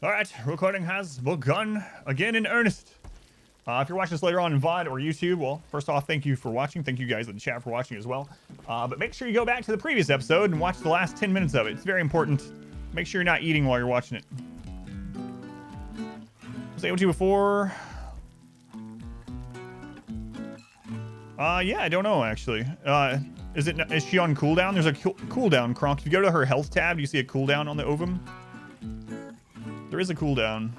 All right, recording has begun again in earnest. If you're watching this later on in VOD or YouTube, well, first off, thank you for watching. Thank you guys in the chat for watching as well. But make sure you go back to the previous episode and watch the last 10 minutes of it. It's very important. Make sure you're not eating while you're watching it. I was able to before. Yeah, I don't know actually. Is she on cooldown? There's a cooldown, Kronk. If you go to her health tab, do you see a cooldown on the ovum? There is a cooldown.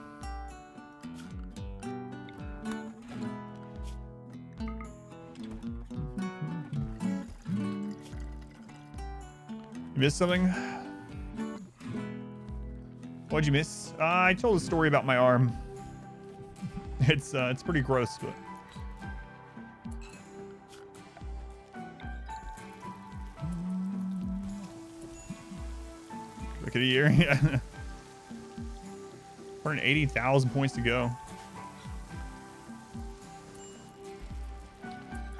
You missed something? What'd you miss? I told a story about my arm. It's pretty gross, but. Look at a year, yeah. 180,000 points to go.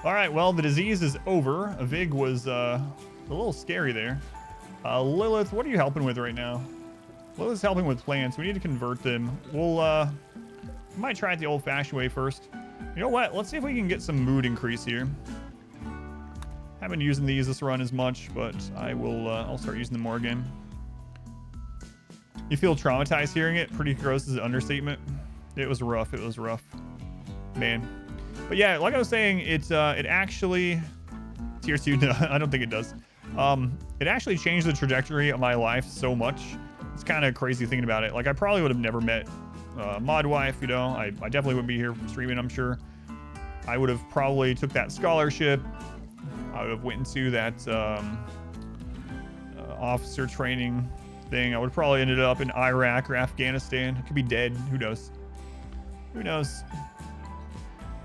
All right, well, the disease is over. A Vig was a little scary there. Lilith, what are you helping with right now? Lilith's helping with plants. We need to convert them. We'll might try it the old-fashioned way first. You know what? Let's see if we can get some mood increase here. Haven't been using these this run as much, but I will. I'll start using them more again. You feel traumatized hearing it? Pretty gross is an understatement. It was rough. It was rough, man. But yeah, like I was saying, it actually tier 2. No, I don't think it does. It actually changed the trajectory of my life so much. It's kind of crazy thinking about it. Like I probably would have never met Mod Wife. You know, I definitely wouldn't be here streaming. I'm sure. I would have probably took that scholarship. I would have went into that officer training thing. I would have probably ended up in Iraq or Afghanistan. I could be dead. Who knows? Who knows?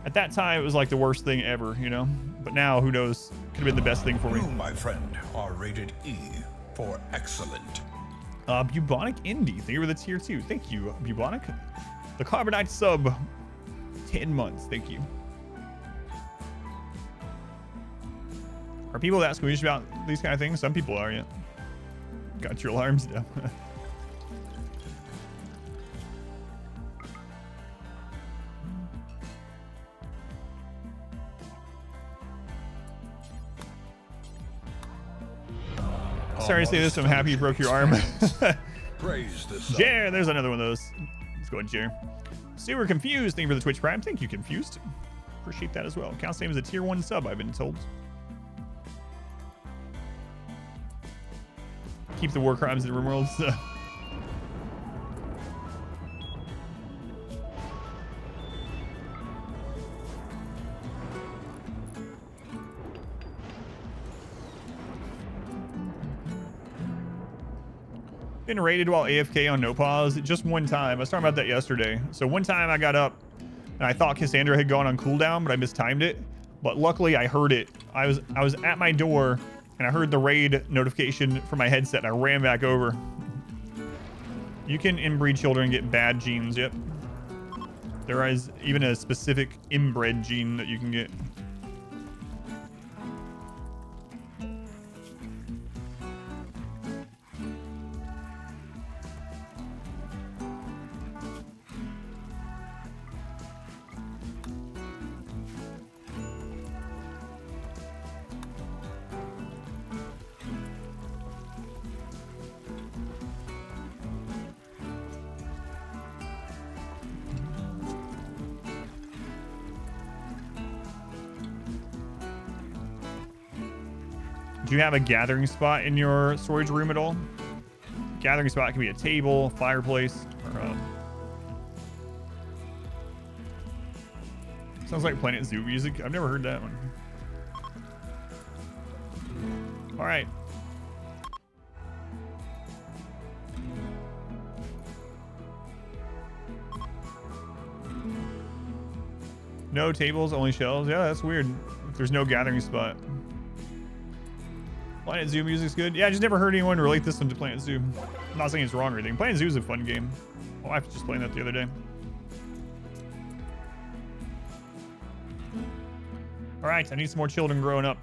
At that time, it was like the worst thing ever, you know? But now, who knows? Could have been the best thing for me. You, my friend, are rated E for excellent. Bubonic Indie. Thank you for the tier 2. Thank you, Bubonic. The Carbonite sub. 10 months. Thank you. Are people that squeamish about these kind of things? Some people are, yeah. Got your alarms down. Sorry to say this, I'm happy you broke your arm. Praise the Jer, there's another one of those. Let's go ahead, Jer. Super Confused, thank you for the Twitch Prime. Thank you, Confused. Appreciate that as well. Counts same as a tier 1 sub, I've been told. Keep the war crimes in RimWorld. Been raided while AFK on no pause just one time. I was talking about that yesterday. So one time I got up and I thought Cassandra had gone on cooldown, but I mistimed it. But luckily I heard it. I was at my door and I heard the raid notification from my headset and I ran back over. You can inbreed children and get bad genes, yep. There is even a specific inbred gene that you can get. Do you have a gathering spot in your storage room at all? Gathering spot can be a table, fireplace, or sounds like Planet Zoo music. I've never heard that one. All right. No tables, only shelves. Yeah, that's weird. If there's no gathering spot. Planet Zoo music's good. Yeah, I just never heard anyone relate this one to Planet Zoo. I'm not saying it's wrong or anything. Planet Zoo is a fun game. My wife was just playing that the other day. All right, I need some more children growing up.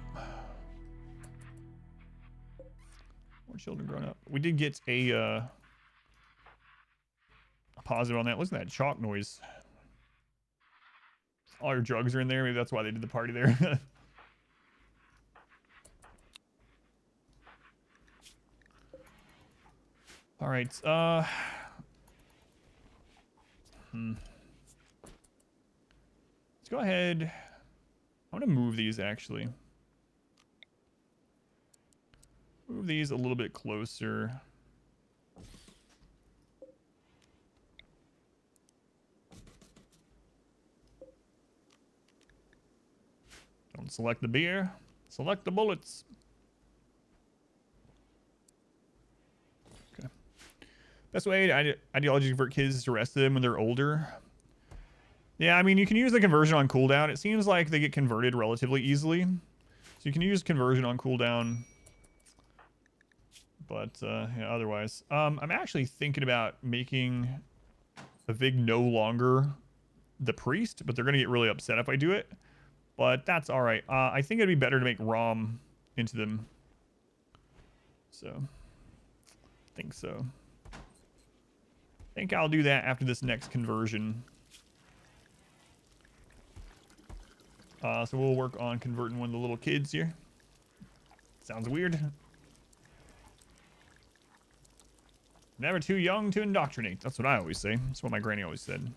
More children growing up. We did get a positive on that. Listen to that chalk noise. All your drugs are in there. Maybe that's why they did the party there. All right. Let's go ahead. I'm gonna move these actually. Move these a little bit closer. Don't select the beer. Select the bullets. Okay. Best way to ideology convert kids is to arrest them when they're older. Yeah, I mean, you can use the conversion on cooldown. It seems like they get converted relatively easily. So you can use conversion on cooldown. But yeah, otherwise. I'm actually thinking about making the Vig no longer the priest, but they're going to get really upset if I do it. But that's all right. I think it'd be better to make Rom into them. So, I think so. I think I'll do that after this next conversion. So we'll work on converting one of the little kids here. Sounds weird. Never too young to indoctrinate. That's what I always say. That's what my granny always said.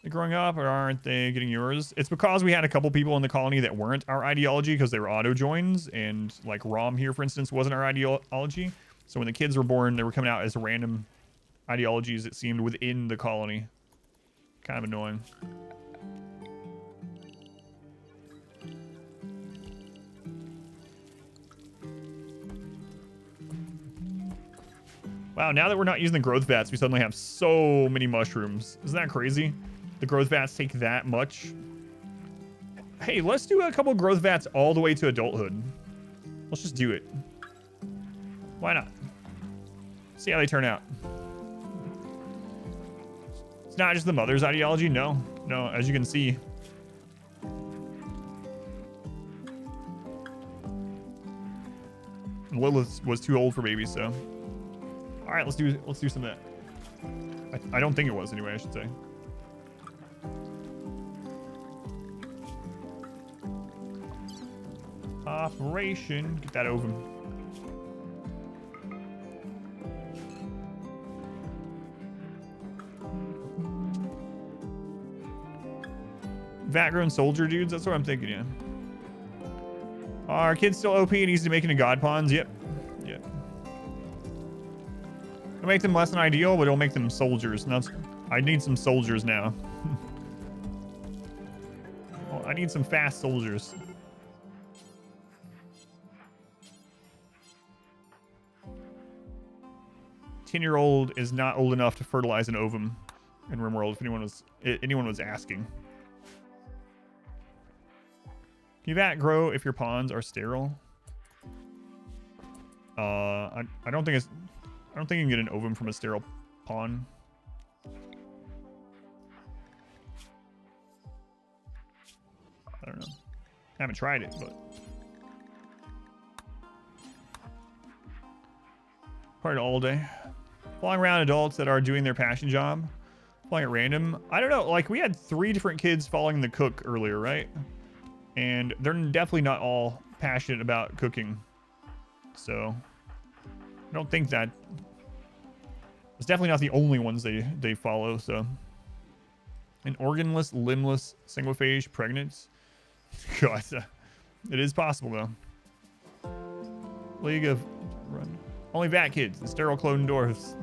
They're growing up, or aren't they getting yours? It's because we had a couple people in the colony that weren't our ideology because they were auto joins, and like Rom here, for instance, wasn't our ideology. So when the kids were born, they were coming out as random ideologies, it seemed, within the colony. Kind of annoying. Wow, now that we're not using the growth vats, we suddenly have so many mushrooms. Isn't that crazy? The growth vats take that much. Hey, let's do a couple growth vats all the way to adulthood. Let's just do it. Why not? See how they turn out. It's not just the mother's ideology. No, no, as you can see. Lilith was too old for babies, so. All right, let's do some of that. I don't think it was anyway, I should say. Operation. Get that ovum. Vat-grown soldier dudes. That's what I'm thinking. Yeah. Are kids still OP and easy to make into god pawns? Yep. Yep. It'll make them less than ideal, but it'll make them soldiers. And that's, I need some soldiers now. Well, I need some fast soldiers. Ten-year-old is not old enough to fertilize an ovum in RimWorld. If anyone was asking. Can you vat grow if your pawns are sterile? I don't think you can get an ovum from a sterile pawn. I don't know. I haven't tried it, but probably all day. Flying around adults that are doing their passion job. Flying at random. I don't know. Like, we had 3 different kids following the cook earlier, right? And they're definitely not all passionate about cooking. So I don't think that it's definitely not the only ones they follow. So an organless, limbless, single-phage pregnant. God, it is possible though. League of Run. Only vat kids and sterile clone dwarfs.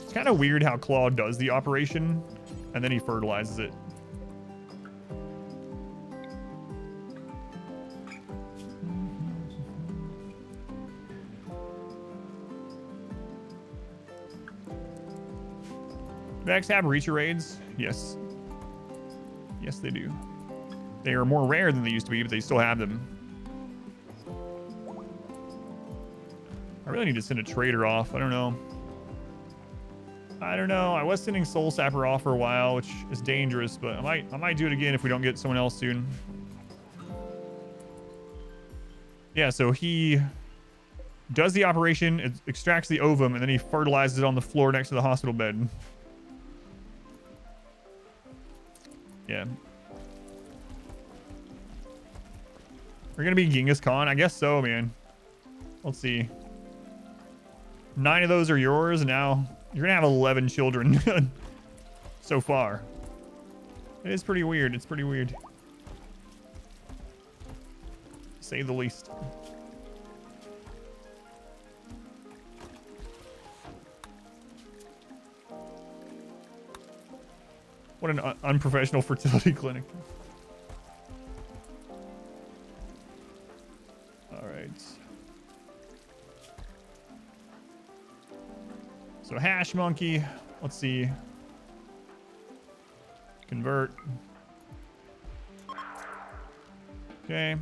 It's kind of weird how Claw does the operation and then he fertilizes it. Vex have Reacher raids? Yes. Yes, they do. They are more rare than they used to be, but they still have them. I really need to send a trader off. I don't know. I was sending Soul Sapper off for a while, which is dangerous, but I might do it again if we don't get someone else soon. Yeah, so he does the operation, it extracts the ovum, and then he fertilizes it on the floor next to the hospital bed. Yeah. We're gonna be Genghis Khan? I guess so, man. Let's see. 9 of those are yours, and now you're gonna have 11 children so far. It is pretty weird. It's pretty weird. To say the least. What an unprofessional fertility clinic. All right. So hash monkey. Let's see. Convert. Okay.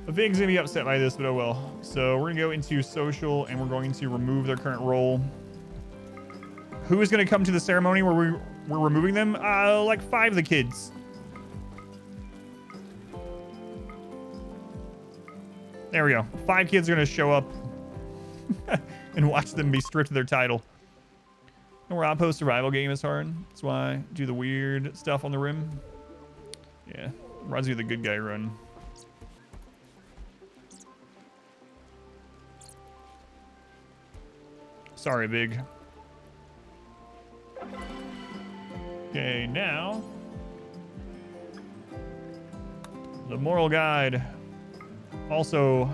Vig's gonna be upset by this, but oh well. So we're gonna go into social and we're going to remove their current role. Who is gonna come to the ceremony where we're removing them? Like 5 of the kids. There we go. 5 kids are gonna show up and watch them be stripped of their title. And we're outpost survival game is hard. That's why I do the weird stuff on the rim. Yeah, reminds me of the good guy run. Sorry, Big. Okay, now the moral guide, also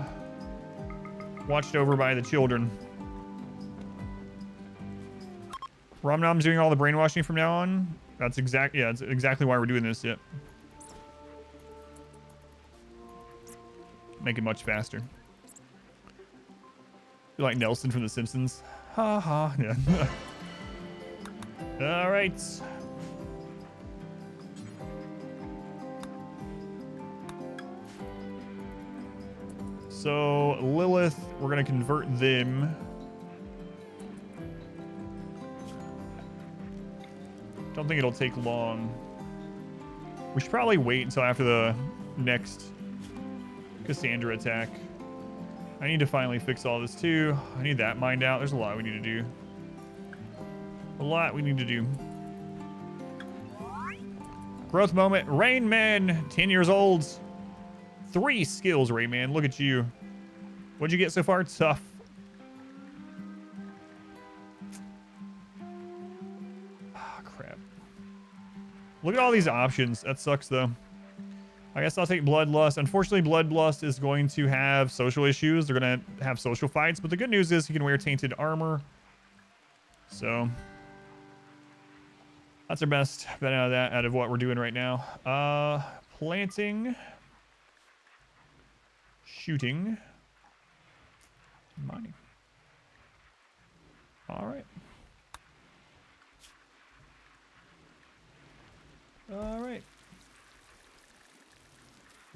watched over by the children. Romnom's doing all the brainwashing from now on. That's exactly, yeah, that's exactly why we're doing this. Yep. Make it much faster. You're like Nelson from The Simpsons. Ha ha. Yeah. All right. So Lilith, we're gonna convert them. Don't think it'll take long. We should probably wait until after the next Cassandra attack. I need to finally fix all this too. I need that mined out. There's a lot we need to do. A lot we need to do. Growth moment. Rain Man, 10 years old. 3 skills, Rain Man. Look at you. What'd you get so far? Tough. Ah, crap. Look at all these options. That sucks though. I guess I'll take Bloodlust. Unfortunately, Bloodlust is going to have social issues. They're going to have social fights. But the good news is he can wear tainted armor. So that's our best bet out of that, out of what we're doing right now. Planting. Shooting. Mining. All right. All right.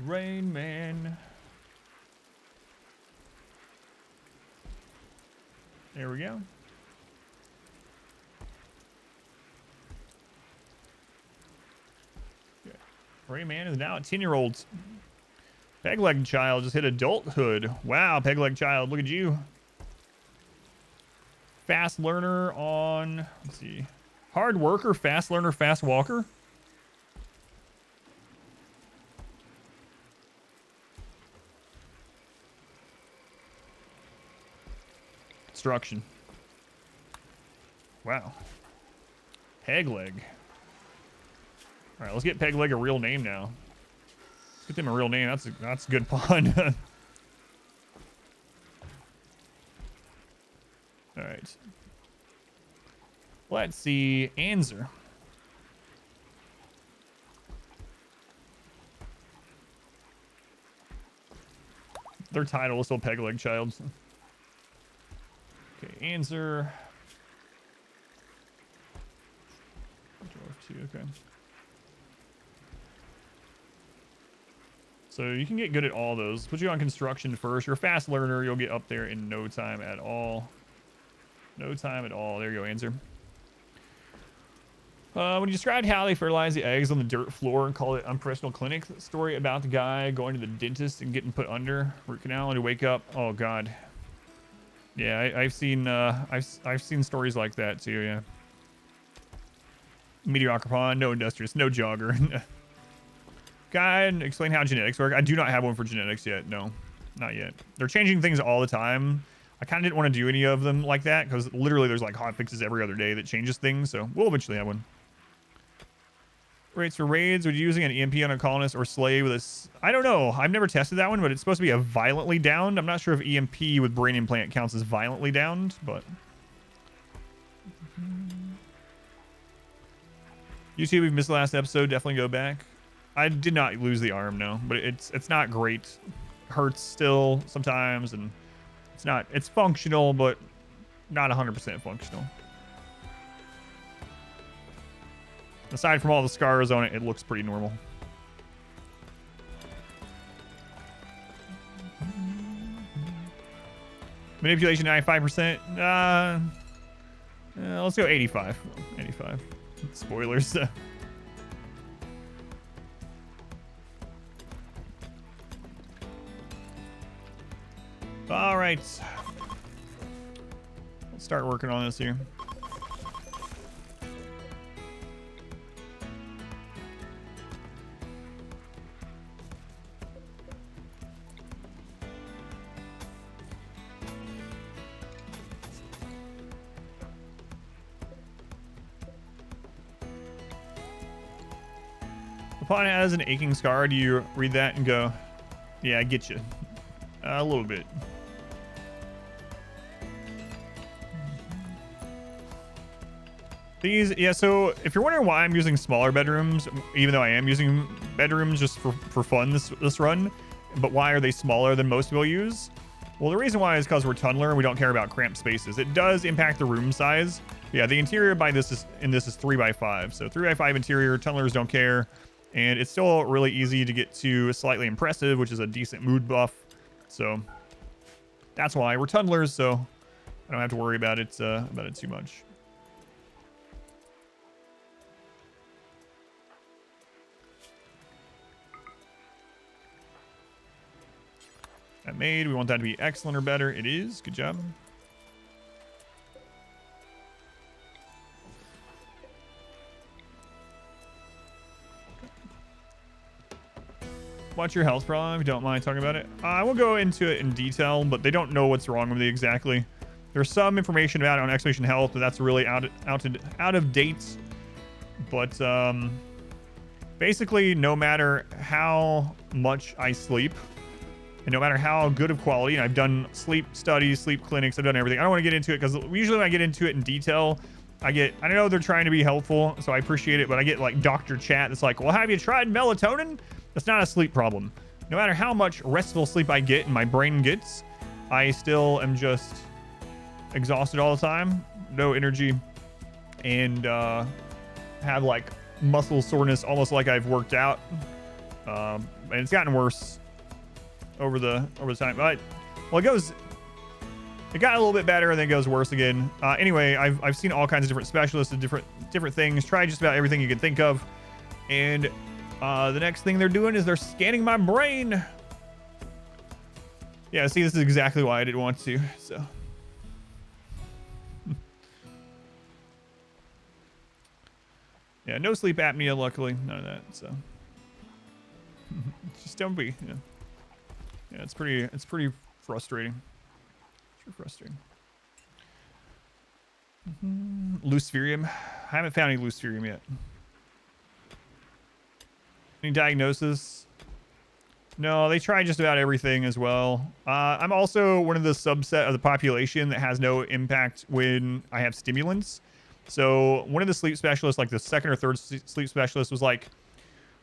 Rain Man. There we go. Okay. Rain Man is now a 10-year-old. Peg-leg child just hit adulthood. Wow, peg-leg child, look at you. Fast learner on, let's see. Hard worker, fast learner, fast walker. Construction. Wow. Peg-leg. All right, let's get Peg-leg a real name now. Let's get them a real name. That's a good pun. All right. Let's see. Anzer. Their title is still Peg-leg child. Okay, Anzer. Dwarf 2, okay. So you can get good at all those. Put you on construction first. You're a fast learner. You'll get up there in no time at all. No time at all. There you go, Anzer. When you described how they fertilize the eggs on the dirt floor and call it unprofessional clinic, story about the guy going to the dentist and getting put under root canal and to wake up. Oh God. Yeah, I've seen I've seen stories like that too. Yeah. Mediocre pond, no industrious, no jogger. Guide, explain how genetics work. I do not have one for genetics yet. No, not yet. They're changing things all the time. I kind of didn't want to do any of them like that because literally there's like hot fixes every other day that changes things. So we'll eventually have one. Rates for raids. Would you using an EMP on a colonist or slave with a... I don't know. I've never tested that one, but it's supposed to be a violently downed. I'm not sure if EMP with brain implant counts as violently downed, but... YouTube, we've missed the last episode. Definitely go back. I did not lose the arm, no, but it's not great. Hurts still sometimes, and it's functional, but not 100% functional. Aside from all the scars on it, it looks pretty normal. Manipulation 95%. Let's go 85. 85. Spoilers. All right. Let's start working on this here. Upon it has an aching scar, do you read that and go, yeah, I get you. A little bit. These, yeah, so if you're wondering why I'm using smaller bedrooms, even though I am using bedrooms just for fun this run, but why are they smaller than most people use? Well, the reason why is because we're tunneler and we don't care about cramped spaces. It does impact the room size. Yeah, the interior by this is 3x5. So 3x5 interior, tunnelers don't care. And it's still really easy to get to slightly impressive, which is a decent mood buff. So that's why we're tunnelers, so I don't have to worry about it too much. That made, we want that to be excellent or better. It is. Good job. What's your health problem, if you don't mind talking about it? I will go into it in detail, but they don't know what's wrong with me exactly. There's some information about it on Expedition Health, but that's really out of date. But basically, no matter how much I sleep, and no matter how good of quality, and I've done sleep studies, sleep clinics, I've done everything. I don't want to get into it because usually when I get into it in detail, I know they're trying to be helpful, so I appreciate it, but I get like doctor chat that's like, well, have you tried melatonin? That's not a sleep problem. No matter how much restful sleep I get and my brain gets, I still am just exhausted all the time, no energy, and have like muscle soreness almost like I've worked out. And it's gotten worse over the time. But well, it got a little bit better and then it goes worse again. Anyway, I've seen all kinds of different specialists and different things. Tried just about everything you can think of, and the next thing they're doing is they're scanning my brain. Yeah, see, this is exactly why I didn't want to. So. Yeah, no sleep apnea, luckily. None of that, so. Just don't be, yeah. Yeah, it's pretty frustrating. It's pretty frustrating. Luciferium. I haven't found any Luciferium yet. Any diagnosis? No, they try just about everything as well. I'm also one of the subset of the population that has no impact when I have stimulants. So one of the sleep specialists, like the second or third sleep specialist, was like,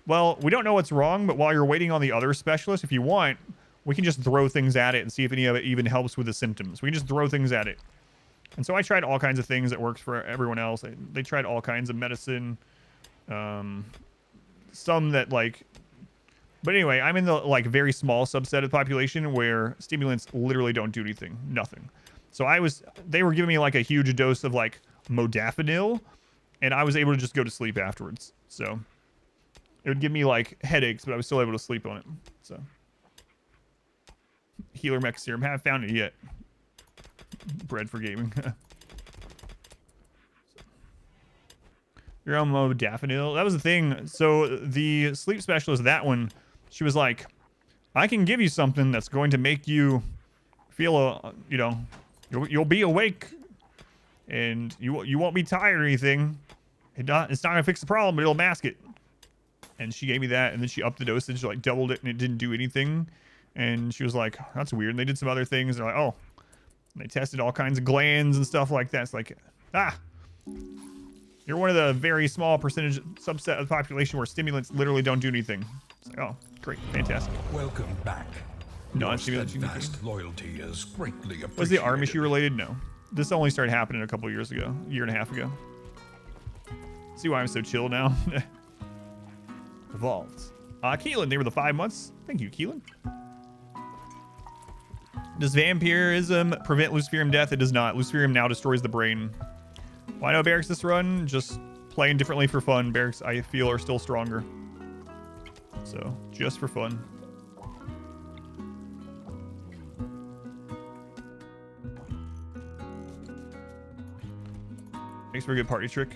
well, we don't know what's wrong, but while you're waiting on the other specialist, if you want, we can just throw things at it and see if any of it even helps with the symptoms. We can just throw things at it. And so I tried all kinds of things that worked for everyone else. They tried all kinds of medicine. Some that like, but anyway, I'm in the like very small subset of the population where stimulants literally don't do anything, nothing. So they were giving me like a huge dose of like modafinil, and I was able to just go to sleep afterwards. So it would give me like headaches, but I was still able to sleep on it. So healer mech serum, haven't found it yet. Bread for gaming. Your own modafinil. That was the thing. So the sleep specialist, that one, she was like, I can give you something that's going to make you feel, you know, you'll be awake and you won't be tired or anything. It's not gonna fix the problem, but it'll mask it. And she gave me that, and then she upped the dosage, like doubled it, and it didn't do anything. And she was like, that's weird. And they did some other things. They're like, oh, and they tested all kinds of glands and stuff like that. It's like, you're one of the very small percentage subset of the population where stimulants literally don't do anything. It's like, oh, great, fantastic. Welcome back. Non-stimulant Steadfast loyalty is greatly appreciated. Was the arm issue related? No. This only started happening a couple years ago, a year and a half ago. See why I'm so chill now? Evolved. Keelan, they were the 5 months. Thank you, Keelan. Does vampirism prevent Luciferium death? It does not. Luciferium now destroys the brain. Why no Barracks this run? Just playing differently for fun. Barracks, I feel, are still stronger. So, just for fun. Makes for a good party trick.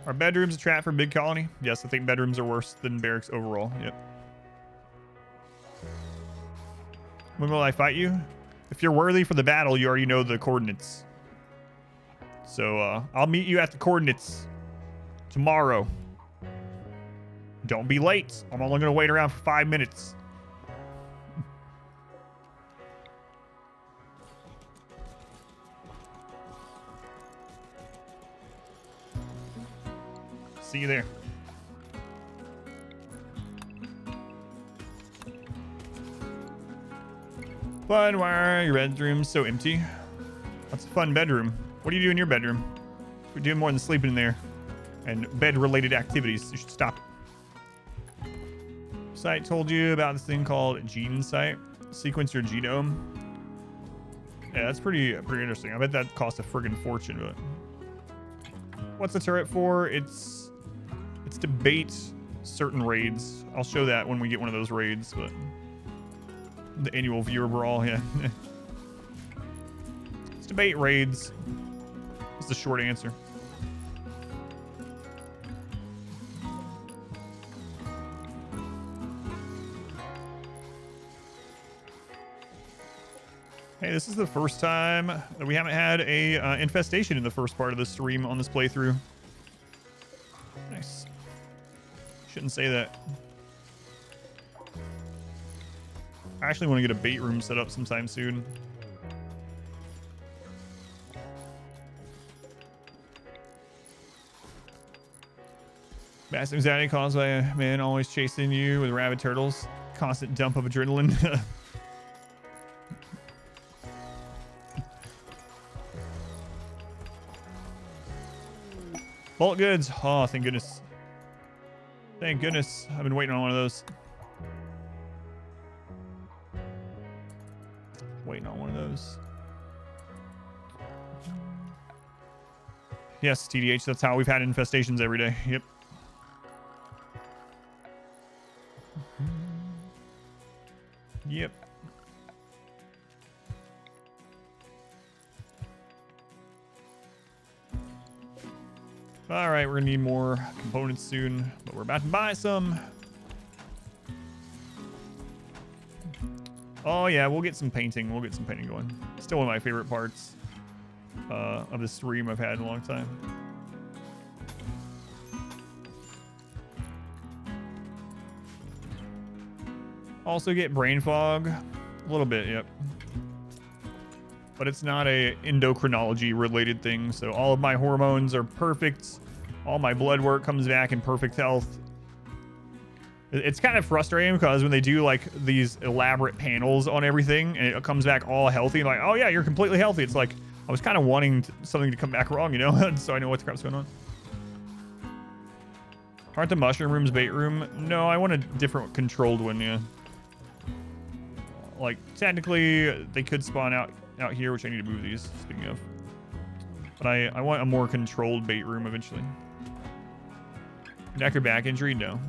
Are bedrooms a trap for big colony? Yes, I think bedrooms are worse than barracks overall. Yep. When will I fight you? If you're worthy for the battle, you already know the coordinates. So I'll meet you at the coordinates tomorrow. Don't be late. I'm only gonna wait around for 5 minutes. See you there. Fun, why are your bedrooms so empty? That's a fun bedroom. What do you do in your bedroom? You're doing more than sleeping in there. And bed-related activities. You should stop. Site told you about this thing called Gene Site. Sequence your genome. Yeah, that's pretty interesting. I bet that costs a friggin' fortune, but... What's the turret for? It's to bait certain raids. I'll show that when we get one of those raids, but the annual viewer brawl, yeah. It's to bait raids. That's the short answer. Hey, this is the first time that we haven't had a infestation in the first part of the stream on this playthrough. Nice. Shouldn't say that. I actually want to get a bait room set up sometime soon. Mass anxiety caused by a man always chasing you with rabid turtles. Constant dump of adrenaline. Bulk goods. Oh, thank goodness. Thank goodness. I've been waiting on one of those. Waiting on one of those. Yes, TDH. That's how we've had infestations every day. Yep. Yep. All right, we're gonna need more components soon, but we're about to buy some. Oh yeah, we'll get some painting. We'll get some painting going. Still one of my favorite parts of the stream I've had in a long time. Also get brain fog, a little bit, yep. But it's not a endocrinology related thing, so all of my hormones are perfect. All my blood work comes back in perfect health. It's kind of frustrating because when they do like these elaborate panels on everything and it comes back all healthy, like, oh yeah, you're completely healthy. It's like, I was kind of wanting something to come back wrong, you know, so I know what the crap's going on. Aren't the mushroom rooms bait room? No, I want a different controlled one, yeah. Like, technically, they could spawn out here, which I need to move these, speaking of. But I want a more controlled bait room eventually. Neck or back injury? No.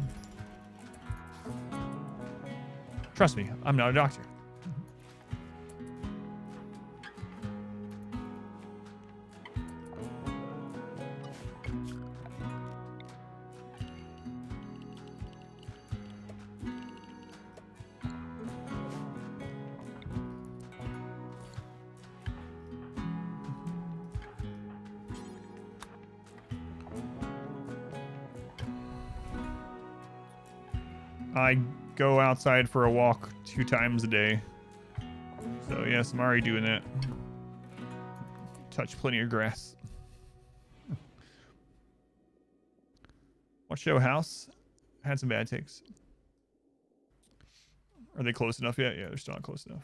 Trust me, I'm not a doctor. I go outside for a walk 2 times a day. So yes, I'm already doing that. Touch plenty of grass. Watch show house. Had some bad takes. Are they close enough yet? Yeah, they're still not close enough.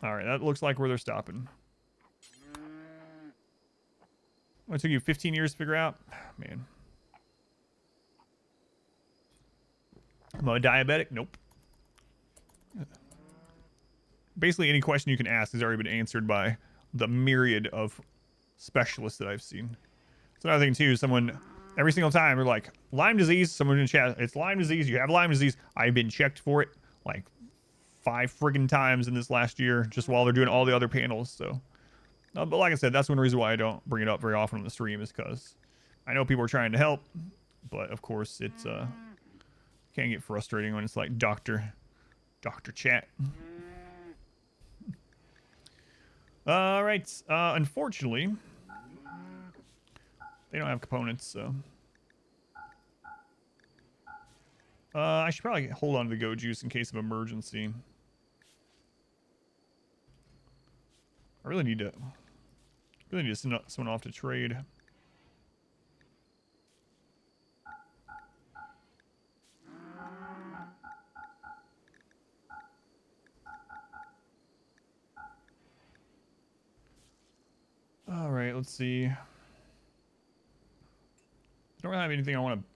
Alright, that looks like where they're stopping. Oh, it took you 15 years to figure out? Man. Am I a diabetic? Nope. Basically, any question you can ask has already been answered by the myriad of specialists that I've seen. It's another thing, too. Someone, every single time, they're like, Lyme disease. Someone in the chat, it's Lyme disease. You have Lyme disease. I've been checked for it like 5 friggin' times in this last year, just while they're doing all the other panels. So, but like I said, that's one reason why I don't bring it up very often on the stream, is because I know people are trying to help, but of course, it's can get frustrating when it's like doctor chat. All right. Unfortunately, they don't have components, so I should probably hold on to the go juice in case of emergency. I really need to send someone off to trade. All right, let's see. I don't really have anything I want to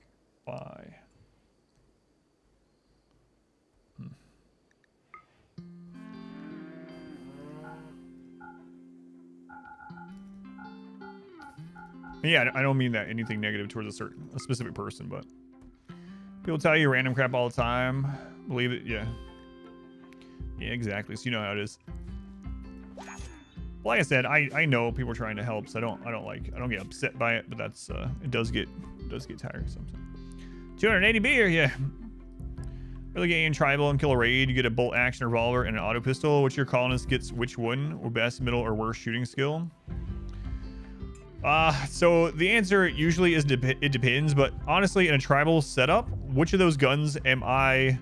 buy. Yeah, I don't mean that anything negative towards a specific person, but people tell you random crap all the time. Believe it, yeah. Yeah, exactly. So you know how it is. Like I said, I know people are trying to help, so I don't get upset by it, but that's it does get tiring sometimes. 280 beer, yeah. Early game tribal and kill a raid, you get a bolt action revolver and an auto pistol. Which your colonist gets which one, or best, middle, or worst shooting skill? So the answer usually is it depends, but honestly, in a tribal setup, which of those guns am I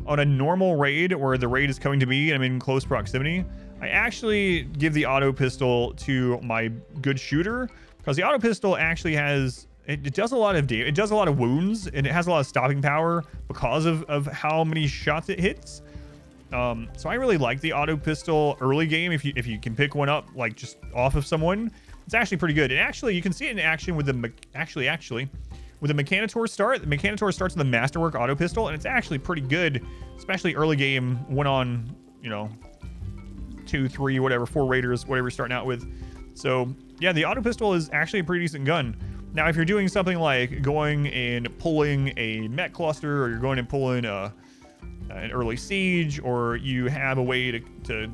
on a normal raid where the raid is coming to me and I'm in close proximity? I actually give the auto pistol to my good shooter, because the auto pistol actually has, it does a lot of damage, it does a lot of wounds, and it has a lot of stopping power because of how many shots it hits. So I really like the auto pistol early game. If you can pick one up like just off of someone, it's actually pretty good. And actually, you can see it in action with the actually with the Mechanitor start. The Mechanitor starts with the Masterwork auto pistol, and it's actually pretty good, especially early game when on, you know, 2, 3, whatever, 4 raiders, whatever you're starting out with. So yeah, the auto pistol is actually a pretty decent gun. Now, if you're doing something like going and pulling a mech cluster, or you're going and pulling an early siege, or you have a way to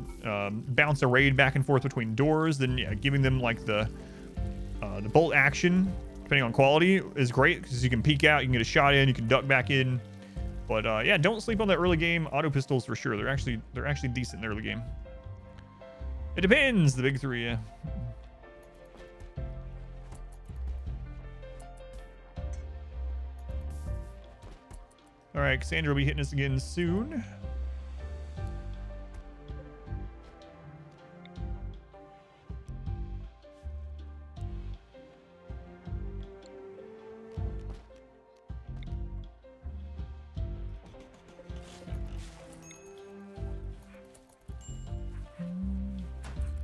bounce a raid back and forth between doors, then yeah, giving them like the bolt action, depending on quality, is great, because you can peek out, you can get a shot in, you can duck back in. But yeah, don't sleep on the early game auto pistols for sure. They're actually decent in the early game. It depends. The big 3, yeah. All right, Cassandra will be hitting us again soon.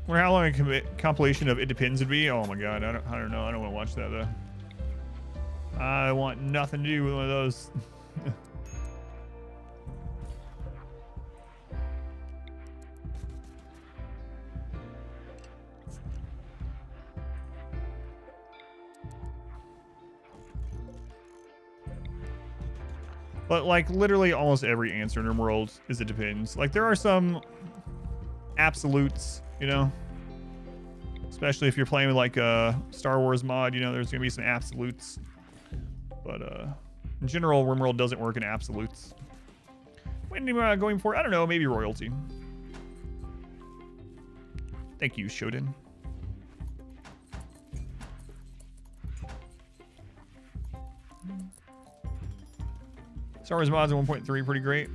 Wonder how long a compilation of It Depends would be. Oh my god, I don't know. I don't want to watch that though. I want nothing to do with one of those. But like literally almost every answer in RimWorld is it depends. Like there are some absolutes, you know, especially if you're playing with like a Star Wars mod, you know, there's gonna be some absolutes. But in general, RimWorld doesn't work in absolutes. What am I going for? I don't know, maybe royalty. Thank you, Shoden. Star Wars mods at 1.3, pretty great.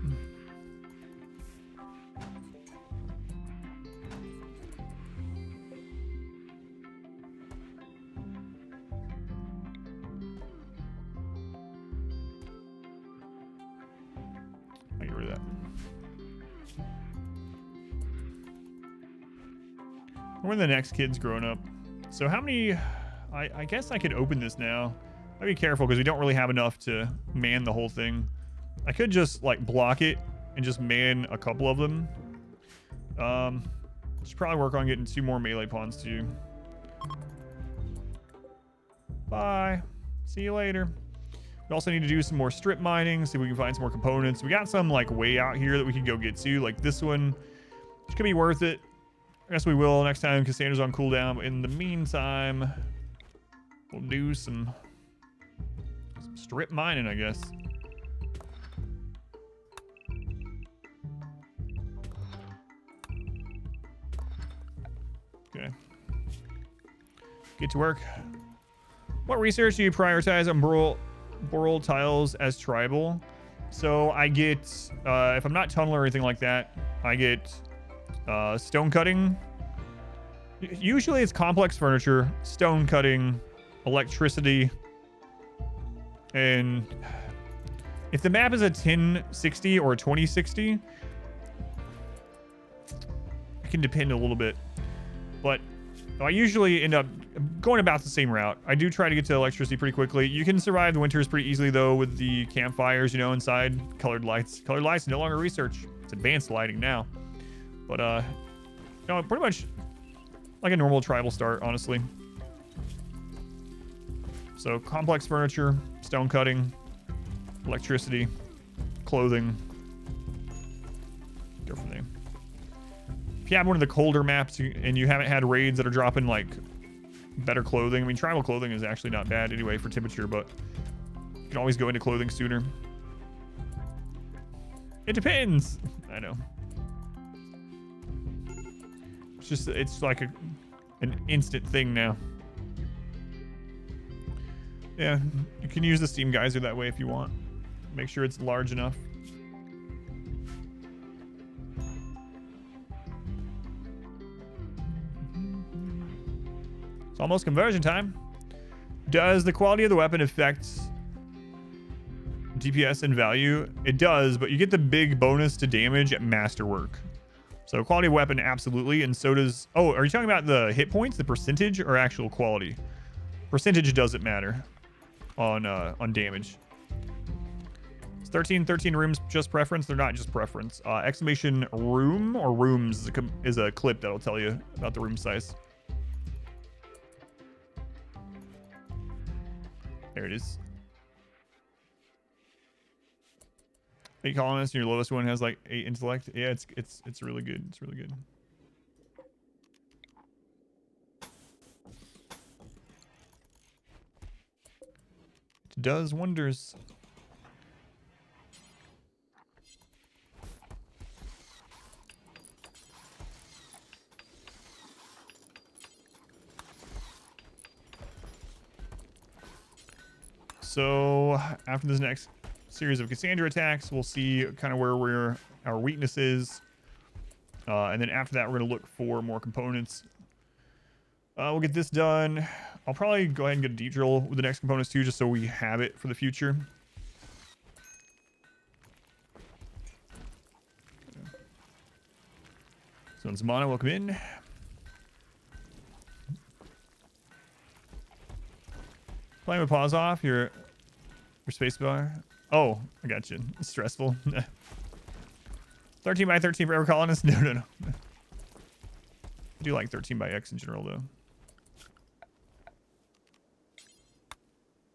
I'll get rid of that. When the next kid's grown up. So how many... I guess I could open this now. I'd be careful because we don't really have enough to man the whole thing. I could just like block it and just man a couple of them. Should probably work on getting 2 more melee pawns too. Bye. See you later. We also need to do some more strip mining, see if we can find some more components. We got some like way out here that we can go get to, like this one, which could be worth it. I guess we will next time Cassandra's on cooldown. But in the meantime, we'll do some strip mining, I guess. Okay. Get to work. What research do you prioritize on boral tiles as tribal? So I get, if I'm not tunnel or anything like that, I get stone cutting. Usually it's complex furniture, stone cutting, electricity, and if the map is a 1060 or a 2060, it can depend a little bit. But I usually end up going about the same route. I do try to get to electricity pretty quickly. You can survive the winters pretty easily though with the campfires, you know, inside. Colored lights. Colored lights no longer research. It's advanced lighting now. But you know, pretty much like a normal tribal start, honestly. So complex furniture, stone cutting, electricity, clothing. Go from there. If you have one of the colder maps and you haven't had raids that are dropping like better clothing, I mean tribal clothing is actually not bad anyway for temperature, but you can always go into clothing sooner. It depends. I know. It's just, it's like an instant thing now. Yeah, you can use the steam geyser that way if you want. Make sure it's large enough. It's almost conversion time. Does the quality of the weapon affect DPS and value? It does, but you get the big bonus to damage at masterwork. So quality of weapon, absolutely, and so does... Oh, are you talking about the hit points, the percentage, or actual quality? Percentage doesn't matter on damage. It's 13 rooms just preference. They're not just preference. Exclamation room or rooms is a clip that'll tell you about the room size. There it is. 8 colonists, and your lowest one has like 8 intellect. Yeah, it's really good. It's really good. It does wonders. So after this next series of Cassandra attacks, we'll see kind of where our weakness is, and then after that we're going to look for more components. We'll get this done. I'll probably go ahead and get a deep drill with the next components too, just so we have it for the future. So it's Mono, welcome in. Playing with pause off your spacebar. Oh, I got you. It's stressful. 13 by 13 for every colonist? No. I do like 13 by X in general, though.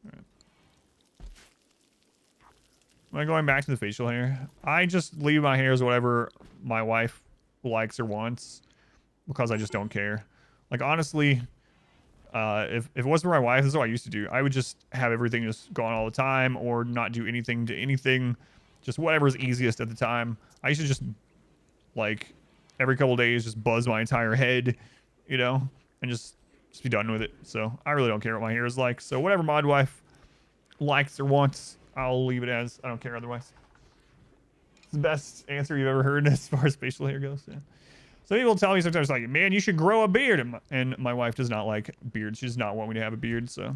All right. Am I going back to the facial hair? I just leave my hairs whatever my wife likes or wants because I just don't care. Like, honestly, if it wasn't for my wife, this is what I used to do. I would just have everything just gone all the time or not do anything to anything. Just whatever's easiest at the time. I used to just, like, every couple days just buzz my entire head, you know, and just be done with it. So I really don't care what my hair is like. So whatever mod wife likes or wants, I'll leave it as. I don't care otherwise. It's the best answer you've ever heard as far as facial hair goes. Yeah. Some people tell me sometimes, like, man, you should grow a beard. And my wife does not like beards. She does not want me to have a beard, so.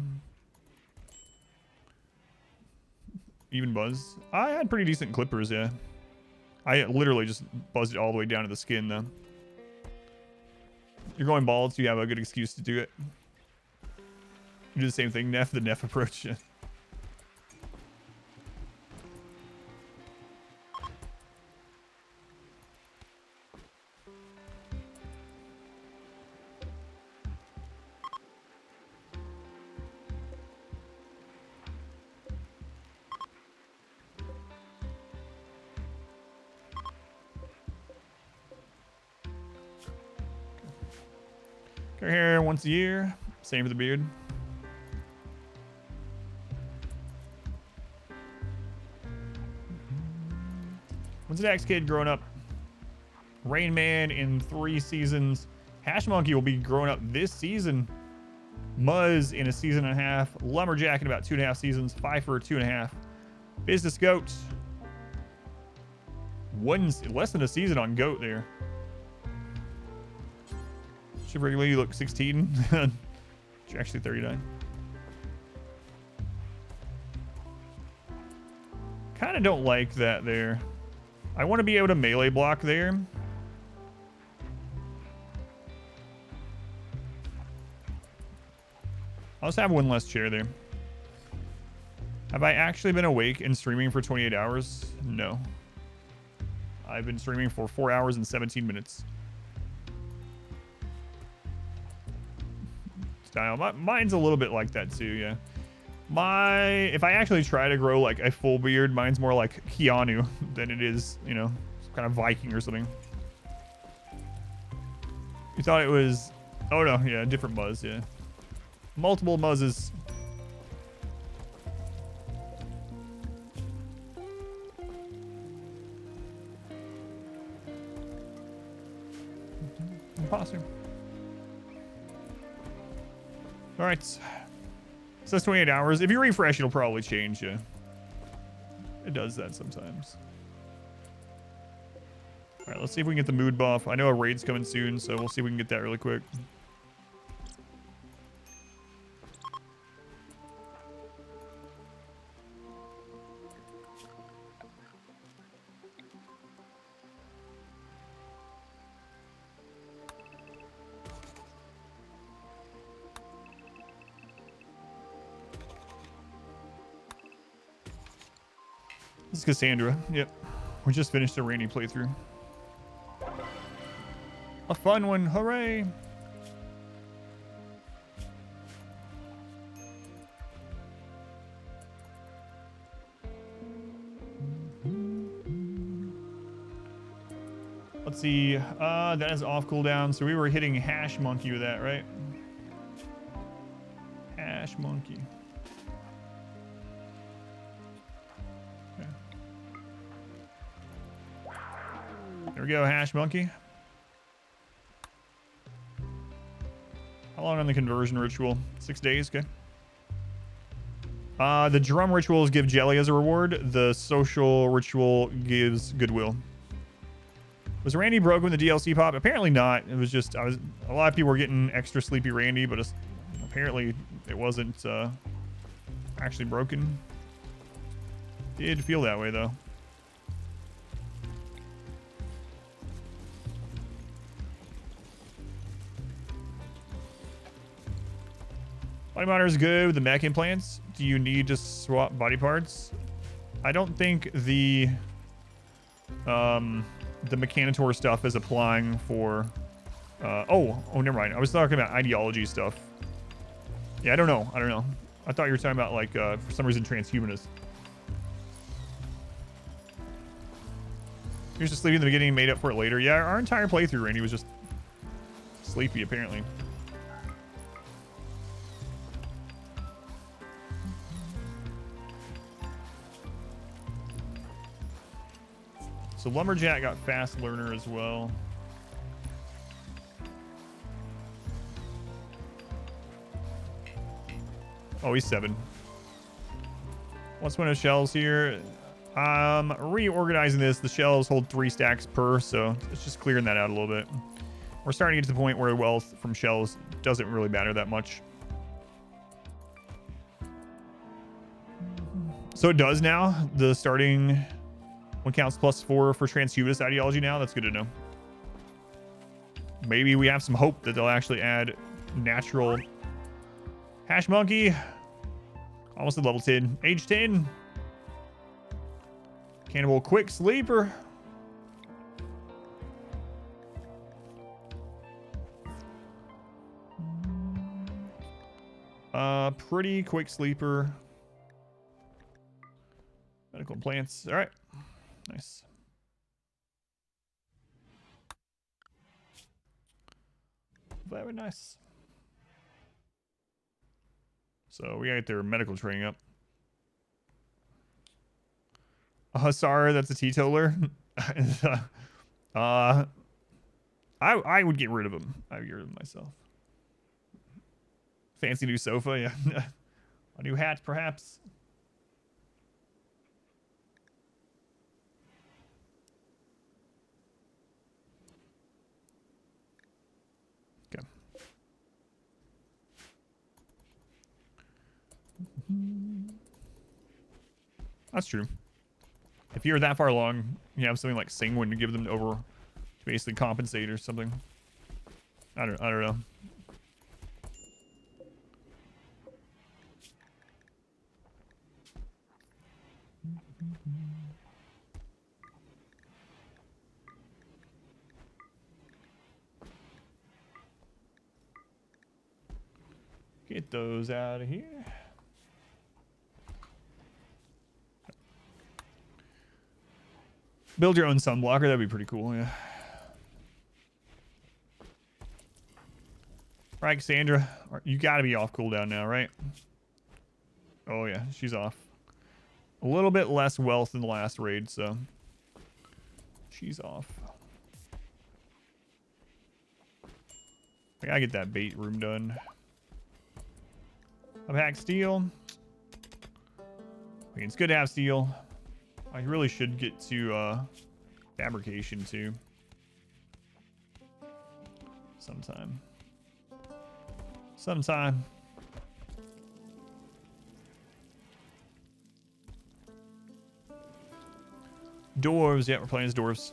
Even buzz. I had pretty decent clippers, yeah. I literally just buzzed it all the way down to the skin, though. You're going bald, so you have a good excuse to do it. You do the same thing, Neff, the Neff approach. Yeah. Cut hair once a year. Same for the beard. When's the next kid growing up? Rain Man in 3 seasons. Hash Monkey will be growing up this season. Muzz in a season and a half. Lumberjack in about 2.5 seasons. Pfeiffer 2.5. Business Goat. Less than a season on Goat there. Should regularly look 16. You're actually 39. Kind of don't like that there. I want to be able to melee block there. I'll just have one less chair there. Have I actually been awake and streaming for 28 hours? No. I've been streaming for 4 hours and 17 minutes. Style. Mine's a little bit like that too, yeah. If I actually try to grow like a full beard, mine's more like Keanu than it is, you know, some kind of Viking or something. You thought it was, oh no, yeah, different Muzz, yeah. Multiple Muzzes. Imposter. All right. Says 28 hours. If you refresh, it'll probably change, yeah. It does that sometimes. All right, let's see if we can get the mood buff. I know a raid's coming soon, so we'll see if we can get that really quick. This is Cassandra. Yep. We just finished a rainy playthrough. A fun one. Hooray. Let's see. That is off cooldown. So we were hitting Hash Monkey with that, right? Hash Monkey. There we go, Hash Monkey. How long on the conversion ritual? 6 days, okay. The drum rituals give jelly as a reward. The social ritual gives goodwill. Was Randy broken with the DLC pop? Apparently not. It was just, a lot of people were getting extra sleepy Randy, but apparently it wasn't actually broken. Did feel that way though. Body monitor is good with the mech implants. Do you need to swap body parts? I don't think the Mechanitor stuff is applying for oh never mind. I was talking about ideology stuff. Yeah, I don't know. I thought you were talking about like for some reason transhumanist. He was just sleepy in the beginning and made up for it later. Yeah, our entire playthrough, Randy was just sleepy, apparently. So Lumberjack got Fast Learner as well. Oh, he's 7. What's one of shells here? Reorganizing this. The shells hold 3 stacks per, so it's just clearing that out a little bit. We're starting to get to the point where wealth from shells doesn't really matter that much. So it does now. The starting one counts +4 for transhumanist ideology now. That's good to know. Maybe we have some hope that they'll actually add natural hash monkey. Almost at level 10. Age 10. Cannibal quick sleeper. Pretty quick sleeper. Medical plants. All right. Nice. Very nice. So we gotta get their medical training up. A Hussar, that's a teetotaler. I would get rid of him. I would get rid of him myself. Fancy new sofa, yeah. A new hat, perhaps. Okay. That's true. If you're that far along, you have something like Singwin to give them over to basically compensate or something. I don't know. Get those out of here. Build your own sunblocker. That'd be pretty cool, yeah. Right, Cassandra. You gotta be off cooldown now, right? Oh, yeah. She's off. A little bit less wealth than the last raid, so she's off. I gotta get that bait room done. I've hacked steel. I mean, it's good to have steel. I really should get to fabrication too. Sometime. Dwarves. Yeah, we're playing as dwarves.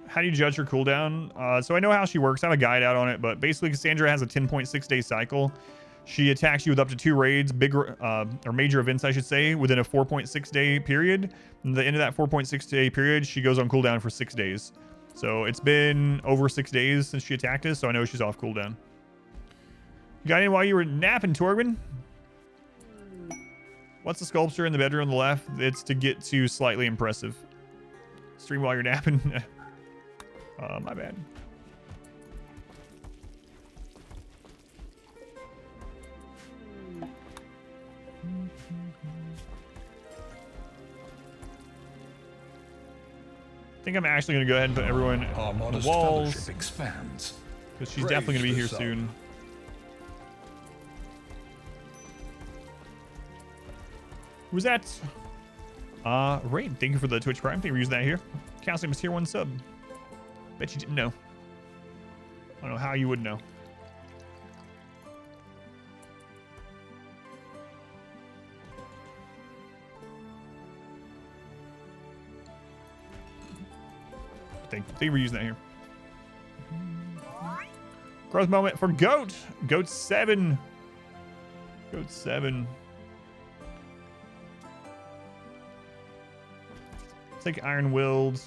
How do you judge her cooldown? So I know how she works. I have a guide out on it, but basically Cassandra has a 10.6 day cycle. She attacks you with up to 2 raids, bigger or major events, I should say, within a 4.6 day period. And at the end of that 4.6 day period, she goes on cooldown for 6 days. So it's been over 6 days since she attacked us, so I know she's off cooldown. You got in while you were napping, Torben? What's the sculpture in the bedroom on the left? It's to get to slightly impressive. Stream while you're napping. My bad. I think I'm actually going to go ahead and put everyone on the walls. Because she's definitely going to be here soon. Who's that? Rain. Thank you for the Twitch Prime. Thank you for using that here. Calcium is tier 1 sub. Bet you didn't know. I don't know how you would know. Thank you for using that here. Growth moment for Goat. Goat 7. Goat 7. Take Iron Willed.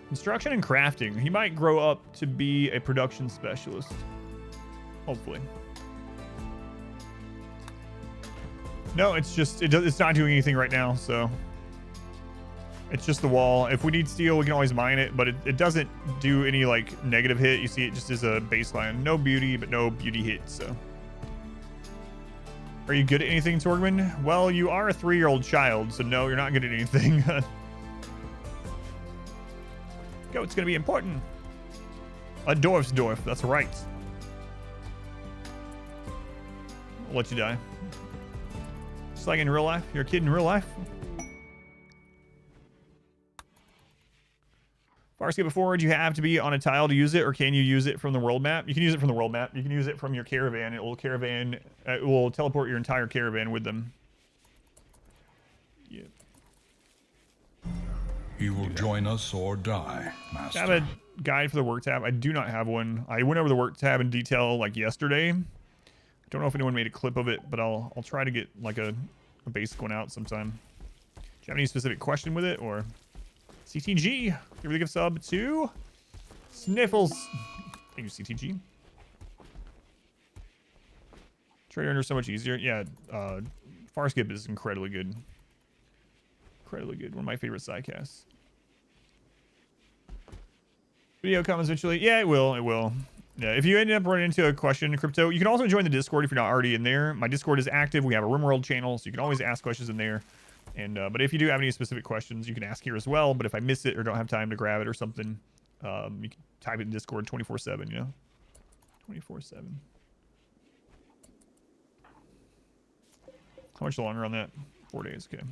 Construction and crafting. He might grow up to be a production specialist. Hopefully. No, it's just it's not doing anything right now, so It's just the wall. If we need steel, we can always mine it, but it doesn't do any like negative hit. You see it just as a baseline. No beauty, but no beauty hit, so. Are you good at anything, Torgman? Well, you are a 3-year-old child, so no, you're not good at anything. Go, it's gonna be important. A dwarf's dwarf, that's right. I'll let you die. Just like in real life. You're a kid in real life. Farscape before, do you have to be on a tile to use it, or can you use it from the world map? You can use it from the world map. You can use it from your caravan. It will teleport your entire caravan with them. Yeah. You will join us or die, Master. I have a guide for the work tab. I do not have one. I went over the work tab in detail like yesterday. I don't know if anyone made a clip of it, but I'll try to get like a basic one out sometime. Do you have any specific question with it, or? CTG, give the gift sub to Sniffles. Thank you, CTG. Trader Under so much easier. Yeah, Farskip is incredibly good. Incredibly good. One of my favorite sidecasts. Video comes eventually. Yeah, it will. It will. Yeah, if you end up running into a question in crypto, you can also join the Discord if you're not already in there. My Discord is active. We have a RimWorld channel, so you can always ask questions in there. And but if you do have any specific questions, you can ask here as well. But if I miss it or don't have time to grab it or something, you can type it in Discord 24/7. You know, 24/7. How much longer on that? 4 days. Okay.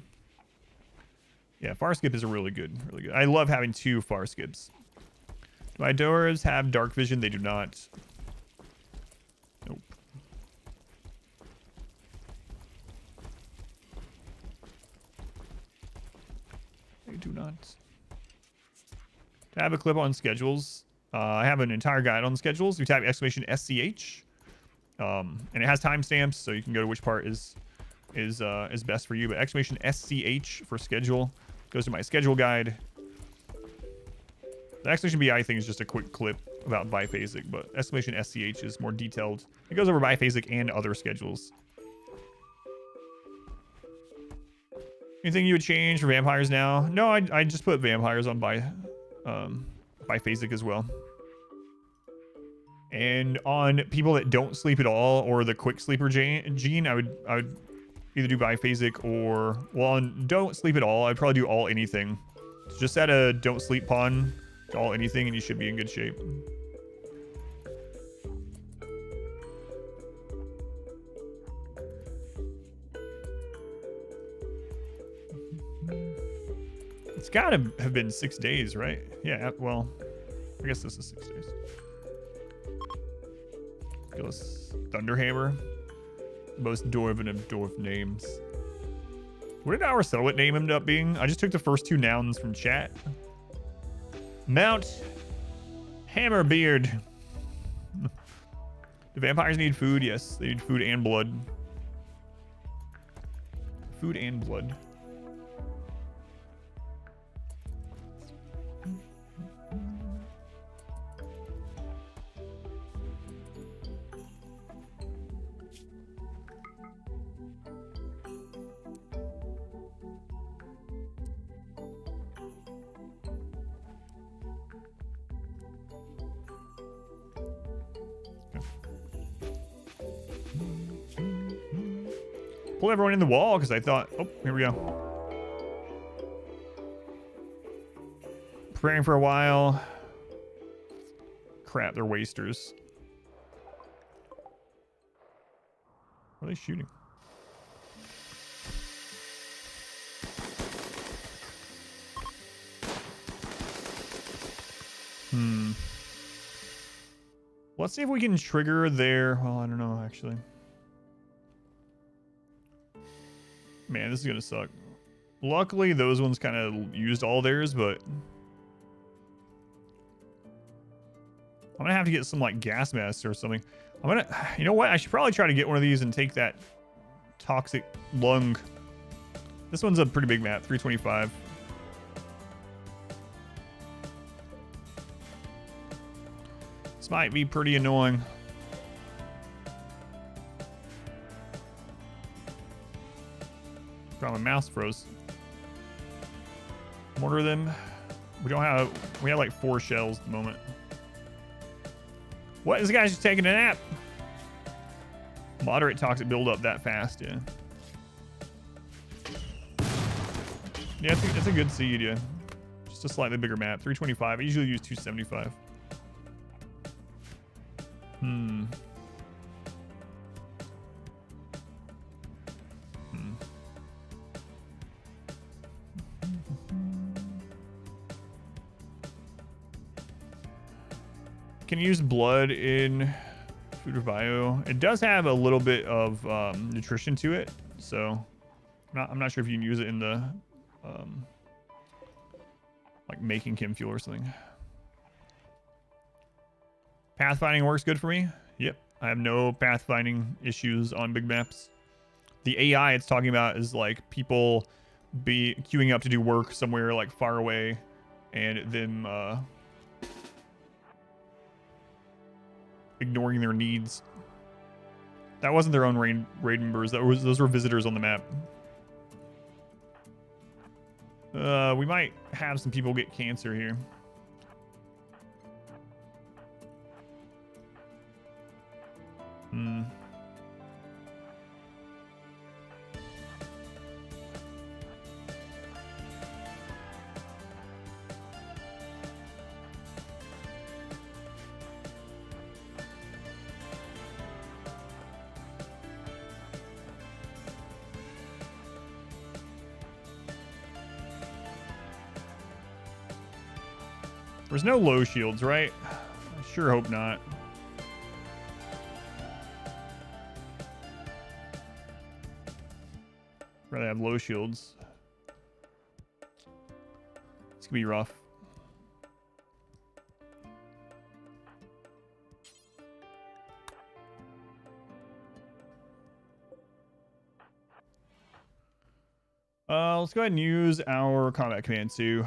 Yeah, Farskip is a really good. I love having 2 Farskips. Do my doors have dark vision? They do not. Nope. They do not. To have a clip on schedules, I have an entire guide on schedules. You type exclamation SCH, and it has timestamps, so you can go to which part is best for you. But exclamation SCH for schedule goes to my schedule guide. The exclamation BI thing is just a quick clip about biphasic, but exclamation SCH is more detailed. It goes over biphasic and other schedules. Anything you would change for vampires now? No, I just put vampires on biphasic as well. And on people that don't sleep at all, or the quick sleeper gene, I would either do biphasic or, well, on don't sleep at all, I'd probably do all anything. So just add a don't sleep pawn to all anything, and you should be in good shape. It's gotta have been 6 days, right? Yeah, well, I guess this is 6 days. Goes Thunderhammer. Most dwarven of dwarf names. What did our settlement name end up being? I just took the first 2 nouns from chat. Mount Hammerbeard. Do vampires need food? Yes, they need food and blood. Food and blood. Pull everyone in the wall because I thought, oh, here we go. Preparing for a while. Crap, they're wasters. What are they shooting? Let's see if we can trigger their, well, I don't know, actually. Man, this is gonna suck. Luckily, those ones kind of used all theirs, but I'm gonna have to get some like gas masks or something. You know what? I should probably try to get one of these and take that toxic lung. This one's a pretty big map, 325. This might be pretty annoying. My mouse froze. Mortar them. We don't have. We have like 4 shells at the moment. What? This guy's just taking a nap. Moderate toxic buildup that fast, yeah. Yeah, it's a good seed, yeah. Just a slightly bigger map. 325. I usually use 275. Can use blood in food or bio. It does have a little bit of nutrition to it, so I'm not sure if you can use it in the like making chem fuel or something. Pathfinding works good for me. Yep, I have no pathfinding issues on big maps. The AI it's talking about is like people be queuing up to do work somewhere like far away, and them ignoring their needs. That wasn't their own raid members. Those were visitors on the map. We might have some people get cancer here. There's no low shields, right? I sure hope not. Rather have low shields. It's gonna be rough. Let's go ahead and use our combat command too.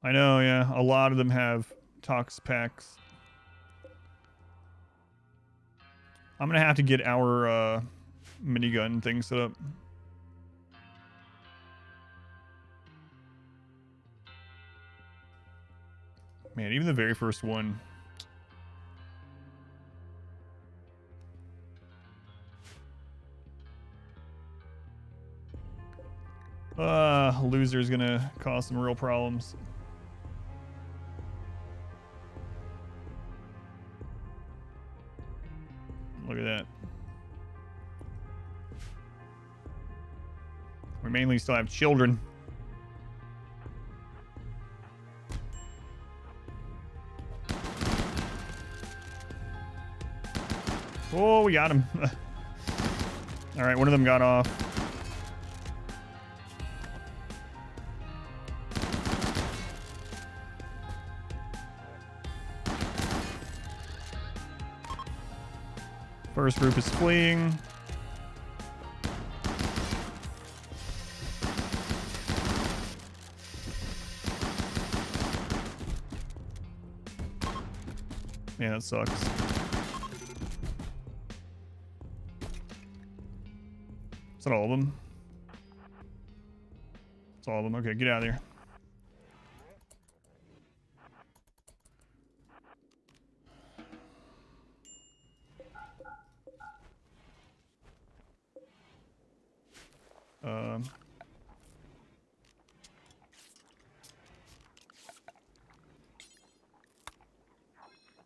I know, yeah. A lot of them have tox packs. I'm gonna have to get our minigun thing set up. Man, even the very first one. Loser's gonna cause some real problems. Look at that. We mainly still have children. Oh, we got him. All right, one of them got off. First group is fleeing. Yeah, that sucks. Is that all of them? It's all of them. Okay, get out of there.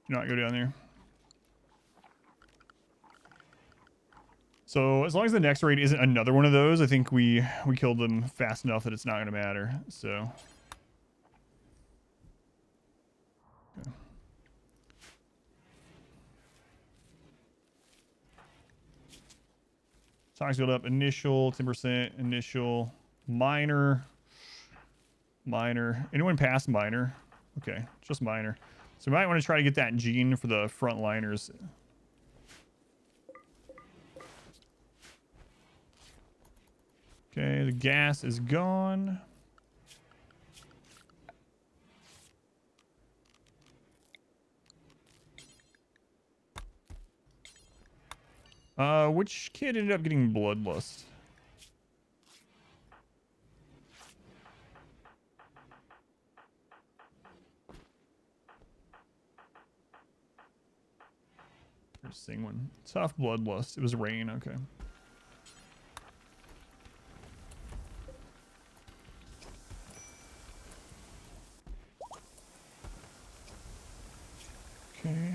Do not go down there. So as long as the next raid isn't another one of those, I think we killed them fast enough that it's not going to matter. So. Okay. Tox build up initial 10% initial minor. Anyone past minor? Okay, just minor. So we might want to try to get that gene for the frontliners. Okay, the gas is gone. Which kid ended up getting bloodlust? Just seeing one. Tough bloodlust. It was rain. Okay. Okay.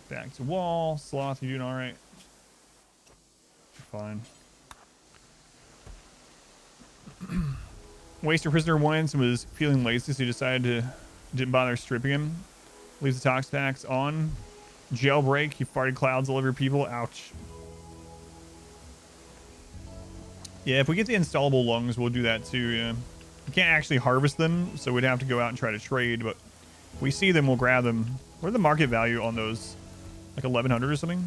Back to wall. Sloth, you doing all right? Fine. Waster prisoner once was feeling lazy, so he didn't bother stripping him. Leaves the tox packs on. Jailbreak. He farted clouds all over people. Ouch. Yeah, if we get the installable lungs, we'll do that too. Yeah. We can't actually harvest them, so we'd have to go out and try to trade. But if we see them, we'll grab them. What are the market value on those? Like 1100 or something?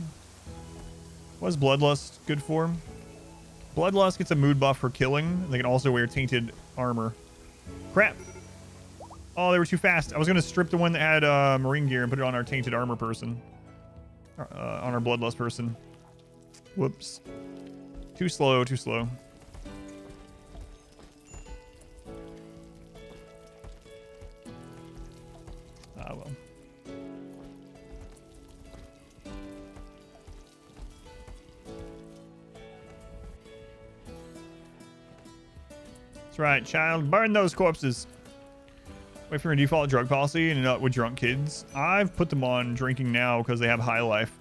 What is Bloodlust good for? Bloodlust gets a mood buff for killing. They can also wear tainted armor. Crap. Oh, they were too fast. I was going to strip the one that had marine gear and put it on our tainted armor person. On our Bloodlust person. Whoops. Too slow, too slow. Ah, well. That's right, child. Burn those corpses. Wait for a default drug policy and not with drunk kids. I've put them on drinking now because they have high life.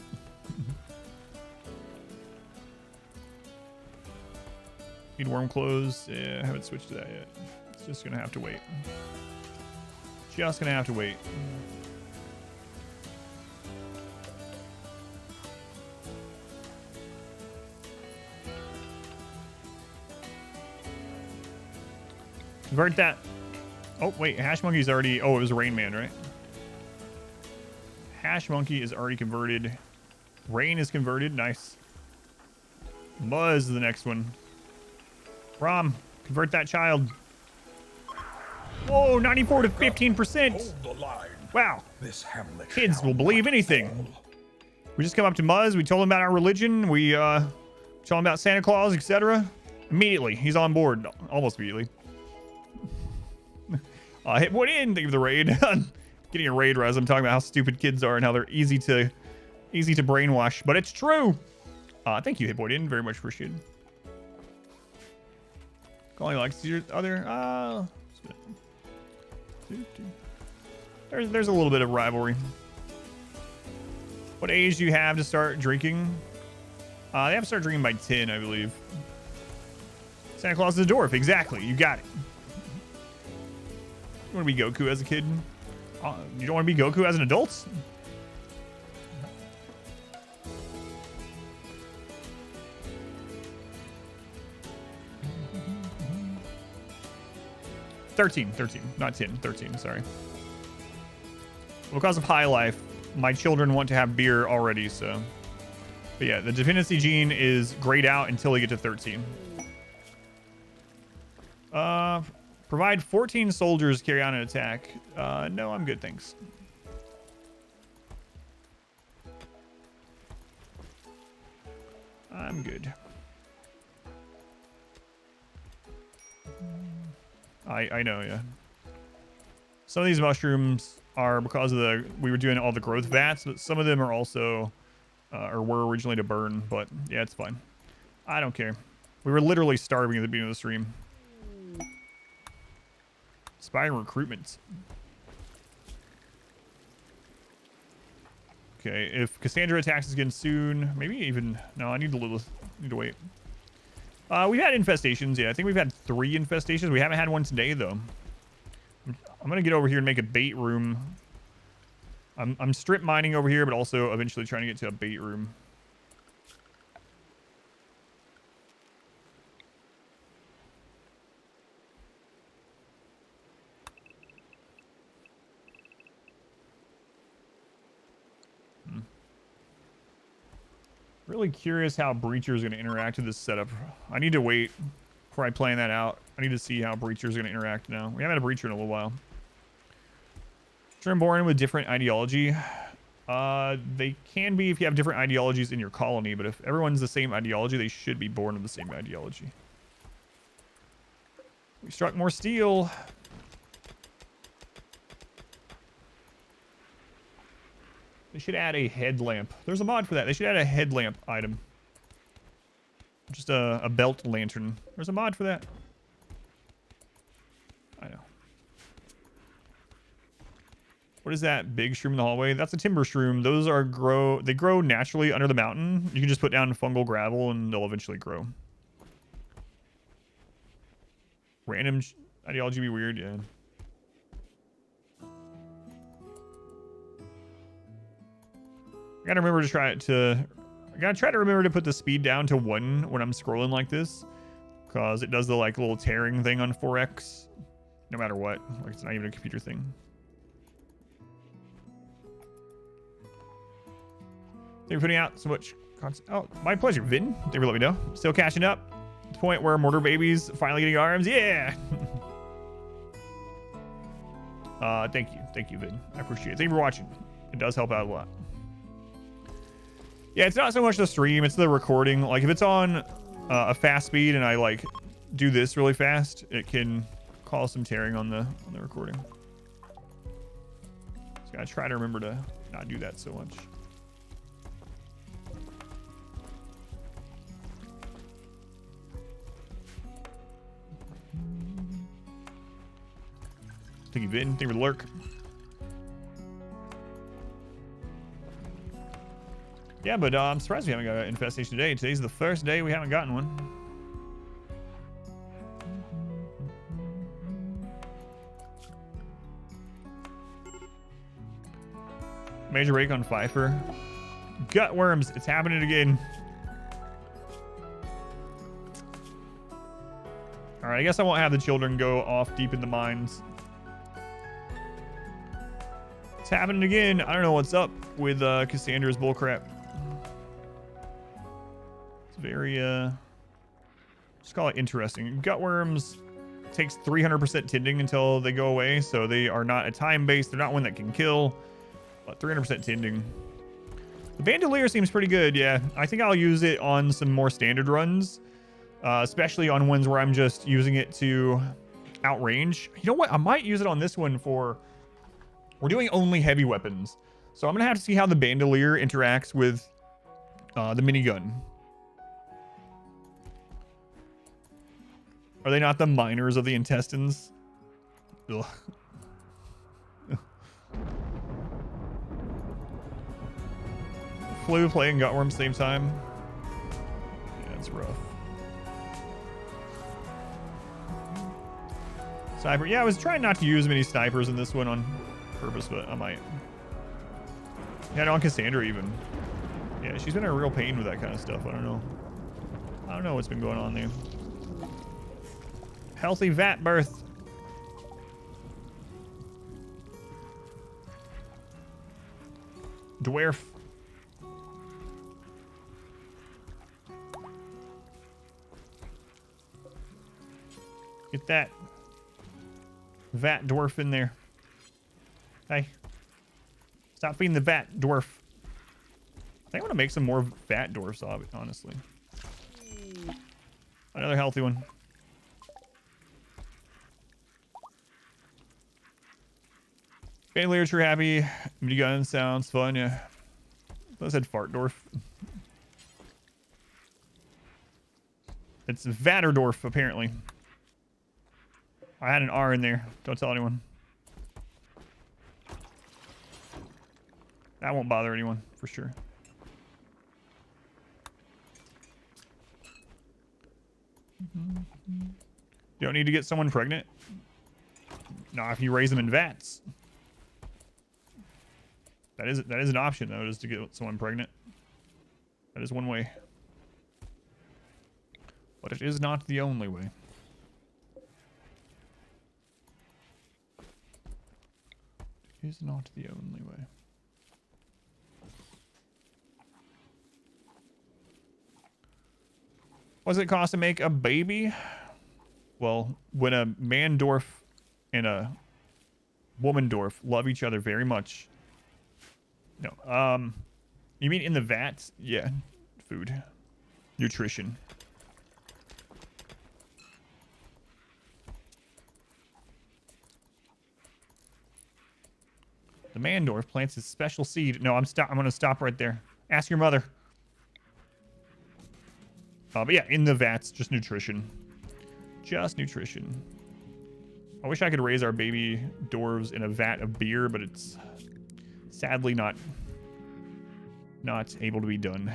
Need worm clothes. Yeah, I haven't switched to that yet. It's just gonna have to wait. Just gonna have to wait. Convert that. Oh, wait. Hash Monkey's already... Oh, it was Rain Man, right? Hash Monkey is already converted. Rain is converted. Nice. Buzz is the next one. Rom, convert that child. Whoa, 94 to 15%. Wow. Kids will believe anything. We just come up to Muzz. We told him about our religion. We told him about Santa Claus, etc. Immediately, he's on board. Almost immediately. Hit one in. Thank you for the raid. Getting a raid res. I'm talking about how stupid kids are and how they're easy to brainwash, but it's true. Thank you, Hitboy in. Very much appreciated. Calling likes your other. There's a little bit of rivalry. What age do you have to start drinking? They have to start drinking by 10, I believe. Santa Claus is a dwarf. Exactly. You got it. You want to be Goku as a kid? You don't want to be Goku as an adult? $13, not 10, 13, sorry. Because of high life, my children want to have beer already, so. But yeah, the dependency gene is grayed out until they get to 13. Provide 14 soldiers carry on an attack. No, I'm good, thanks. I'm good. I know, yeah. Some of these mushrooms are because of we were doing all the growth vats, but some of them are also, or were originally to burn, but yeah, it's fine. I don't care. We were literally starving at the beginning of the stream. Inspiring recruitment. Okay, if Cassandra attacks us again soon, maybe even... No, I need to wait. We've had infestations, yeah. I think we've had 3 infestations. We haven't had one today, though. I'm going to get over here and make a bait room. I'm strip mining over here, but also eventually trying to get to a bait room. Really curious how Breacher is going to interact with this setup. I need to wait before I plan that out. I need to see how Breacher is going to interact now. We haven't had a Breacher in a little while. Children born with different ideology. They can be if you have different ideologies in your colony, but if everyone's the same ideology, they should be born with the same ideology. We struck more steel. They should add a headlamp. There's a mod for that. They should add a headlamp item. Just a belt lantern. There's a mod for that. I know. What is that big shroom in the hallway? That's a timber shroom. Those are they grow naturally under the mountain. You can just put down fungal gravel and they'll eventually grow. Random ideology be weird, yeah. I gotta remember to try to remember to put the speed down to 1 when I'm scrolling like this, because it does the like little tearing thing on 4x, no matter what. Like it's not even a computer thing. Thank you for putting out so much content. Oh, my pleasure, Vin. Thank you for letting me know. Still catching up. At the point where mortar babies finally getting arms. Yeah. Thank you, Vin. I appreciate it. Thank you for watching. It does help out a lot. Yeah, it's not so much the stream, it's the recording. Like if it's on a fast speed and I like do this really fast, it can cause some tearing on the recording. So I gotta try to remember to not do that so much. Thank you, Vin. Thank you for the lurk. Yeah, but I'm surprised we haven't got an infestation today. Today's the first day we haven't gotten one. Major rake on Pfeiffer. Gut worms. It's happening again. All right, I guess I won't have the children go off deep in the mines. It's happening again. I don't know what's up with Cassandra's bullcrap. It's very, just call it interesting. Gutworms takes 300% tending until they go away, so they are not a time-based. They're not one that can kill, but 300% tending. The Bandolier seems pretty good, yeah. I think I'll use it on some more standard runs, especially on ones where I'm just using it to outrange. You know what? I might use it on this one for... We're doing only heavy weapons, so I'm gonna have to see how the Bandolier interacts with the minigun. Are they not the miners of the intestines? Ugh. Flu playing Gutworm same time. Yeah, it's rough. Sniper. Yeah, I was trying not to use many snipers in this one on purpose, but I might. Yeah, on Cassandra even. Yeah, she's been a real pain with that kind of stuff. I don't know what's been going on there. Healthy vat birth. Dwarf. Get that vat dwarf in there. Hey. Stop feeding the vat dwarf. I think I want to make some more vat dwarfs, honestly. Another healthy one. Bandolier, true happy. Minigun sounds fun, yeah. I said fart dwarf. It's Vatterdorf, apparently. I had an R in there. Don't tell anyone. That won't bother anyone, for sure. You don't need to get someone pregnant? No, if you raise them in vats. That is an option, though, is to get someone pregnant. That is one way. But it is not the only way. It is not the only way. What does it cost to make a baby? Well, when a man dwarf and a woman dwarf love each other very much. No, you mean in the vats? Yeah, food, nutrition. The man dwarf plants his special seed. No, I'm gonna stop right there. Ask your mother. But yeah, in the vats, just nutrition. Just nutrition. I wish I could raise our baby dwarves in a vat of beer, but it's sadly not able to be done.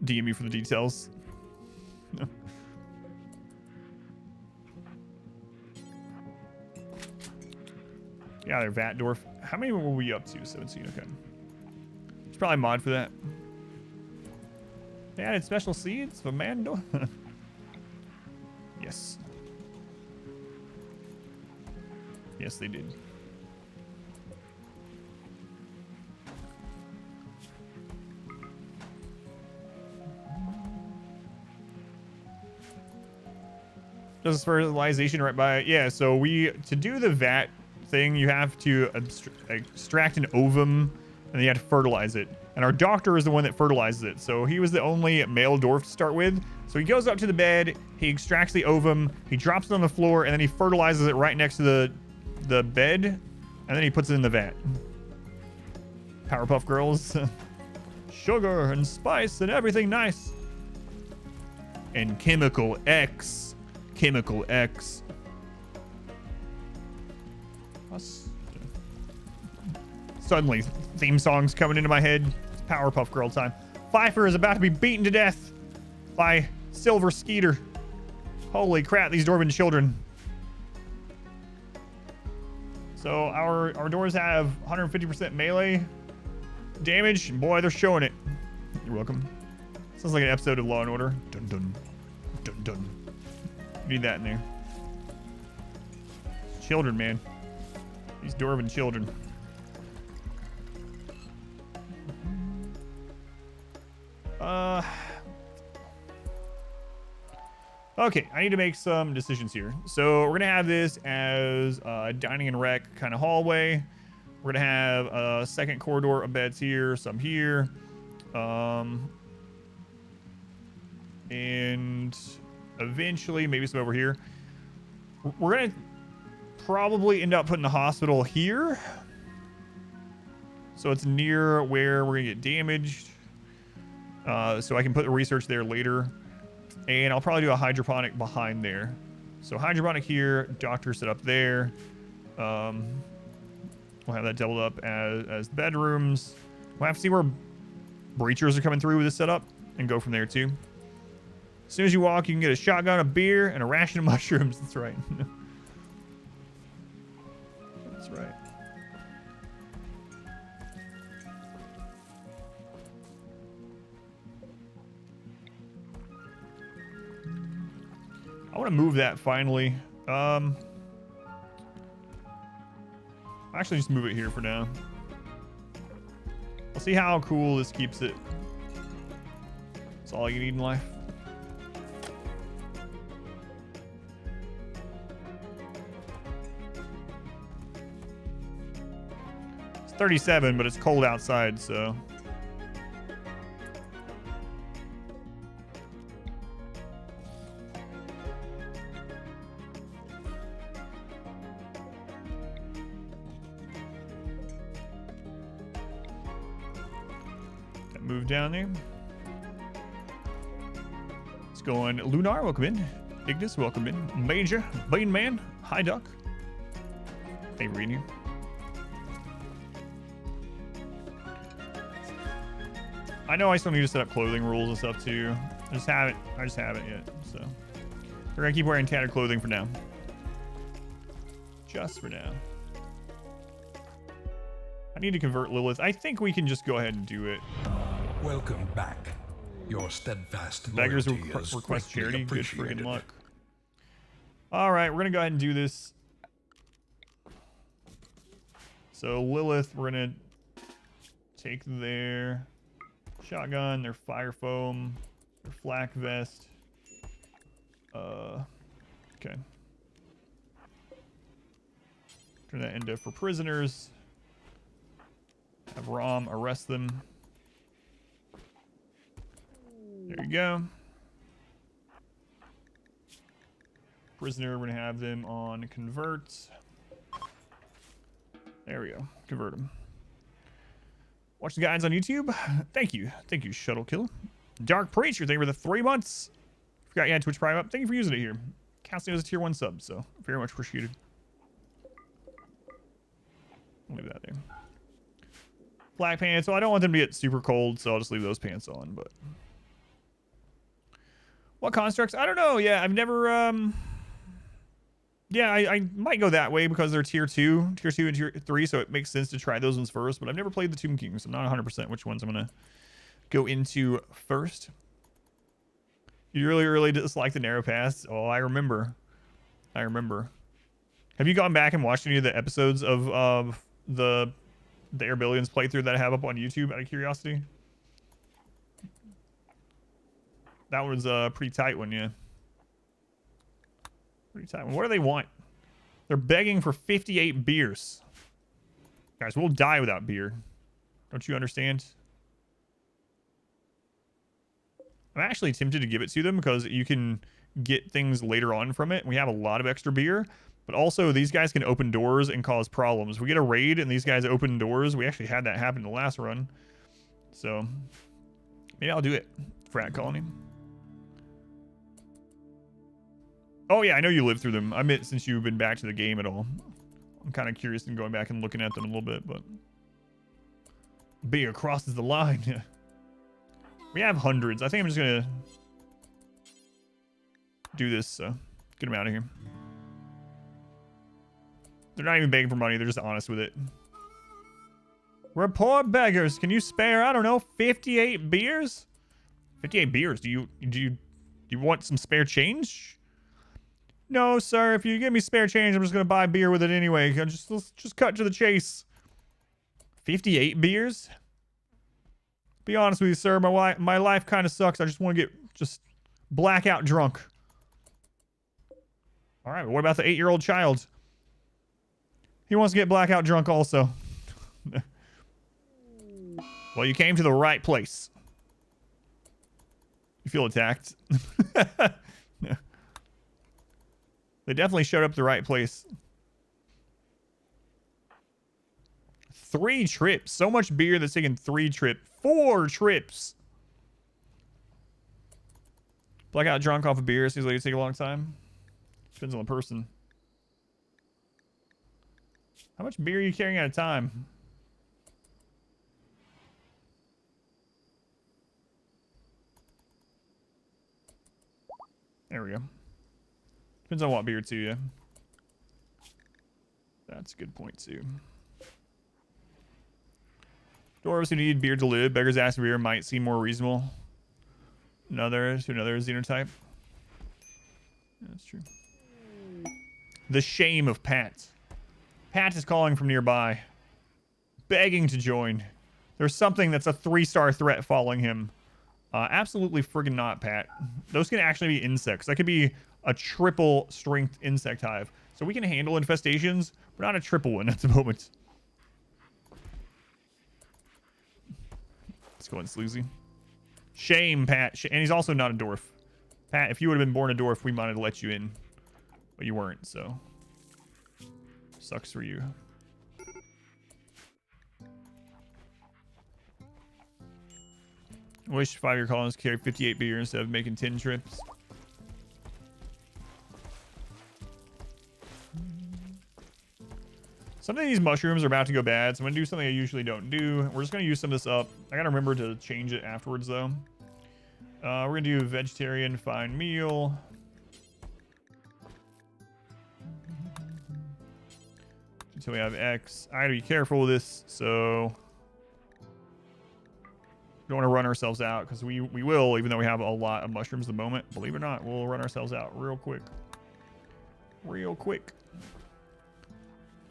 DM me for the details. Yeah, they're vat dwarf. How many were we up to? 17. Okay. There's probably a mod for that. They added special seeds for man dwarf. Yes. Yes, they did. Does fertilization right by it? Yeah, so to do the vat thing, you have to extract an ovum and then you have to fertilize it. And our doctor is the one that fertilizes it. So he was the only male dwarf to start with. So he goes up to the bed, he extracts the ovum, he drops it on the floor, and then he fertilizes it right next to the bed, and then he puts it in the vat. Powerpuff Girls. Sugar and spice and everything nice. And Chemical X. Chemical X. Suddenly, theme songs coming into my head. It's Powerpuff Girl time. Pfeiffer is about to be beaten to death by Silver Skeeter. Holy crap, these dwarven children. So our doors have 150% melee damage. Boy, they're showing it. You're welcome. Sounds like an episode of Law and Order. Dun dun. Dun dun. Need that in there. Children, man. These dwarven children. Okay, I need to make some decisions here. So we're gonna have this as a dining and rec kind of hallway. We're gonna have a second corridor of beds here, some here, and eventually maybe some over here. We're gonna probably end up putting the hospital here, so it's near where we're gonna get damaged. So I can put the research there later. And I'll probably do a hydroponic behind there. So hydroponic here, doctor set up there. We'll have that doubled up as bedrooms. We'll have to see where breachers are coming through with this setup and go from there too. As soon as you walk, you can get a shotgun, a beer, and a ration of mushrooms. That's right. That's right. I want to move that finally. Actually, just move it here for now. I'll see how cool this keeps it. That's all you need in life. It's 37, but it's cold outside, so. Move down there. It's going Lunar, welcome in. Ignis, welcome in. Major, Bane Man, hi Duck. Hey, reading. I know I still need to set up clothing rules and stuff too. I just haven't yet, so we're gonna keep wearing tattered clothing for now. Just for now. I need to convert Lilith. I think we can just go ahead and do it. Welcome back. Your steadfast Beggars loyalty is request greatly charity. Good appreciated. friggin' luck. All right, we're gonna go ahead and do this. So Lilith, we're gonna take their shotgun, their fire foam, their flak vest. Okay. Turn that into for prisoners. Have Rom arrest them. There you go. Prisoner, we're gonna have them on convert. There we go. Convert them. Watch the guides on YouTube. Thank you. Thank you, Shuttle Killer. Dark Preacher, thank you for the 3 months. Forgot you had Twitch Prime up. Thank you for using it here. Counts as a tier 1 sub, so very much appreciated. I'll leave that there. Black pants. So I don't want them to get super cold, so I'll just leave those pants on. But what constructs? I don't know. Yeah, I've never. Yeah, I might go that way because they're tier 2 and tier 3, so it makes sense to try those ones first. But I've never played the Tomb Kings. So I'm not 100% which ones I'm gonna go into first. You really dislike the narrow paths. Oh, I remember. Have you gone back and watched any of the episodes of the Air Billions playthrough that I have up on YouTube out of curiosity? That was a pretty tight one, yeah. Pretty tight one. What do they want? They're begging for 58 beers. Guys, we'll die without beer. Don't you understand? I'm actually tempted to give it to them because you can get things later on from it. We have a lot of extra beer, but also these guys can open doors and cause problems. We get a raid and these guys open doors. We actually had that happen in the last run. So maybe I'll do it. Frat colony. Oh yeah, I know you lived through them. I meant since you've been back to the game at all. I'm kind of curious in going back and looking at them a little bit, but beer crosses the line. We have hundreds. I think I'm just gonna do this, so get them out of here. They're not even begging for money, they're just honest with it. We're poor beggars. Can you spare, I don't know, 58 beers? 58 beers. Do you want some spare change? No, sir. If you give me spare change, I'm just gonna buy beer with it anyway. Let's just cut to the chase. 58 beers? Be honest with you, sir. My life kind of sucks. I just want to get just blackout drunk. All right, but what about the 8-year-old child? He wants to get blackout drunk also. Well, you came to the right place. You feel attacked. They definitely showed up at the right place. 3 trips. So much beer that's taking 3 trips. 4 trips. Blackout drunk off of beer seems like it take a long time. Depends on the person. How much beer are you carrying at a time? There we go. Depends on what beer too, yeah. That's a good point too. Dwarves who need beer to live. Beggars asking beer might seem more reasonable. Another xenotype. Yeah, that's true. The shame of Pat. Pat is calling from nearby. Begging to join. There's something that's a 3-star threat following him. Absolutely friggin' not, Pat. Those can actually be insects. That could be a triple strength insect hive. So we can handle infestations, but not a triple one at the moment. Let's go in sleazy. Shame, Pat. And he's also not a dwarf. Pat, if you would have been born a dwarf, we might have let you in. But you weren't, so. Sucks for you. Wish 5-year colonists carry 58 beer instead of making 10 trips. Some of these mushrooms are about to go bad, so I'm going to do something I usually don't do. We're just going to use some of this up. I got to remember to change it afterwards, though. We're going to do vegetarian fine meal. Until we have X. I got to be careful with this, so... We don't want to run ourselves out, because we will, even though we have a lot of mushrooms at the moment. Believe it or not, we'll run ourselves out real quick. Real quick.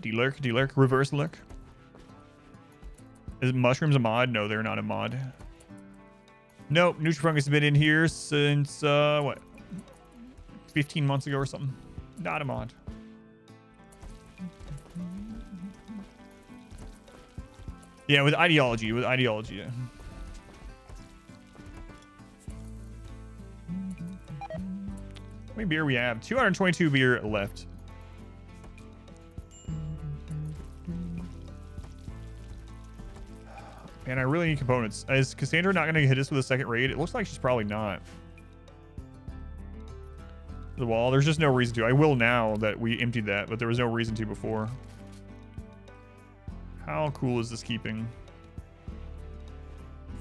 Delurk, reverse lurk. Is mushrooms a mod? No, they're not a mod. Nope, Nutrifungus has been in here since, what? 15 months ago or something. Not a mod. Yeah, with ideology, yeah. How many beer we have? 222 beer left. And I really need components. Is Cassandra not going to hit us with a second raid? It looks like she's probably not. The wall. There's just no reason to. I will now that we emptied that, but there was no reason to before. How cool is this keeping?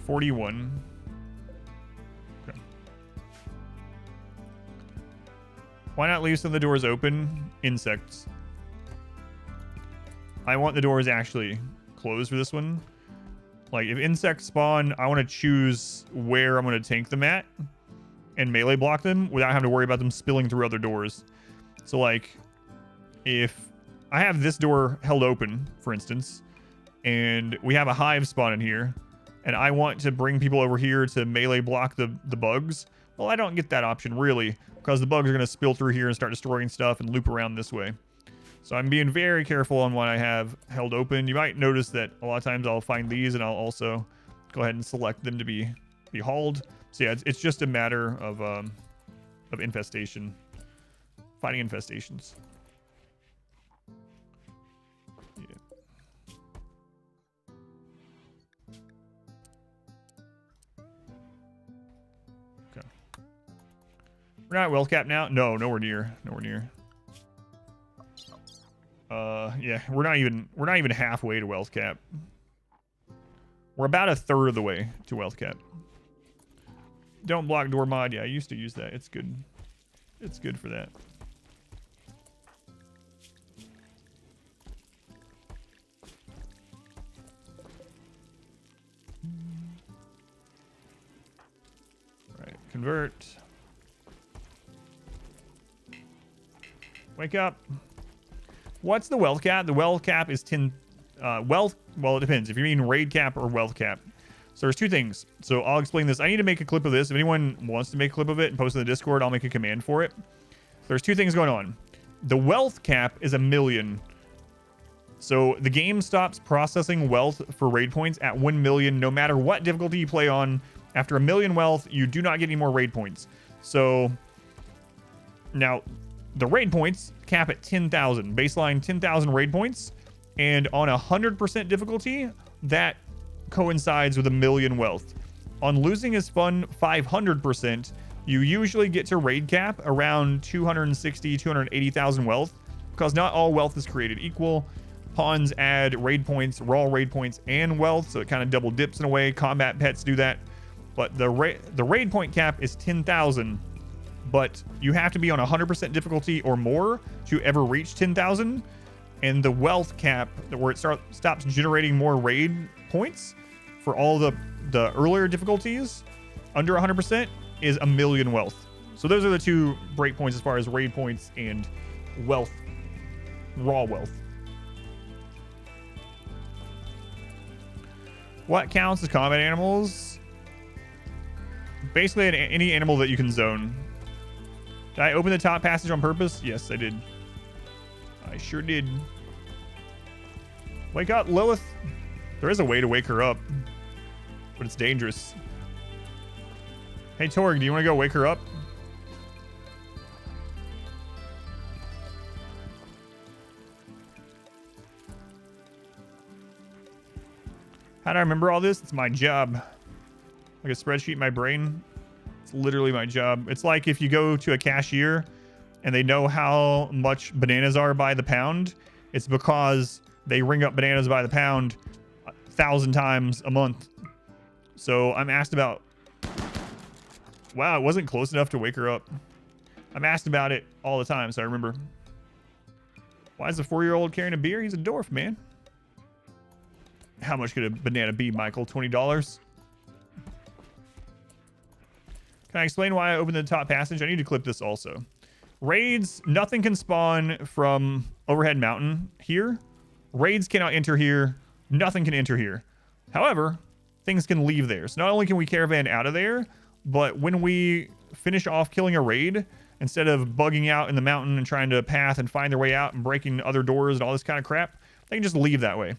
41. Okay. Why not leave some of the doors open? Insects. I want the doors actually closed for this one. Like, if insects spawn, I want to choose where I'm going to tank them at and melee block them without having to worry about them spilling through other doors. So, like, if I have this door held open, for instance, and we have a hive spawn in here, and I want to bring people over here to melee block the bugs, well, I don't get that option, really, because the bugs are going to spill through here and start destroying stuff and loop around this way. So I'm being very careful on what I have held open. You might notice that a lot of times I'll find these and I'll also go ahead and select them to be hauled. So yeah, it's just a matter of infestation, fighting infestations. Yeah. Okay. We're not at wealth cap now. No, nowhere near. Nowhere near. Yeah, we're not even halfway to wealth cap. We're about a third of the way to wealth cap. Don't block door mod. Yeah, I used to use that. It's good. It's good for that. All right, convert. Wake up. What's the wealth cap? The wealth cap is 10 wealth. Well, it depends if you mean raid cap or wealth cap. So there's two things. So I'll explain this. I need to make a clip of this. If anyone wants to make a clip of it and post in the Discord, I'll make a command for it. There's two things going on. The wealth cap is 1 million. So the game stops processing wealth for raid points at 1 million, no matter what difficulty you play on. After 1 million wealth, you do not get any more raid points. So now the raid points cap at 10,000, baseline 10,000 raid points. And on 100% difficulty, that coincides with 1 million wealth. On losing is fun 500%, you usually get to raid cap around 260, 280,000 wealth, because not all wealth is created equal. Pawns add raid points, raw raid points, and wealth, so it kind of double dips in a way. Combat pets do that. But the raid point cap is 10,000, but you have to be on 100% difficulty or more to ever reach 10,000. And the wealth cap, where it stops generating more raid points for all the earlier difficulties under 100%, is 1 million wealth. So those are the two break points as far as raid points and wealth, raw wealth. What counts as combat animals? Basically any animal that you can zone. Did I open the top passage on purpose? Yes, I did. I sure did. Wake up, Lilith. There is a way to wake her up, but it's dangerous. Hey, Torg, do you want to go wake her up? How do I remember all this? It's my job. Like a spreadsheet in my brain. It's literally my job. It's like if you go to a cashier and they know how much bananas are by the pound, it's because they ring up bananas by the pound 1,000 times a month. So I'm asked about... Wow, it wasn't close enough to wake her up. I'm asked about it all the time, so I remember. Why is a 4-year-old carrying a beer? He's a dwarf, man. How much could a banana be, Michael? $20? Can I explain why I opened the top passage? I need to clip this also. Raids, nothing can spawn from Overhead Mountain here. Raids cannot enter here. Nothing can enter here. However, things can leave there. So not only can we caravan out of there, but when we finish off killing a raid, instead of bugging out in the mountain and trying to path and find their way out and breaking other doors and all this kind of crap, they can just leave that way.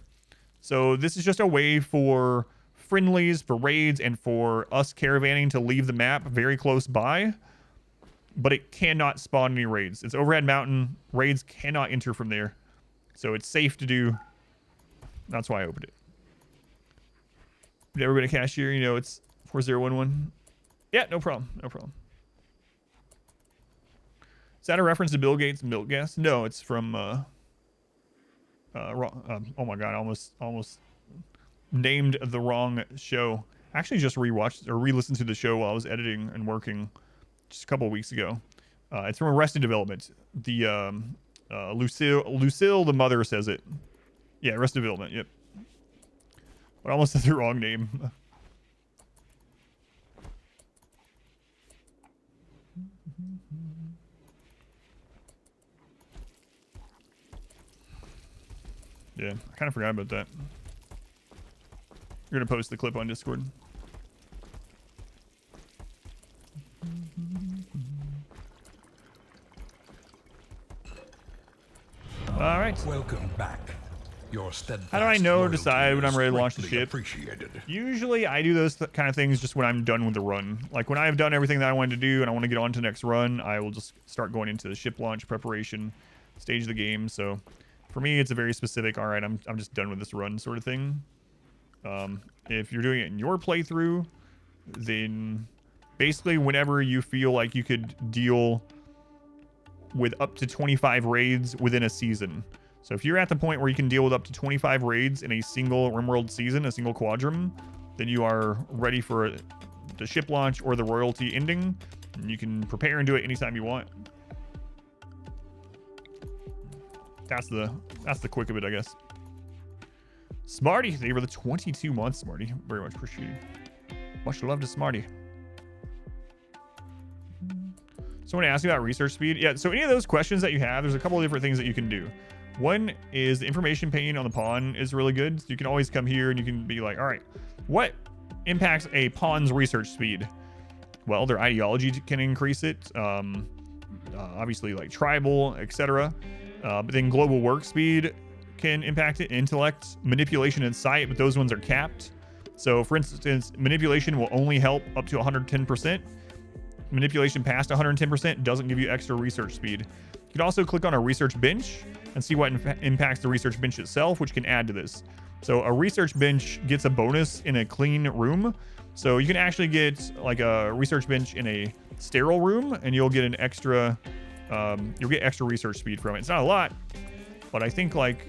So this is just a way for friendlies, for raids, and for us caravanning to leave the map very close by. But it cannot spawn any raids. It's Overhead Mountain. Raids cannot enter from there. So it's safe to do. That's why I opened it. Did everybody cashier? You know it's 4011. Yeah, no problem. No problem. Is that a reference to Bill Gates' milk gas? No, it's from oh my god, almost named the wrong show. I actually just rewatched or re-listened to the show while I was editing and working just a couple of weeks ago. It's from Arrested Development. The Lucille, the mother, says it. Yeah, Arrested Development. Yep. But I almost said the wrong name. Yeah, I kind of forgot about that. You're gonna post the clip on Discord. All right. Welcome back. Your How do I know, decide when I'm ready to launch the ship? Appreciated. Usually I do those kind of things just when I'm done with the run. Like when I've done everything that I wanted to do and I want to get on to the next run, I will just start going into the ship launch preparation stage of the game. So for me, it's a very specific, all right, I'm just done with this run sort of thing. If you're doing it in your playthrough, then basically whenever you feel like you could deal with up to 25 raids within a season. So if you're at the point where you can deal with up to 25 raids in a single RimWorld season, a single quadrum, then you are ready for the ship launch or the royalty ending. And you can prepare and do it anytime you want. That's the quick of it, I guess. Smarty, thank you for the 22 months, Smarty. Very much appreciated. Much love to Smarty. Someone asked you about research speed. Yeah, so any of those questions that you have, there's a couple of different things that you can do. One is the information pane on the pawn is really good. So you can always come here and you can be like, all right, what impacts a pawn's research speed? Well, their ideology can increase it. Obviously, like tribal, etc. But then global work speed can impact it. Intellect, manipulation, and sight, but those ones are capped. So, for instance, manipulation will only help up to 110%. Manipulation past 110% doesn't give you extra research speed. You can also click on a research bench and see what impacts the research bench itself, which can add to this. So a research bench gets a bonus in a clean room. So you can actually get like a research bench in a sterile room and you'll get an extra, you'll get extra research speed from it. It's not a lot, but I think like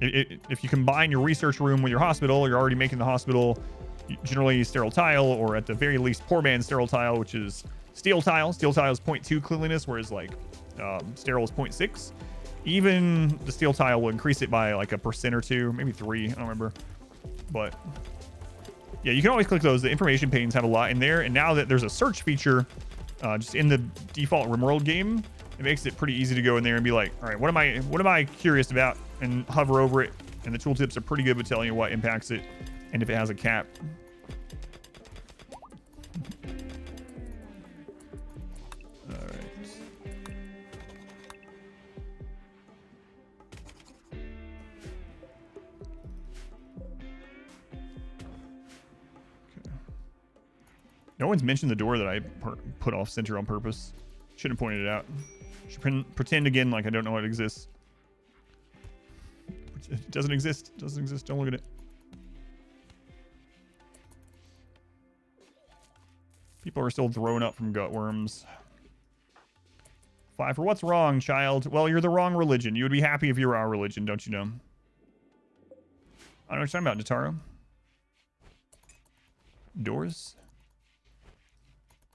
if you combine your research room with your hospital, you're already making the hospital generally sterile tile, or at the very least poor man's sterile tile, which is steel tile. Steel tile is 0.2 cleanliness, whereas like sterile is 0.6. Even the steel tile will increase it by like 1% or 2, maybe 3, I don't remember. But yeah, you can always click those. The information panes have a lot in there, and now that there's a search feature just in the default RimWorld game, it makes it pretty easy to go in there and be like, all right, what am I curious about, and hover over it. And the tooltips are pretty good with telling you what impacts it and if it has a cap. All right. Okay. No one's mentioned the door that I put off center on purpose. Should have pointed it out. Should pretend again like I don't know it exists. It doesn't exist. It doesn't exist. Don't look at it. People are still throwing up from gut worms. 5 for what's wrong, child? Well, you're the wrong religion. You would be happy if you were our religion, don't you know? I don't know what you're talking about, Nataro. Doors?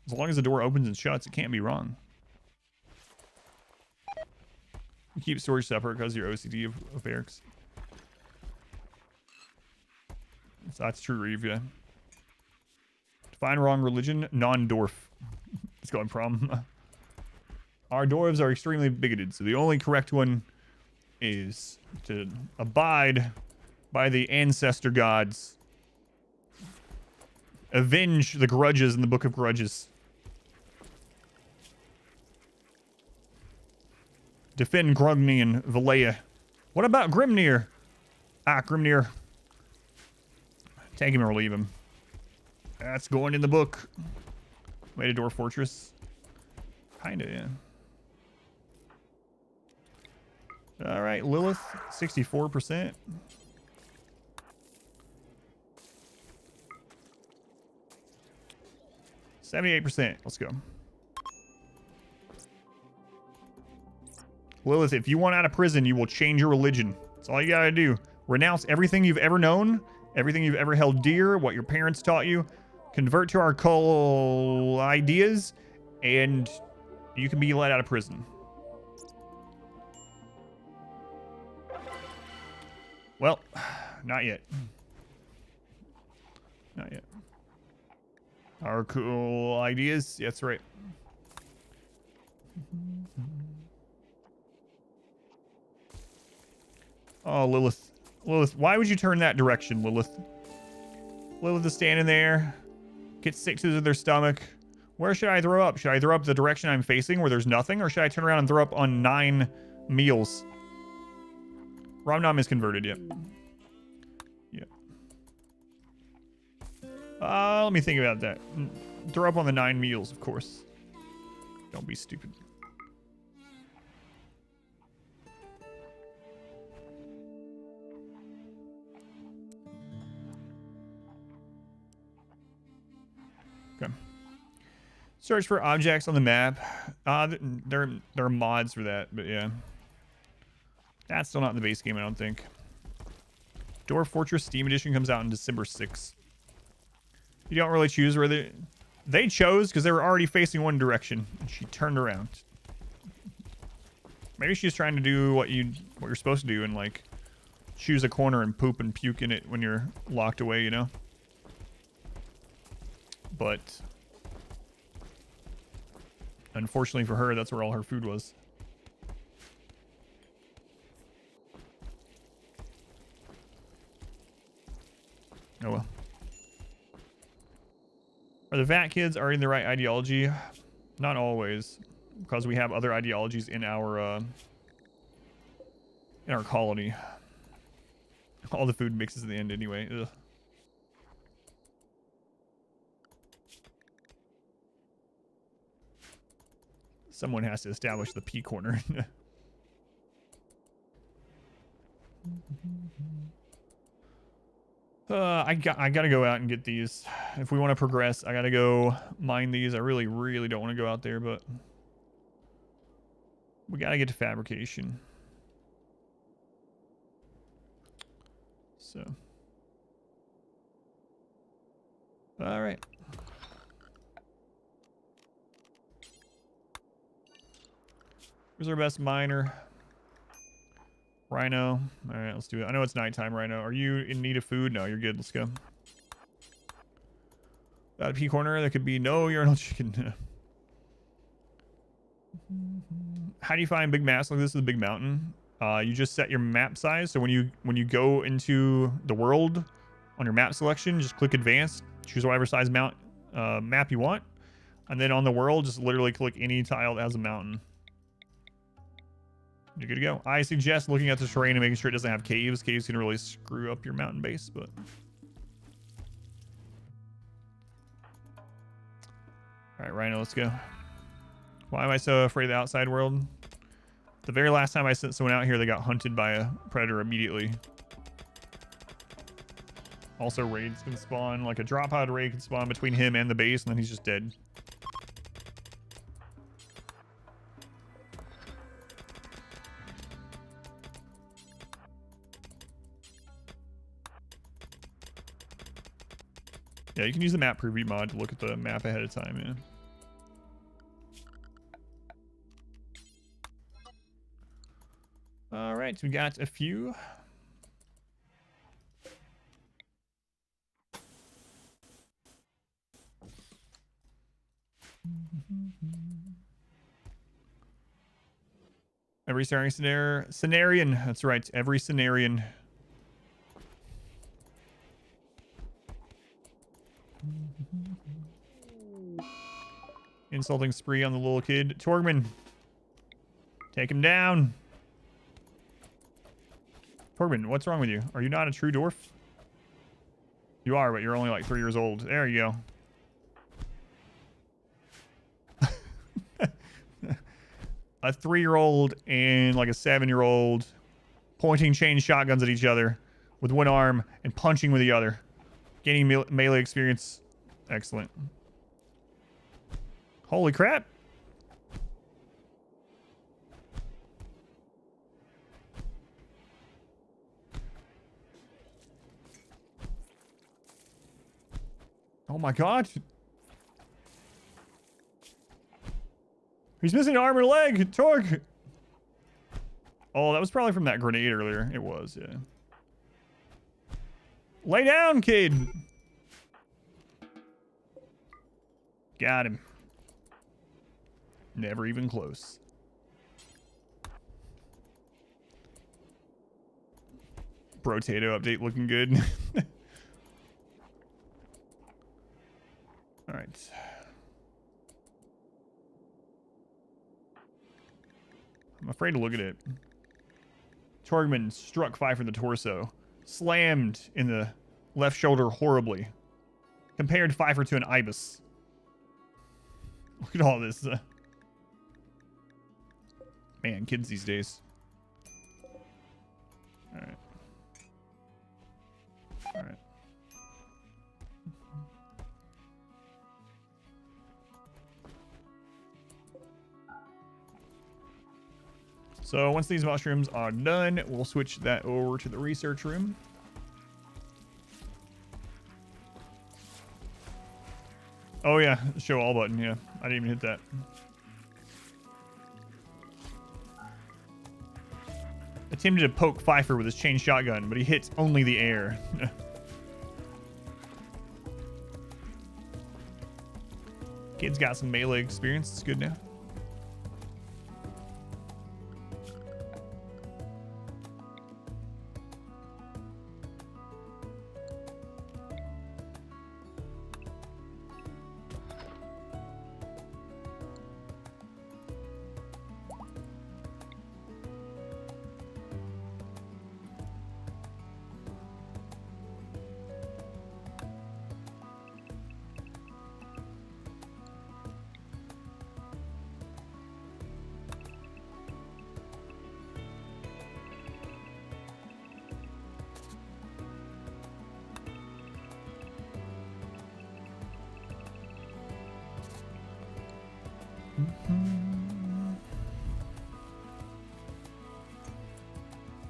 As long as the door opens and shuts, it can't be wrong. You keep storage separate because you're OCD of Barracks. So that's true, Reeve, yeah. Define wrong religion, non-dwarf. It's going from. Our dwarves are extremely bigoted, so the only correct one is to abide by the ancestor gods. Avenge the grudges in the Book of Grudges. Defend Grugny and Valea. What about Grimnir? Ah, Grimnir. Take him or leave him. That's going in the book. Made a Dwarf Fortress. Kinda, yeah. Alright, Lilith, 64%. 78%. Let's go. Lilith, if you want out of prison, you will change your religion. That's all you gotta do. Renounce everything you've ever known, everything you've ever held dear, what your parents taught you. Convert to our cult ideas, and you can be let out of prison. Well, not yet. Not yet. Our cool ideas. That's right. Oh, Lilith. Lilith, why would you turn that direction, Lilith? Lilith is standing there. Gets sick to their stomach. Where should I throw up? Should I throw up the direction I'm facing where there's nothing? Or should I turn around and throw up on 9 meals? Rom-nom is converted, yep. Yep. Let me think about that. Throw up on the 9 meals, of course. Don't be stupid. Okay. Search for objects on the map. There are mods for that, but yeah. That's still not in the base game, I don't think. Dwarf Fortress Steam Edition comes out on December 6th. You don't really choose where they chose because they were already facing one direction, and she turned around. Maybe she's trying to do what you're supposed to do and like choose a corner and poop and puke in it when you're locked away, you know? But unfortunately for her, that's where all her food was. Oh well. Are the vat kids are in the right ideology? Not always, because we have other ideologies in our colony. All the food mixes at the end anyway. Ugh. Someone has to establish the P corner. I gotta go out and get these. If we want to progress, I gotta go mine these. I really, really don't want to go out there, but we gotta get to fabrication. So, all right. Who's our best miner? Rhino. All right, let's do it. I know it's nighttime, Rhino. Are you in need of food? No, you're good. Let's go. Got a P corner. There could be no urinal chicken. How do you find big maps like this? Is a big mountain. You just set your map size. So when you go into the world on your map selection, just click advanced, choose whatever size map you want, and then on the world, just literally click any tile that has a mountain. You're good to go. I suggest looking at the terrain and making sure it doesn't have caves. Caves can really screw up your mountain base, but... Alright, Rhino, let's go. Why am I so afraid of the outside world? The very last time I sent someone out here, they got hunted by a predator immediately. Also, raids can spawn. Like a drop pod raid can spawn between him and the base, and then he's just dead. Yeah, you can use the map preview mod to look at the map ahead of time, yeah. All right, so we got a few. Every scenarian, that's right, every scenarian. Insulting spree on the little kid. Torgman, take him down. Torgman, what's wrong with you? Are you not a true dwarf? You are, but you're only like 3 years old. There you go. A 3-year-old and like a 7-year-old pointing chain shotguns at each other with one arm and punching with the other. Gaining melee experience. Excellent. Holy crap. Oh my god. He's missing an arm and a leg. Torque. Oh, that was probably from that grenade earlier. It was, yeah. Lay down, kid. Got him. Never even close. Brotato update looking good. All right. I'm afraid to look at it. Torgman struck Pfeiffer in the torso. Slammed in the left shoulder horribly. Compared Pfeiffer to an ibis. Look at all this. Man, kids these days. Alright. Alright. So once these mushrooms are done, we'll switch that over to the research room. Oh yeah, show all button, yeah. I didn't even hit that. Attempted to poke Pfeiffer with his chain shotgun, but he hits only the air. Kid's got some melee experience, it's good now.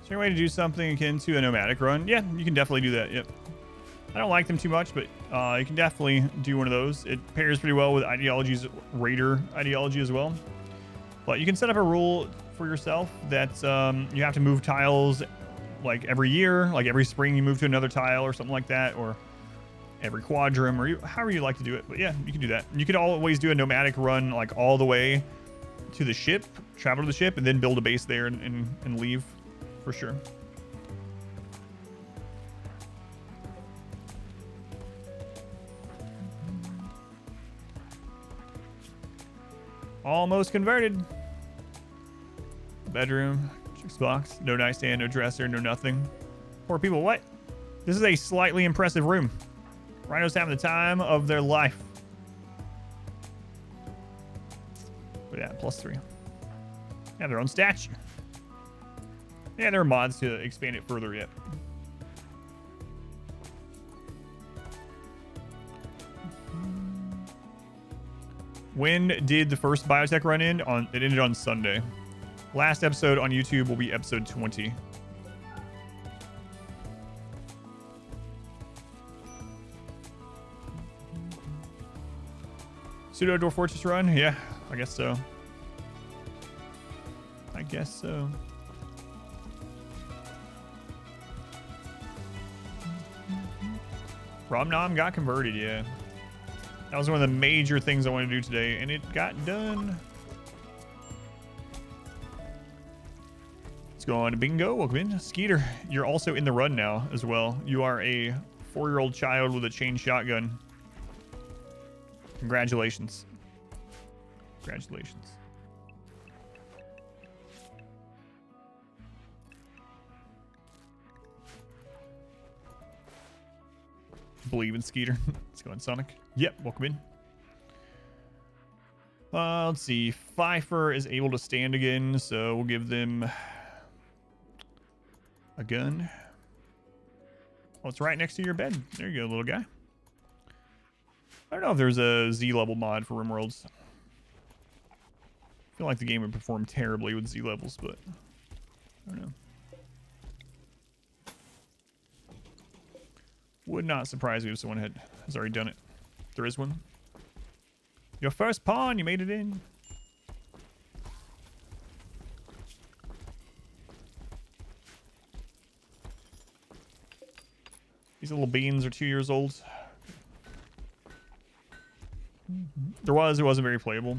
Is there a way to do something akin to a nomadic run? Yeah, you can definitely do that. Yep. I don't like them too much, but you can definitely do one of those. It pairs pretty well with Ideology's Raider ideology as well. But you can set up a rule for yourself that you have to move tiles like every year, like every spring you move to another tile or something like that, or every quadrum, or however you like to do it. But yeah, you can do that. You could always do a nomadic run like all the way to the ship, travel to the ship, and then build a base there and leave. For sure. Almost converted. Bedroom, chicks box, no nightstand, no dresser, no nothing. Poor people, what? This is a slightly impressive room. Rhinos having the time of their life. But yeah, +3. Have their own statue. Yeah, there are mods to expand it further yet. When did the first biotech run end? It ended on Sunday. Last episode on YouTube will be episode 20. Pseudo Dwarf Fortress run? Yeah, I guess so. I guess so. Romnom got converted, yeah. That was one of the major things I wanted to do today, and it got done. Let's go on to bingo. Welcome in. Skeeter, you're also in the run now as well. You are a 4-year-old child with a chain shotgun. Congratulations. Congratulations. Believe in Skeeter. Let's go on Sonic. Yep, welcome in. Let's see. Pfeiffer is able to stand again, so we'll give them a gun. Oh, it's right next to your bed. There you go, little guy. I don't know if there's a Z level mod for RimWorlds. I feel like the game would perform terribly with Z levels, but I don't know. Would not surprise me if someone has already done it. There is one. Your first pawn, you made it in. These little beans are 2 years old. It wasn't very playable.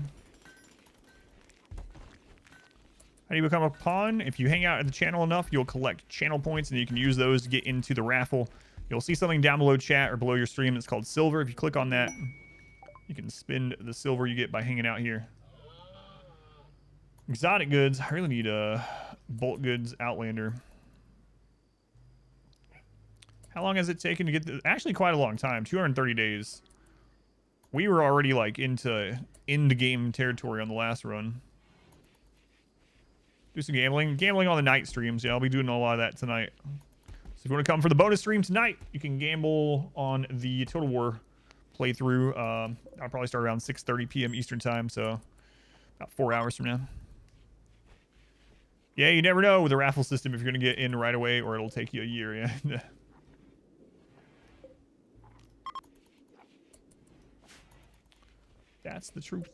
How do you become a pawn? If you hang out at the channel enough, you'll collect channel points and you can use those to get into the raffle. You'll see something down below chat or below your stream that's called silver. If you click on that, you can spend the silver you get by hanging out here. Exotic goods. I really need a bulk goods Outlander. How long has it taken to get this? Actually, quite a long time. 230 days. We were already like into end game territory on the last run. Do some gambling. Gambling on the night streams. Yeah, I'll be doing a lot of that tonight. So if you want to come for the bonus stream tonight, you can gamble on the Total War playthrough. I'll probably start around 6:30 p.m. Eastern time, so about 4 hours from now. Yeah, you never know with the raffle system if you're going to get in right away or it'll take you a year. Yeah. That's the truth.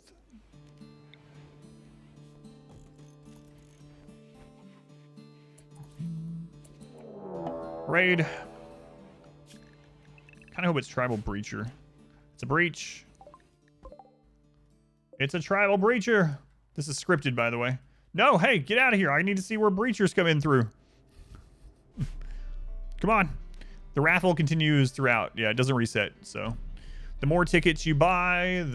Raid. Kind of hope it's tribal breacher. It's a breach. It's a tribal breacher. This is scripted, by the way. No, hey, get out of here. I need to see where breachers come in through. Come on. The raffle continues throughout. Yeah, it doesn't reset, so the more tickets you buy,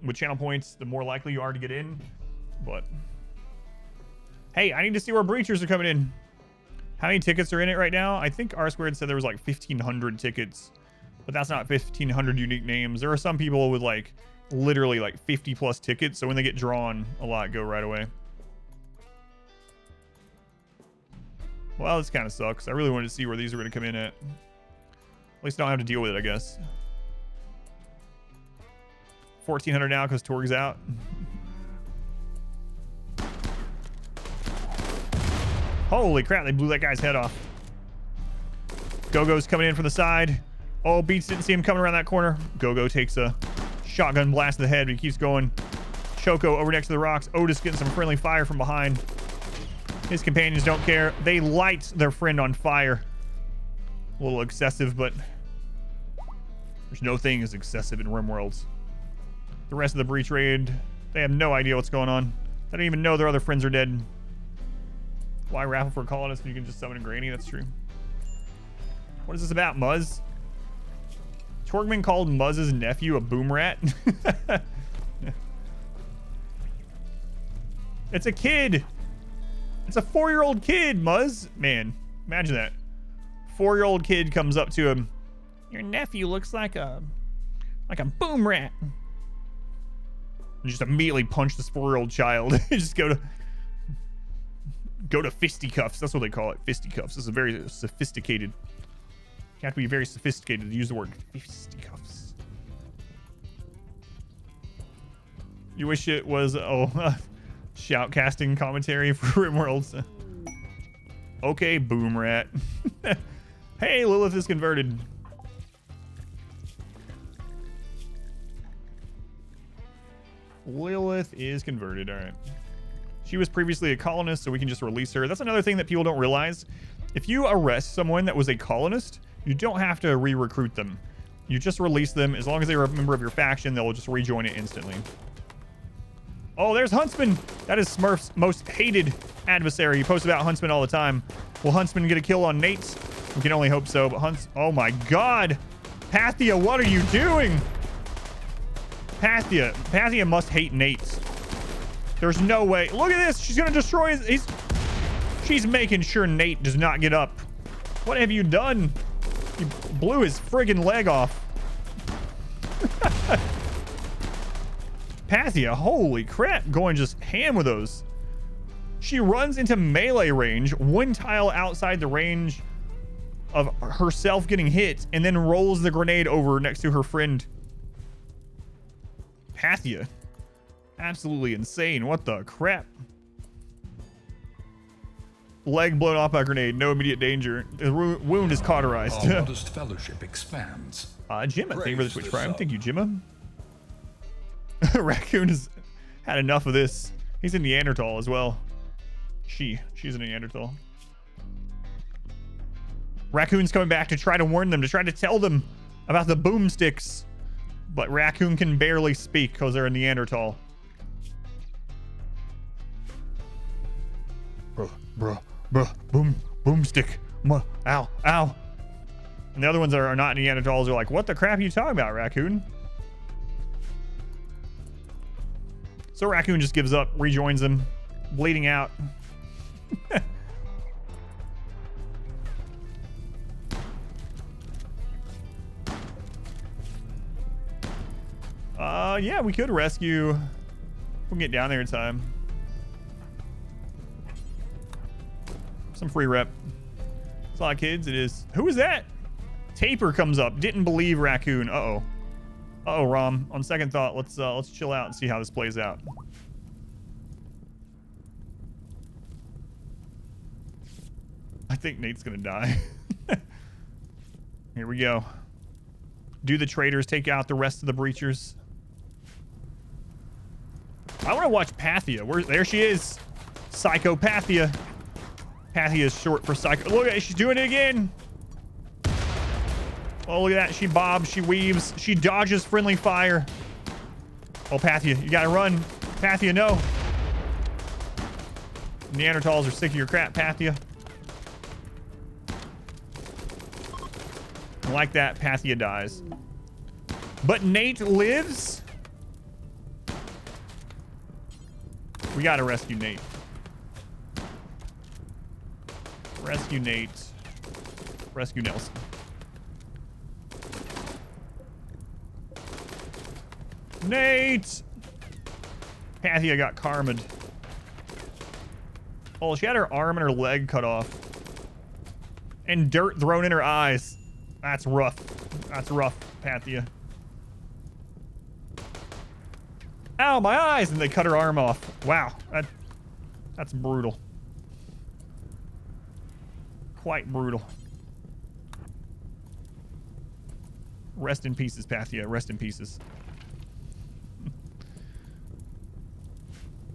with channel points, the more likely you are to get in. But hey, I need to see where breachers are coming in. How many tickets are in it right now? I think R Squared said there was like 1,500 tickets, but that's not 1,500 unique names. There are some people with like literally like 50 plus tickets, so when they get drawn, a lot go right away. Well, this kind of sucks. I really wanted to see where these are going to come in at. At least I don't have to deal with it, I guess. 1,400 now because Torg's out. Holy crap, they blew that guy's head off. Go-Go's coming in from the side. Oh, Beats didn't see him coming around that corner. Go-Go takes a shotgun blast to the head, but he keeps going. Choco over next to the rocks. Otis getting some friendly fire from behind. His companions don't care. They light their friend on fire. A little excessive, but there's no thing as excessive in RimWorlds. The rest of the breach raid, they have no idea what's going on. They don't even know their other friends are dead. Why raffle for a colonist when you can just summon a granny? That's true. What is this about, Muzz? Torgman called Muzz's nephew a boom rat. It's a kid. It's a 4-year-old kid, Muzz. Man, imagine that. 4-year-old kid comes up to him. Your nephew looks like a boom rat. And just immediately punch this 4-year-old child. Just go to fisticuffs. That's what they call it, fisticuffs. This is very sophisticated. You have to be very sophisticated to use the word fisticuffs. You wish it was shoutcasting commentary for RimWorlds. Okay, boom rat. Hey, Lilith is converted. Lilith is converted. All right. She was previously a colonist, so we can just release her. That's another thing that people don't realize. If you arrest someone that was a colonist, you don't have to re-recruit them. You just release them. As long as they're a member of your faction, they'll just rejoin it instantly. Oh, there's Huntsman. That is Smurf's most hated adversary. He posts about Huntsman all the time. Will Huntsman get a kill on Nate? We can only hope so, but oh my God. Pathia, what are you doing? Pathia must hate Nate. There's no way. Look at this. She's going to destroy his... She's making sure Nate does not get up. What have you done? You blew his friggin' leg off. Pathia, holy crap. Going just ham with those. She runs into melee range, one tile outside the range of herself getting hit, and then rolls the grenade over next to her friend. Pathia. Absolutely insane. What the crap? Leg blown off by a grenade. No immediate danger. The wound is cauterized. Our modest fellowship expands. Jimma, thank you for the Twitch Prime. sub. Thank you, Jimma. Raccoon has had enough of this. He's a Neanderthal as well. She's a Neanderthal. Raccoon's coming back to try to warn them, to try to tell them about the boomsticks. But Raccoon can barely speak because they're a Neanderthal. Bruh, boomstick. Ow, ow. And the other ones that are not Neanderthals are like, what the crap are you talking about, Raccoon? So Raccoon just gives up, rejoins them, bleeding out. Yeah, we could rescue. We can get down there in time. Some free rep. It's a lot of kids. It is. Who is that? Taper comes up. Didn't believe Raccoon. Uh-oh. Uh-oh, Rom. On second thought, let's chill out and see how this plays out. I think Nate's gonna die. Here we go. Do the traitors take out the rest of the breachers? I want to watch Pathia. There she is. Psychopathia. Pathia is short for psycho. Look at it. She's doing it again. Oh, look at that. She bobs. She weaves. She dodges friendly fire. Oh, Pathia, you gotta run. Pathia, no. Neanderthals are sick of your crap, Pathia. Like that, Pathia dies. But Nate lives? We gotta rescue Nate. Rescue Nate. Rescue Nelson. Nate! Pathia got karma'd. Oh, she had her arm and her leg cut off. And dirt thrown in her eyes. That's rough. That's rough, Pathia. Ow, my eyes! And they cut her arm off. Wow. That's brutal. Quite brutal. Rest in pieces, Pathia. Rest in pieces.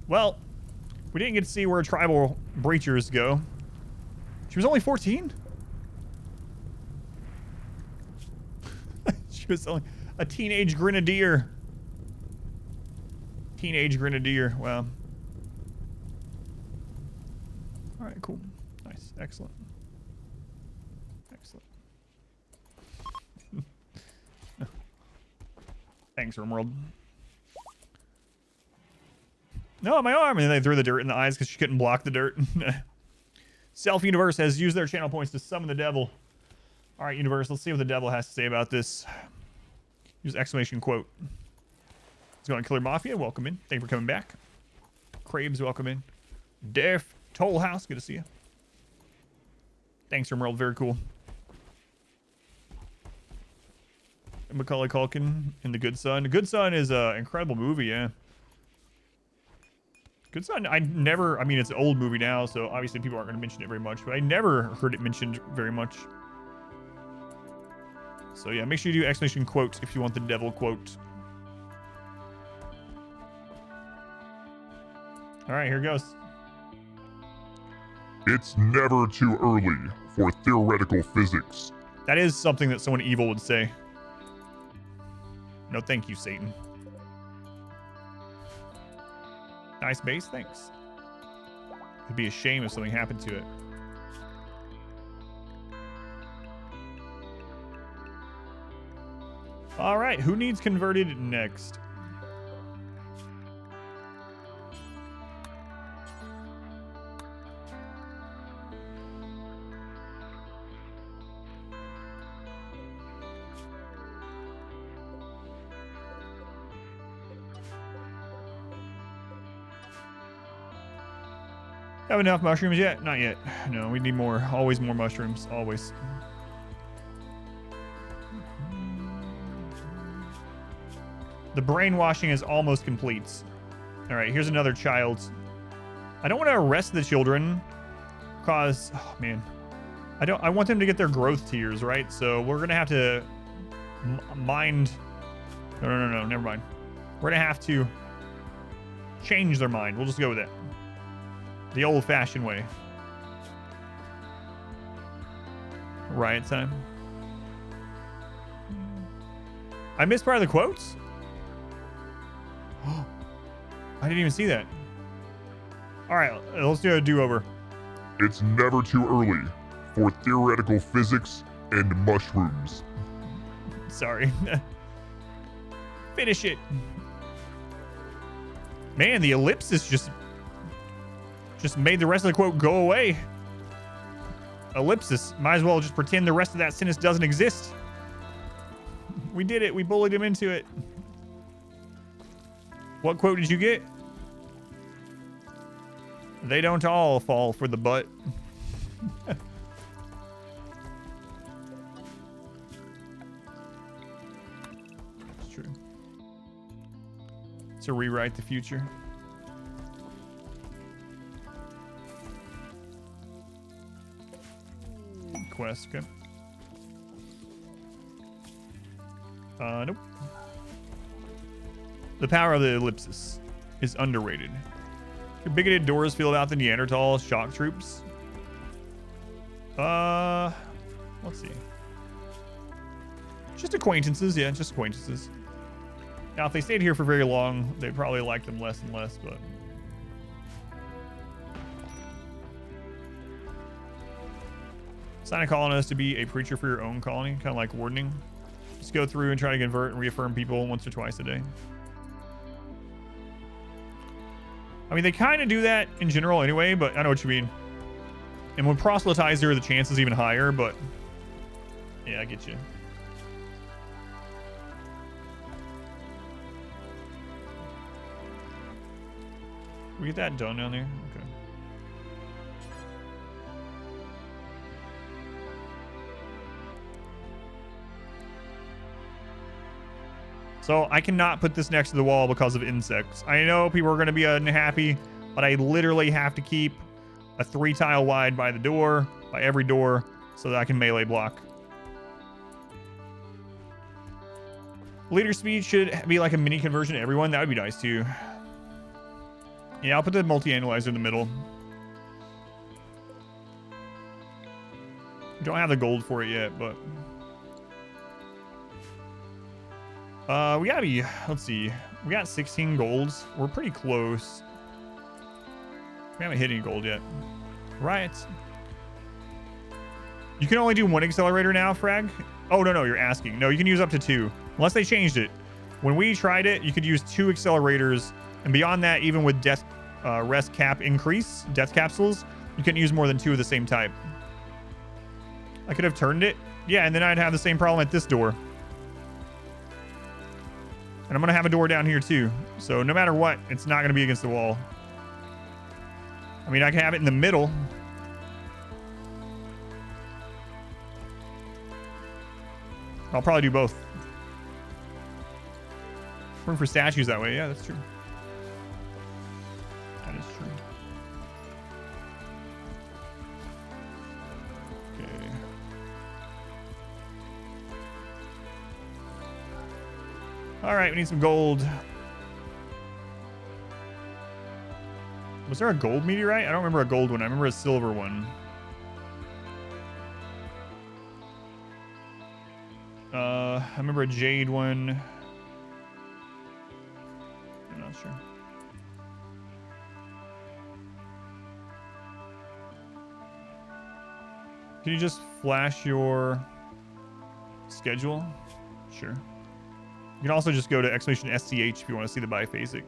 Well, we didn't get to see where tribal breachers go. She was only 14? She was only a teenage grenadier. Teenage grenadier. Wow. All right, cool. Nice. Excellent. Excellent. Thanks, RimWorld. No, my arm! And then they threw the dirt in the eyes because she couldn't block the dirt. Self Universe has used their channel points to summon the devil. All right, Universe, let's see what the devil has to say about this. Use exclamation quote. Let's go on Killer Mafia. Welcome in. Thank you for coming back. Craves, welcome in. Def, Toll House, good to see you. Thanks, RimWorld. Very cool. And Macaulay Culkin in The Good Son. The Good Son is an incredible movie, yeah. Good Son, I mean, it's an old movie now, so obviously people aren't going to mention it very much, but I never heard it mentioned very much. So yeah, make sure you do exclamation quote if you want the devil quote. All right, here goes. It's never too early for theoretical physics. That is something that someone evil would say. No, thank you, Satan. Nice base, thanks. It'd be a shame if something happened to it. All right, who needs converted next? Have enough mushrooms yet? Not yet. No, we need more. Always more mushrooms. Always. The brainwashing is almost complete. All right, here's another child. I don't want to arrest the children because, oh man, I want them to get their growth tiers, right? So we're gonna have to mind. No, never mind. We're gonna have to change their mind. We'll just go with it. The old-fashioned way. Riot time. I missed part of the quotes? I didn't even see that. All right, let's do a do-over. It's never too early for theoretical physics and mushrooms. Sorry. Finish it. Man, the ellipsis just made the rest of the quote go away. Ellipsis. Might as well just pretend the rest of that sentence doesn't exist. We did it. We bullied him into it. What quote did you get? They don't all fall for the butt. It's true. To rewrite the future. Quest, okay. Nope. The power of the ellipsis is underrated. Your bigoted doors feel about the Neanderthal shock troops. Let's see. Just acquaintances, yeah, just acquaintances. Now, if they stayed here for very long, they'd probably like them less and less, but... Assign a colonist to be a preacher for your own colony, kind of like wardening. Just go through and try to convert and reaffirm people once or twice a day. I mean, they kind of do that in general anyway, but I know what you mean. And when proselytizer, the chance is even higher, but... Yeah, I get you. We get that done down there? Okay. So I cannot put this next to the wall because of insects. I know people are going to be unhappy, but I literally have to keep a 3 tile wide by the door, by every door, so that I can melee block. Leader speed should be like a mini conversion to everyone. That would be nice too. Yeah, I'll put the multi-analyzer in the middle. Don't have the gold for it yet, but... we gotta be... Let's see. We got 16 golds. We're pretty close. We haven't hit any gold yet. Right. You can only do 1 accelerator now, Frag? Oh, no, you're asking. No, you can use up to 2. Unless they changed it. When we tried it, you could use 2 accelerators. And beyond that, even with death rest cap increase, death capsules, you couldn't use more than 2 of the same type. I could have turned it. Yeah, and then I'd have the same problem at this door. And I'm going to have a door down here too. So no matter what, it's not going to be against the wall. I mean, I can have it in the middle. I'll probably do both. Room for statues that way. Yeah, that's true. That is true. Okay. All right, we need some gold. Was there a gold meteorite? I don't remember a gold one. I remember a silver one. I remember a jade one. I'm not sure. Can you just flash your schedule? Sure. You can also just go to !STH if you want to see the biphasic.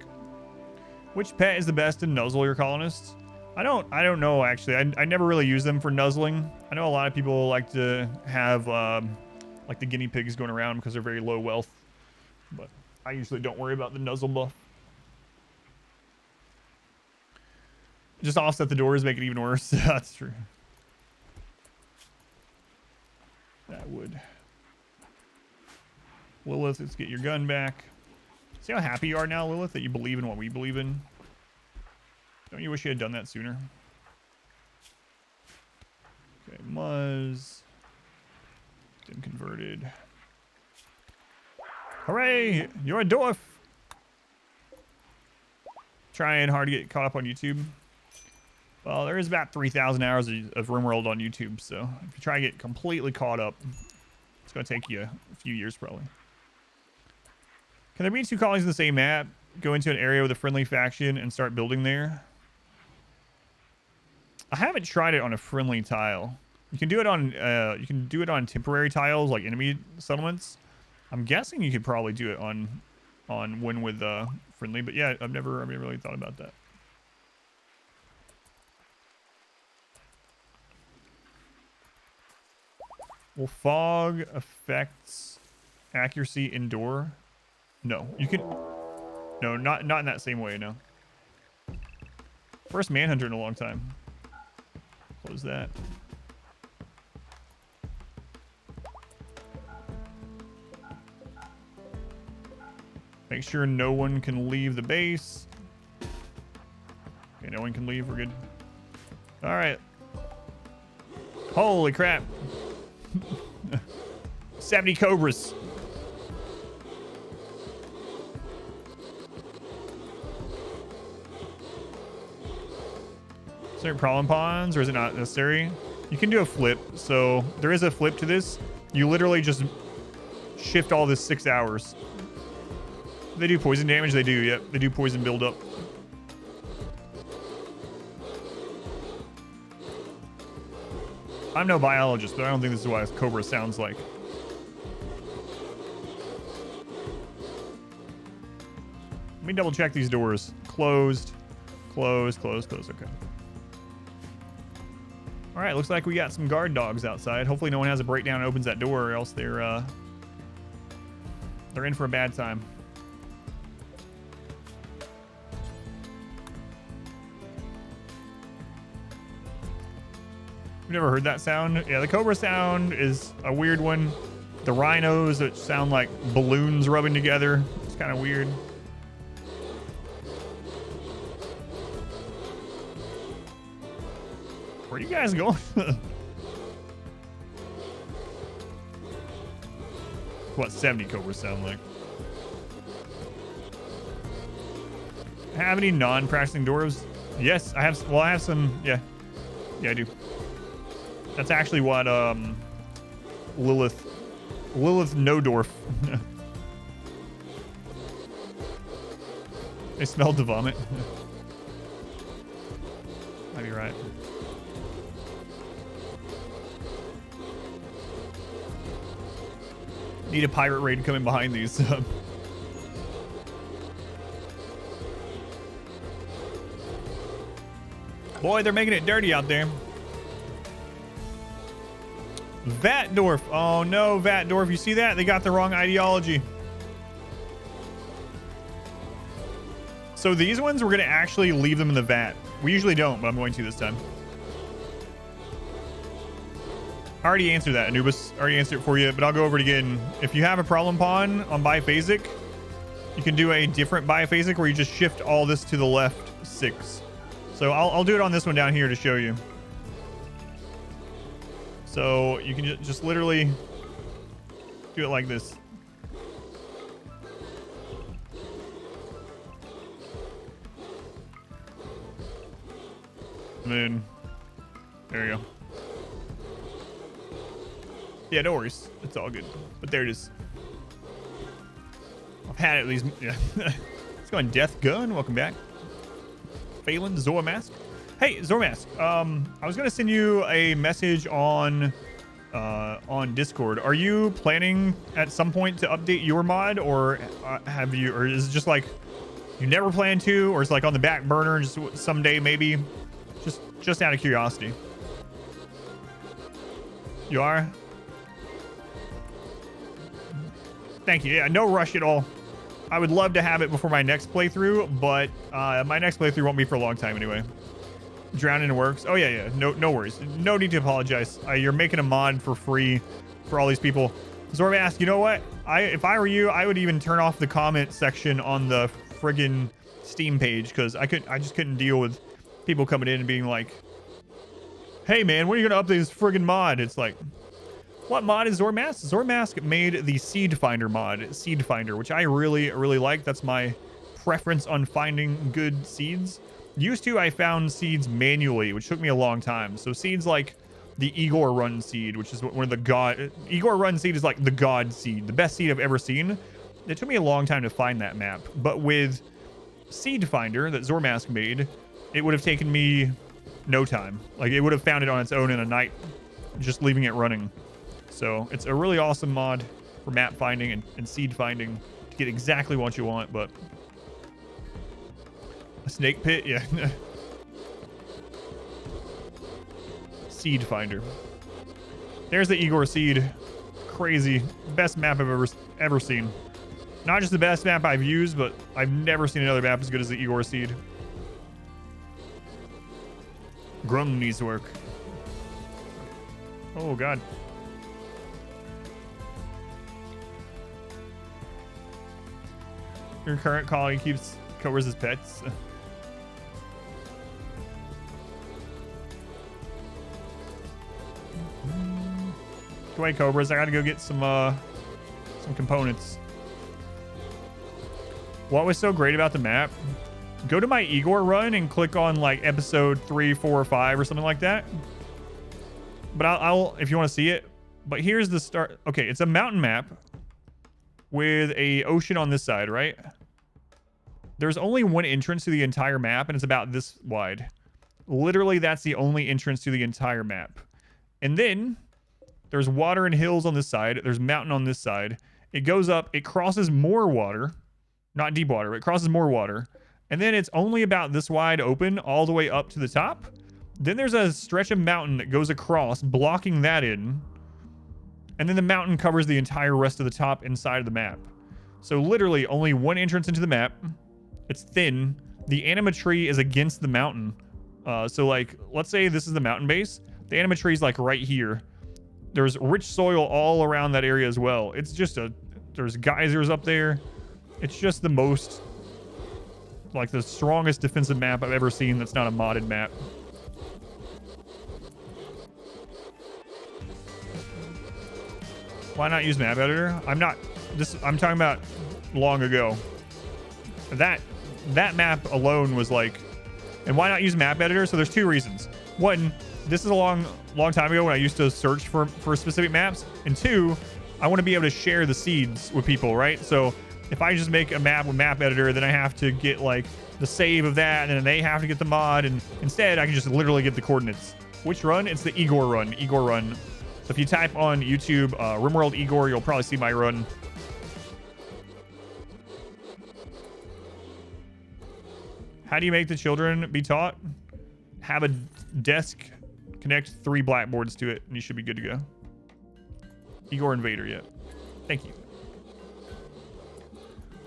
Which pet is the best to nuzzle your colonists? I don't know actually. I never really use them for nuzzling. I know a lot of people like to have like the guinea pigs going around because they're very low wealth, but I usually don't worry about the nuzzle buff. Just offset the doors, make it even worse. That's true. That would. Lilith, let's get your gun back. See how happy you are now, Lilith, that you believe in what we believe in? Don't you wish you had done that sooner? Okay, Muzz. Been converted. Hooray! You're a dwarf! Trying hard to get caught up on YouTube. Well, there is about 3,000 hours of RimWorld on YouTube, so if you try to get completely caught up, it's going to take you a few years probably. Can there be 2 colonies in the same map? Go into an area with a friendly faction and start building there? I haven't tried it on a friendly tile. You can do it on temporary tiles like enemy settlements. I'm guessing you could probably do it on one with friendly, but yeah, I've never really thought about that. Will fog affects accuracy indoor? No, you can. No, not in that same way. No. First Manhunter in a long time. Close that. Make sure no one can leave the base. Okay, no one can leave. We're good. All right. Holy crap. 70 cobras. Is there problem pawns or is it not necessary? You can do a flip. So there is a flip to this. You literally just shift all this 6 hours. They do poison damage. They do. Yep. They do poison buildup. I'm no biologist, but I don't think this is what a cobra sounds like. Let me double check these doors. Closed. Closed. Closed. Closed. Okay. All right. Looks like we got some guard dogs outside. Hopefully no one has a breakdown and opens that door, or else they're in for a bad time. Never heard that sound. Yeah, the cobra sound is a weird one. The rhinos that sound like balloons rubbing together. It's kind of weird. Where are you guys going? What 70 cobras sound like? Have any non-practicing dwarves? Yes, I have. Well, I have some. Yeah, I do. That's actually what Lilith no dwarf. They smelled the vomit. Might be right. Need a pirate raid coming behind these. Boy, they're making it dirty out there. Vat Dwarf. Oh no, Vat Dwarf. You see that? They got the wrong ideology. So these ones, we're going to actually leave them in the vat. We usually don't, but I'm going to this time. I already answered that, Anubis. I already answered it for you, but I'll go over it again. If you have a problem pawn on biphasic, you can do a different biphasic where you just shift all this to the left 6. So I'll do it on this one down here to show you. So you can just literally do it like this. And then there you go. Yeah, no worries. It's all good. But there it is. I've had it at least. Yeah. Let's go on Death Gun. Welcome back. Phelan, Zormask. Hey, Zormask. I was gonna send you a message on Discord. Are you planning at some point to update your mod, or have you, or is it just like you never plan to, or it's like on the back burner, just someday maybe? Just out of curiosity. You are? Thank you. Yeah, no rush at all. I would love to have it before my next playthrough, but my next playthrough won't be for a long time anyway. Drowning works. Oh yeah. No worries. No need to apologize. You're making a mod for free for all these people. Zormask, you know what? If I were you, I would even turn off the comment section on the friggin' Steam page, because I just couldn't deal with People coming in and being like, hey man, when are you gonna update this friggin' mod? It's like, what mod is Zormask? Zormask made the Seed Finder mod, Seed Finder, which I really, really like. That's my preference on finding good seeds. Used to, I found seeds manually, which took me a long time. So seeds like the Igor Run seed, which is one of the god... Igor Run seed is like the god seed, the best seed I've ever seen. It took me a long time to find that map. But with Seed Finder that Zormask made, it would have taken me no time. Like, it would have found it on its own in a night, just leaving it running. So it's a really awesome mod for map finding and seed finding to get exactly what you want. But a snake pit, yeah. Seed Finder. There's the Igor seed. Crazy, best map I've ever seen. Not just the best map I've used, but I've never seen another map as good as the Igor seed. Grum needs work. Oh god. Your current colleague covers his pets. Go away, Cobras. I gotta go get some components. What was so great about the map? Go to my Igor run and click on like episode 3, 4, or 5 or something like that. But I'll if you want to see it. But here's the start. Okay, it's a mountain map with a ocean on this side, right? There's only one entrance to the entire map, and it's about this wide. Literally, that's the only entrance to the entire map. And then there's water and hills on this side. There's mountain on this side. It goes up. It crosses more water. Not deep water, but it crosses more water. And then it's only about this wide open all the way up to the top. Then there's a stretch of mountain that goes across, blocking that in. And then the mountain covers the entire rest of the top inside of the map. So literally only one entrance into the map. It's thin. The anima tree is against the mountain. So like, let's say this is the mountain base. The anima tree is like right here. There's rich soil all around that area as well. It's just there's geysers up there. It's just the most, like the strongest defensive map I've ever seen that's not a modded map. Why not use map editor? I'm talking about long ago. That map alone was like, and why not use map editor? So there's two reasons. One, this is a long time ago when I used to search for specific maps. And two, I want to be able to share the seeds with people, right? So if I just make a map with map editor, then I have to get like the save of that, and then they have to get the mod, and instead I can just literally get the coordinates. Which run? It's the Igor run. Igor run. So if you type on YouTube RimWorld Igor, you'll probably see my run. How do you make the children be taught? Have a desk, connect 3 blackboards to it, and you should be good to go. Igor Invader, yeah. Thank you.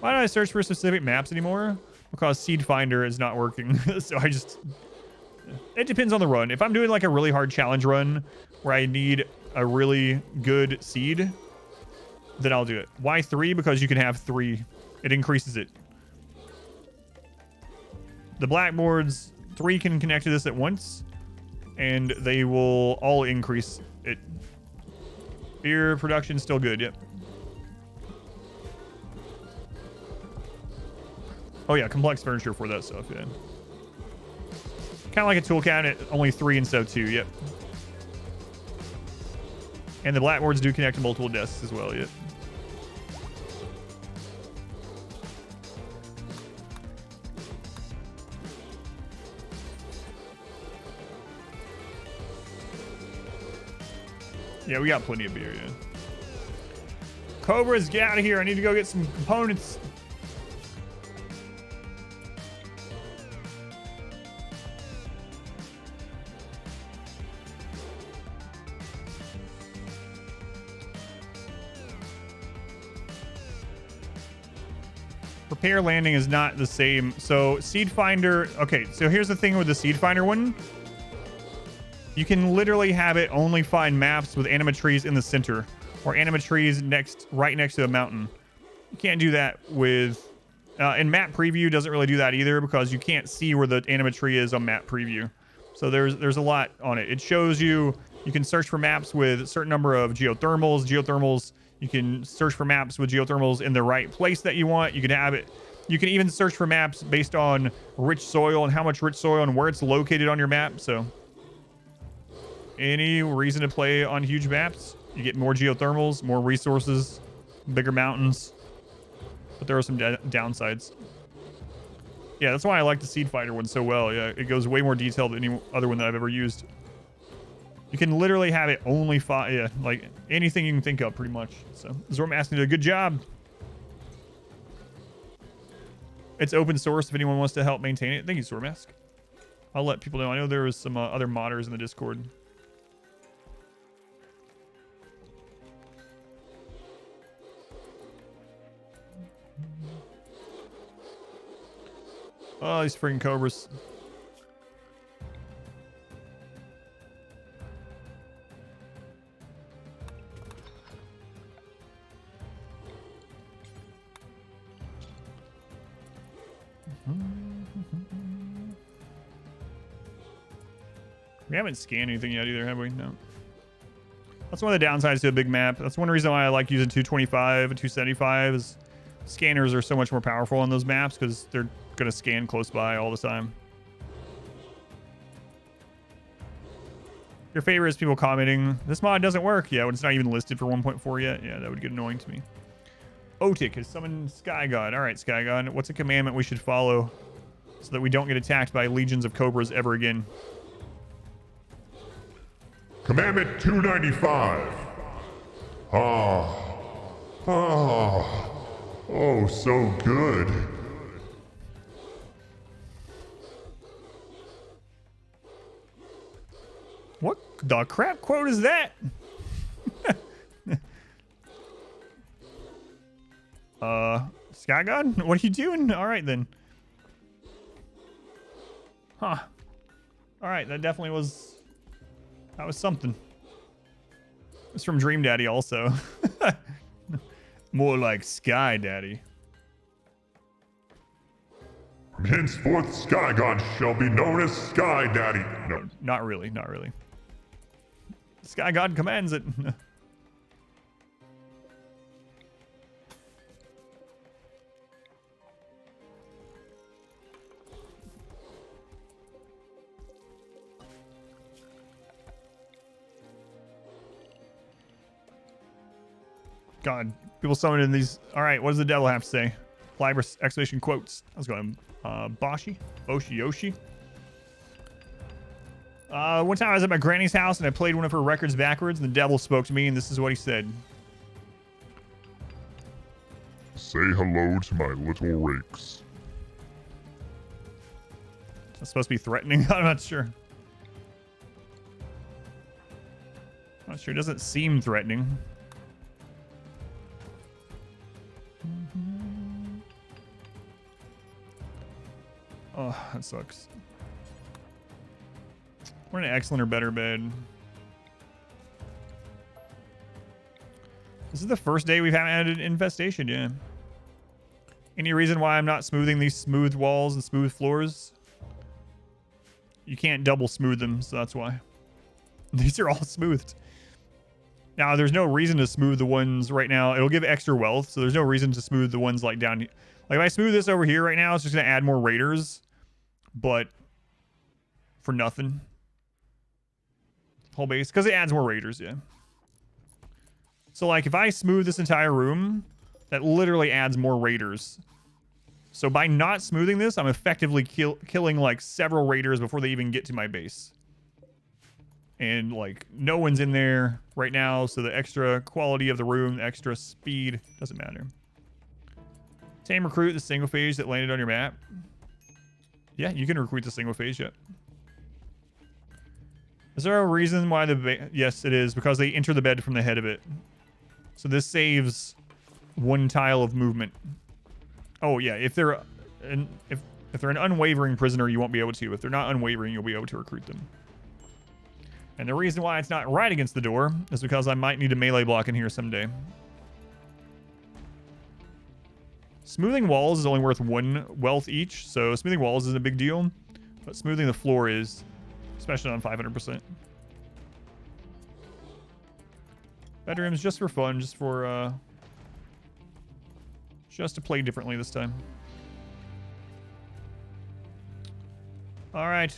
Why don't I search for specific maps anymore? Because Seed Finder is not working. So I just... It depends on the run. If I'm doing like a really hard challenge run where I need a really good seed, then I'll do it. Why 3? Because you can have 3. It increases it. The blackboards, 3 can connect to this at once, and they will all increase it. Beer production still good, yep. Oh yeah, complex furniture for that stuff, yeah. Kind of like a tool cabinet, only 3 instead of 2, yep. And the blackboards do connect to multiple desks as well, yep. Yeah, we got plenty of beer, yeah. Cobras, get out of here. I need to go get some components. Prepare landing is not the same. So Seed Finder, okay, so here's the thing with the Seed Finder one. You can literally have it only find maps with anima trees in the center or anima trees right next to a mountain. You can't do that with And map preview doesn't really do that either because you can't see where the animatree is on map preview. So there's a lot on it. It shows you can search for maps with a certain number of geothermals. You can search for maps with geothermals in the right place that you want. You can have it. You can even search for maps based on rich soil and how much rich soil and where it's located on your map. So any reason to play on huge maps, you get more geothermals, more resources, bigger mountains. But there are some downsides. Yeah, that's why I like the Seed Fighter one so well. Yeah, it goes way more detailed than any other one that I've ever used. You can literally have it only yeah, like anything you can think of pretty much. So Zormask did a good job. It's open source if anyone wants to help maintain it. Thank you, Zormask. I'll let people know. I know there was some other modders in the Discord. Oh, these freaking cobras. We haven't scanned anything yet either, have we? No. That's one of the downsides to a big map. That's one reason why I like using 225 and 275 is scanners are so much more powerful on those maps because they're going to scan close by all the time. Your favorite is people commenting, this mod doesn't work. Yeah, when it's not even listed for 1.4 yet. Yeah, that would get annoying to me. Otik has summoned Sky God. All right, Sky God. What's a commandment we should follow so that we don't get attacked by legions of cobras ever again? Commandment 295. Oh, so good. What the crap quote is that? Sky God? What are you doing? All right, then. Huh. All right, that definitely was... That was something. It's from Dream Daddy also. More like Sky Daddy. Henceforth, Sky God shall be known as Sky Daddy. No, not really, not really. Sky God commands it. God, people summoning these. All right, what does the devil have to say? Librous exclamation quotes. I was going Boshi, Yoshi. One time I was at my granny's house and I played one of her records backwards and the devil spoke to me and this is what he said. Say hello to my little rakes. That's supposed to be threatening. I'm not sure. I'm not sure. It doesn't seem threatening. Oh, that sucks. We're in an excellent or better bed. This is the first day we've had an infestation, yeah. Any reason why I'm not smoothing these smooth walls and smooth floors? You can't double smooth them, so that's why. These are all smoothed. Now, there's no reason to smooth the ones right now. It'll give extra wealth, so there's no reason to smooth the ones like down here. Like if I smooth this over here right now, it's just going to add more raiders. But for nothing. Whole base. Because it adds more raiders, yeah. So like if I smooth this entire room, that literally adds more raiders. So by not smoothing this, I'm effectively killing like several raiders before they even get to my base. And like no one's in there right now, so the extra quality of the room, the extra speed, doesn't matter. Tame recruit the single phase that landed on your map. Yeah, you can recruit the single phase yet. Is there a reason why the... Yes, it is. Because they enter the bed from the head of it. So this saves one tile of movement. Oh, yeah. If they're an unwavering prisoner, you won't be able to. If they're not unwavering, you'll be able to recruit them. And the reason why it's not right against the door is because I might need a melee block in here someday. Smoothing walls is only worth 1 wealth each, so smoothing walls isn't a big deal. But smoothing the floor is, especially on 500%. Bedrooms just for fun, just to play differently this time. All right,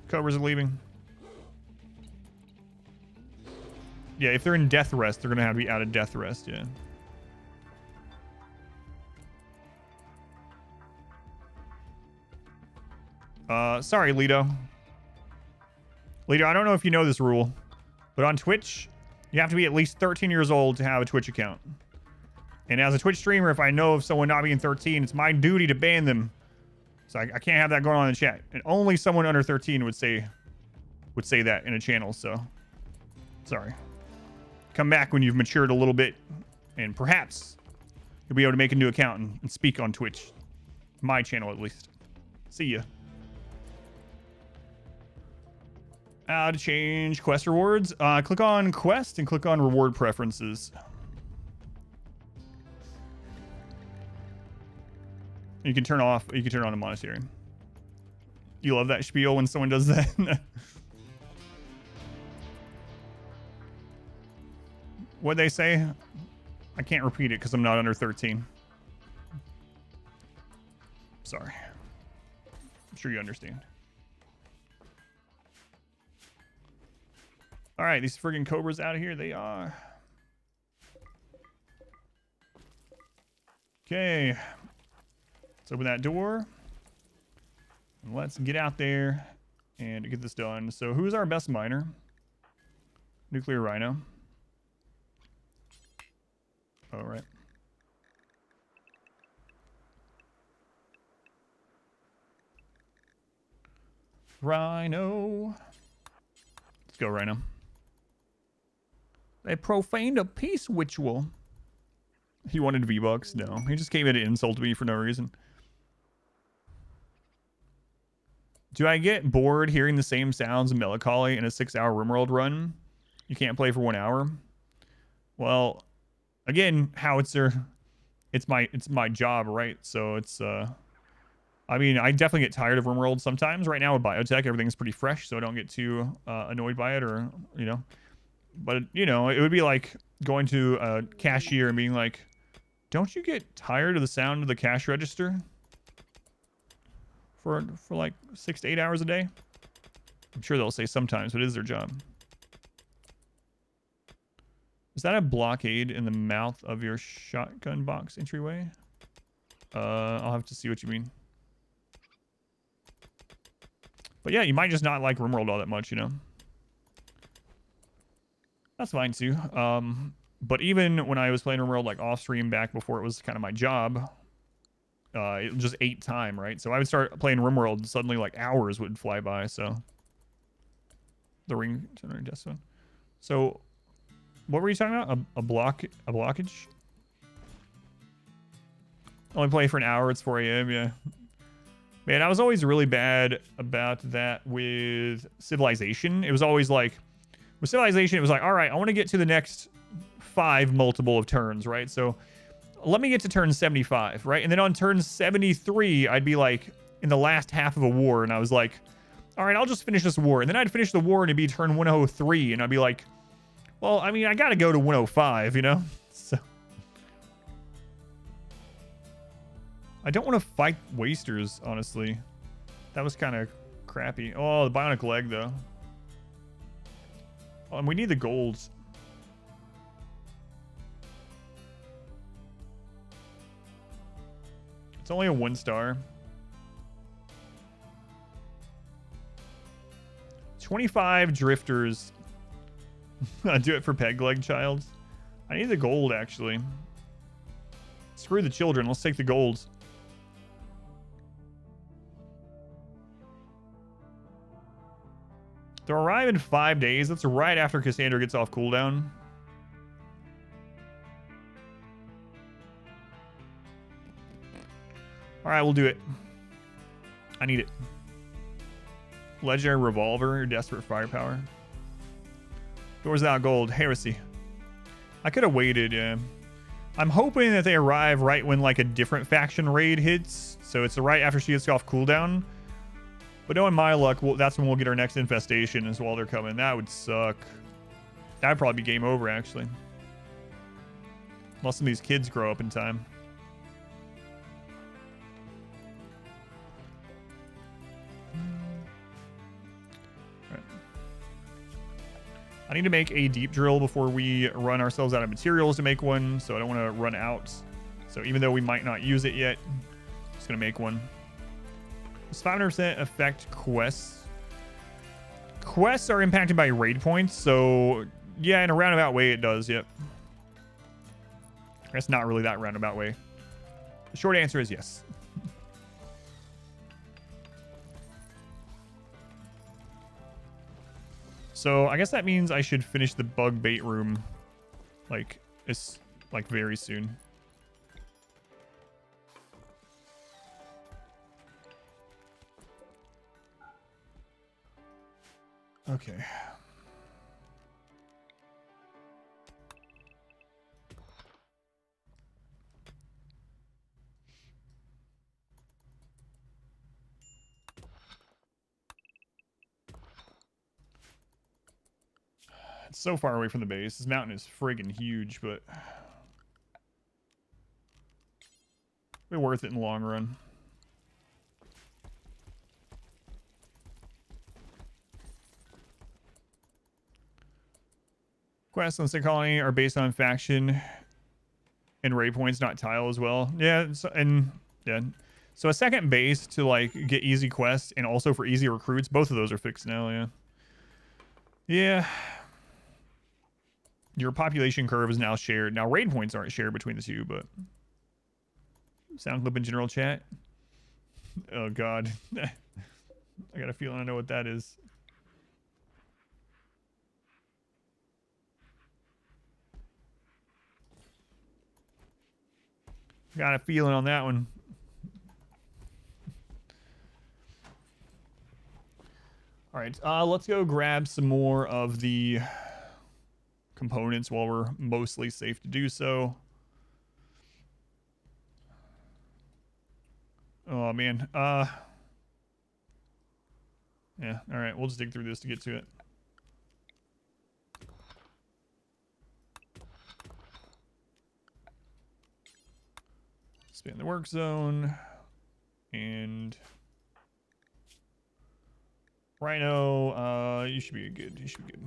Cobras are leaving. Yeah, if they're in death rest, they're gonna have to be out of death rest. Yeah. Sorry, Lito. Lito, I don't know if you know this rule, but on Twitch, you have to be at least 13 years old to have a Twitch account. And as a Twitch streamer, if I know of someone not being 13, it's my duty to ban them. So I can't have that going on in the chat. And only someone under 13 would say that in a channel, so sorry. Come back when you've matured a little bit, and perhaps you'll be able to make a new account and speak on Twitch. My channel, at least. See ya. To change quest rewards, click on quest and click on reward preferences. You can turn on a monastery. You love that spiel when someone does that. What'd they say? I can't repeat it because I'm not under 13. Sorry. I'm sure you understand. All right, these friggin' Cobras out of here. They are. Okay. Let's open that door. And let's get out there and get this done. So who's our best miner? Nuclear Rhino. All right. Rhino. Let's go, Rhino. They profaned a peace ritual. He wanted V-Bucks? No. He just came in to insult me for no reason. Do I get bored hearing the same sounds and melancholy in a 6-hour RimWorld run? You can't play for 1 hour? Well, again, Howitzer, it's my job, right? So it's I mean, I definitely get tired of RimWorld sometimes. Right now with biotech, everything's pretty fresh, so I don't get too annoyed by it, or but it would be like going to a cashier and being like, don't you get tired of the sound of the cash register for like 6 to 8 hours a day? I'm sure they'll say sometimes, but it is their job. Is that a blockade in the mouth of your shotgun box entryway? I'll have to see what you mean. But yeah, you might just not like RimWorld all that much, That's fine too. But even when I was playing RimWorld like off stream back before it was kind of my job, it just ate time, right? So I would start playing RimWorld and suddenly like hours would fly by. So the ring generator death one. So what were you talking about? A blockage? Only play for an hour. It's 4 a.m. Yeah. Man, I was always really bad about that with Civilization. It was always like, with Civilization, it was like, all right, I want to get to the next 5 multiple of turns, right? So let me get to turn 75, right? And then on turn 73, I'd be like in the last half of a war, and I was like, all right, I'll just finish this war. And then I'd finish the war, and it'd be turn 103, and I'd be like, well, I mean, I got to go to 105, So I don't want to fight wasters, honestly. That was kind of crappy. Oh, the bionic leg, though. Oh, and we need the golds. It's only a 1-star. 25 drifters. Do it for peg leg child. I need the gold, actually. Screw the children. Let's take the golds. They'll arrive in 5 days. That's right after Cassandra gets off cooldown. All right, we'll do it. I need it. Legendary revolver, desperate firepower. Doors out gold, heresy. I could have waited, yeah. I'm hoping that they arrive right when like a different faction raid hits. So it's right after she gets off cooldown. But knowing my luck, that's when we'll get our next infestation is while they're coming. That would suck. That'd probably be game over, actually. Unless some of these kids grow up in time. All right. I need to make a deep drill before we run ourselves out of materials to make one, so I don't want to run out. So even though we might not use it yet, I'm just going to make one. Does 500% affect quests? Quests are impacted by raid points, so yeah, in a roundabout way it does, yep. That's not really that roundabout way. The short answer is yes. So I guess that means I should finish the bug bait room like very soon. Okay. It's so far away from the base. This mountain is friggin' huge, but it'll be worth it in the long run. Quests on the colony are based on faction and raid points, not tile as well. Yeah, so, so a second base to like get easy quests and also for easy recruits. Both of those are fixed now. Yeah. Yeah. Your population curve is now shared. Now raid points aren't shared between the two, but sound clip in general chat. Oh God, I got a feeling I know what that is. Got a feeling on that one. All right, let's go grab some more of the components while we're mostly safe to do so. Oh man, yeah, all right, we'll just dig through this to get to it. Expand the work zone and Rhino, you should be good. You should be good.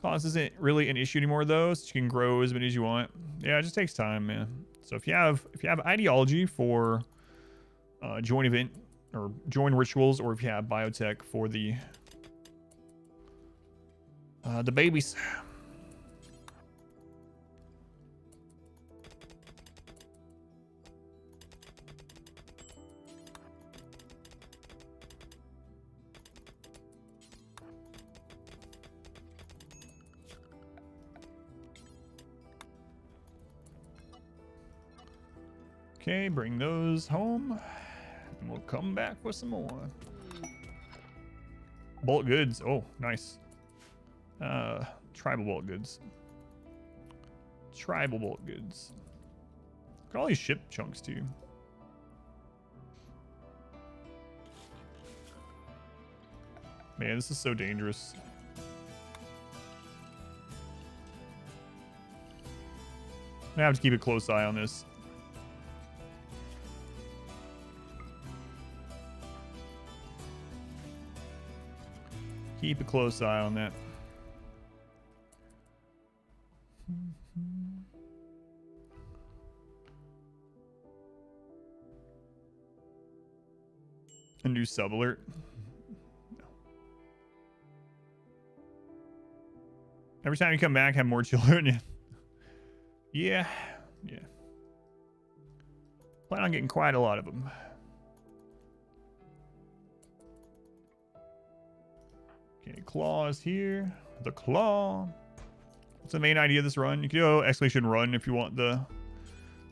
Cost isn't really an issue anymore though, so you can grow as many as you want. Yeah, it just takes time, man. So if you have ideology for join event or join rituals, or if you have biotech for the babies. Okay, bring those home. And we'll come back for some more. Bulk goods. Oh, nice. Tribal bulk goods. Tribal bulk goods. Look at all these ship chunks, too. Man, this is so dangerous. I have to keep a close eye on this. Keep a close eye on that. A new sub alert. No. Every time you come back, have more children. Yeah. Yeah. Plan on getting quite a lot of them. Okay, claws here. The claw. What's the main idea of this run? You can go exclamation run if you want the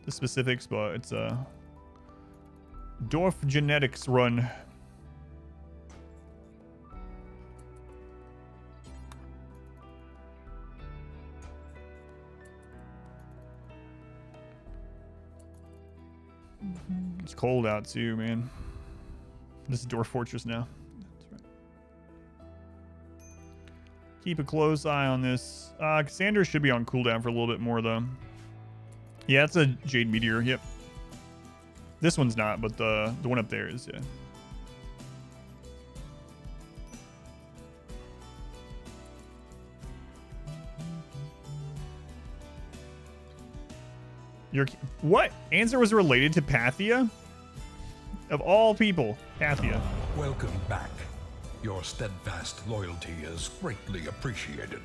specifics, but it's a Dwarf genetics run. It's cold out too, man. This is Dwarf Fortress now. That's right. Keep a close eye on this. Cassandra should be on cooldown for a little bit more though. Yeah, it's a Jade Meteor. Yep. This one's not, but the one up there is. Yeah. What? Answer was related to Pathia? Of all people, Pathia. Welcome back. Your steadfast loyalty is greatly appreciated.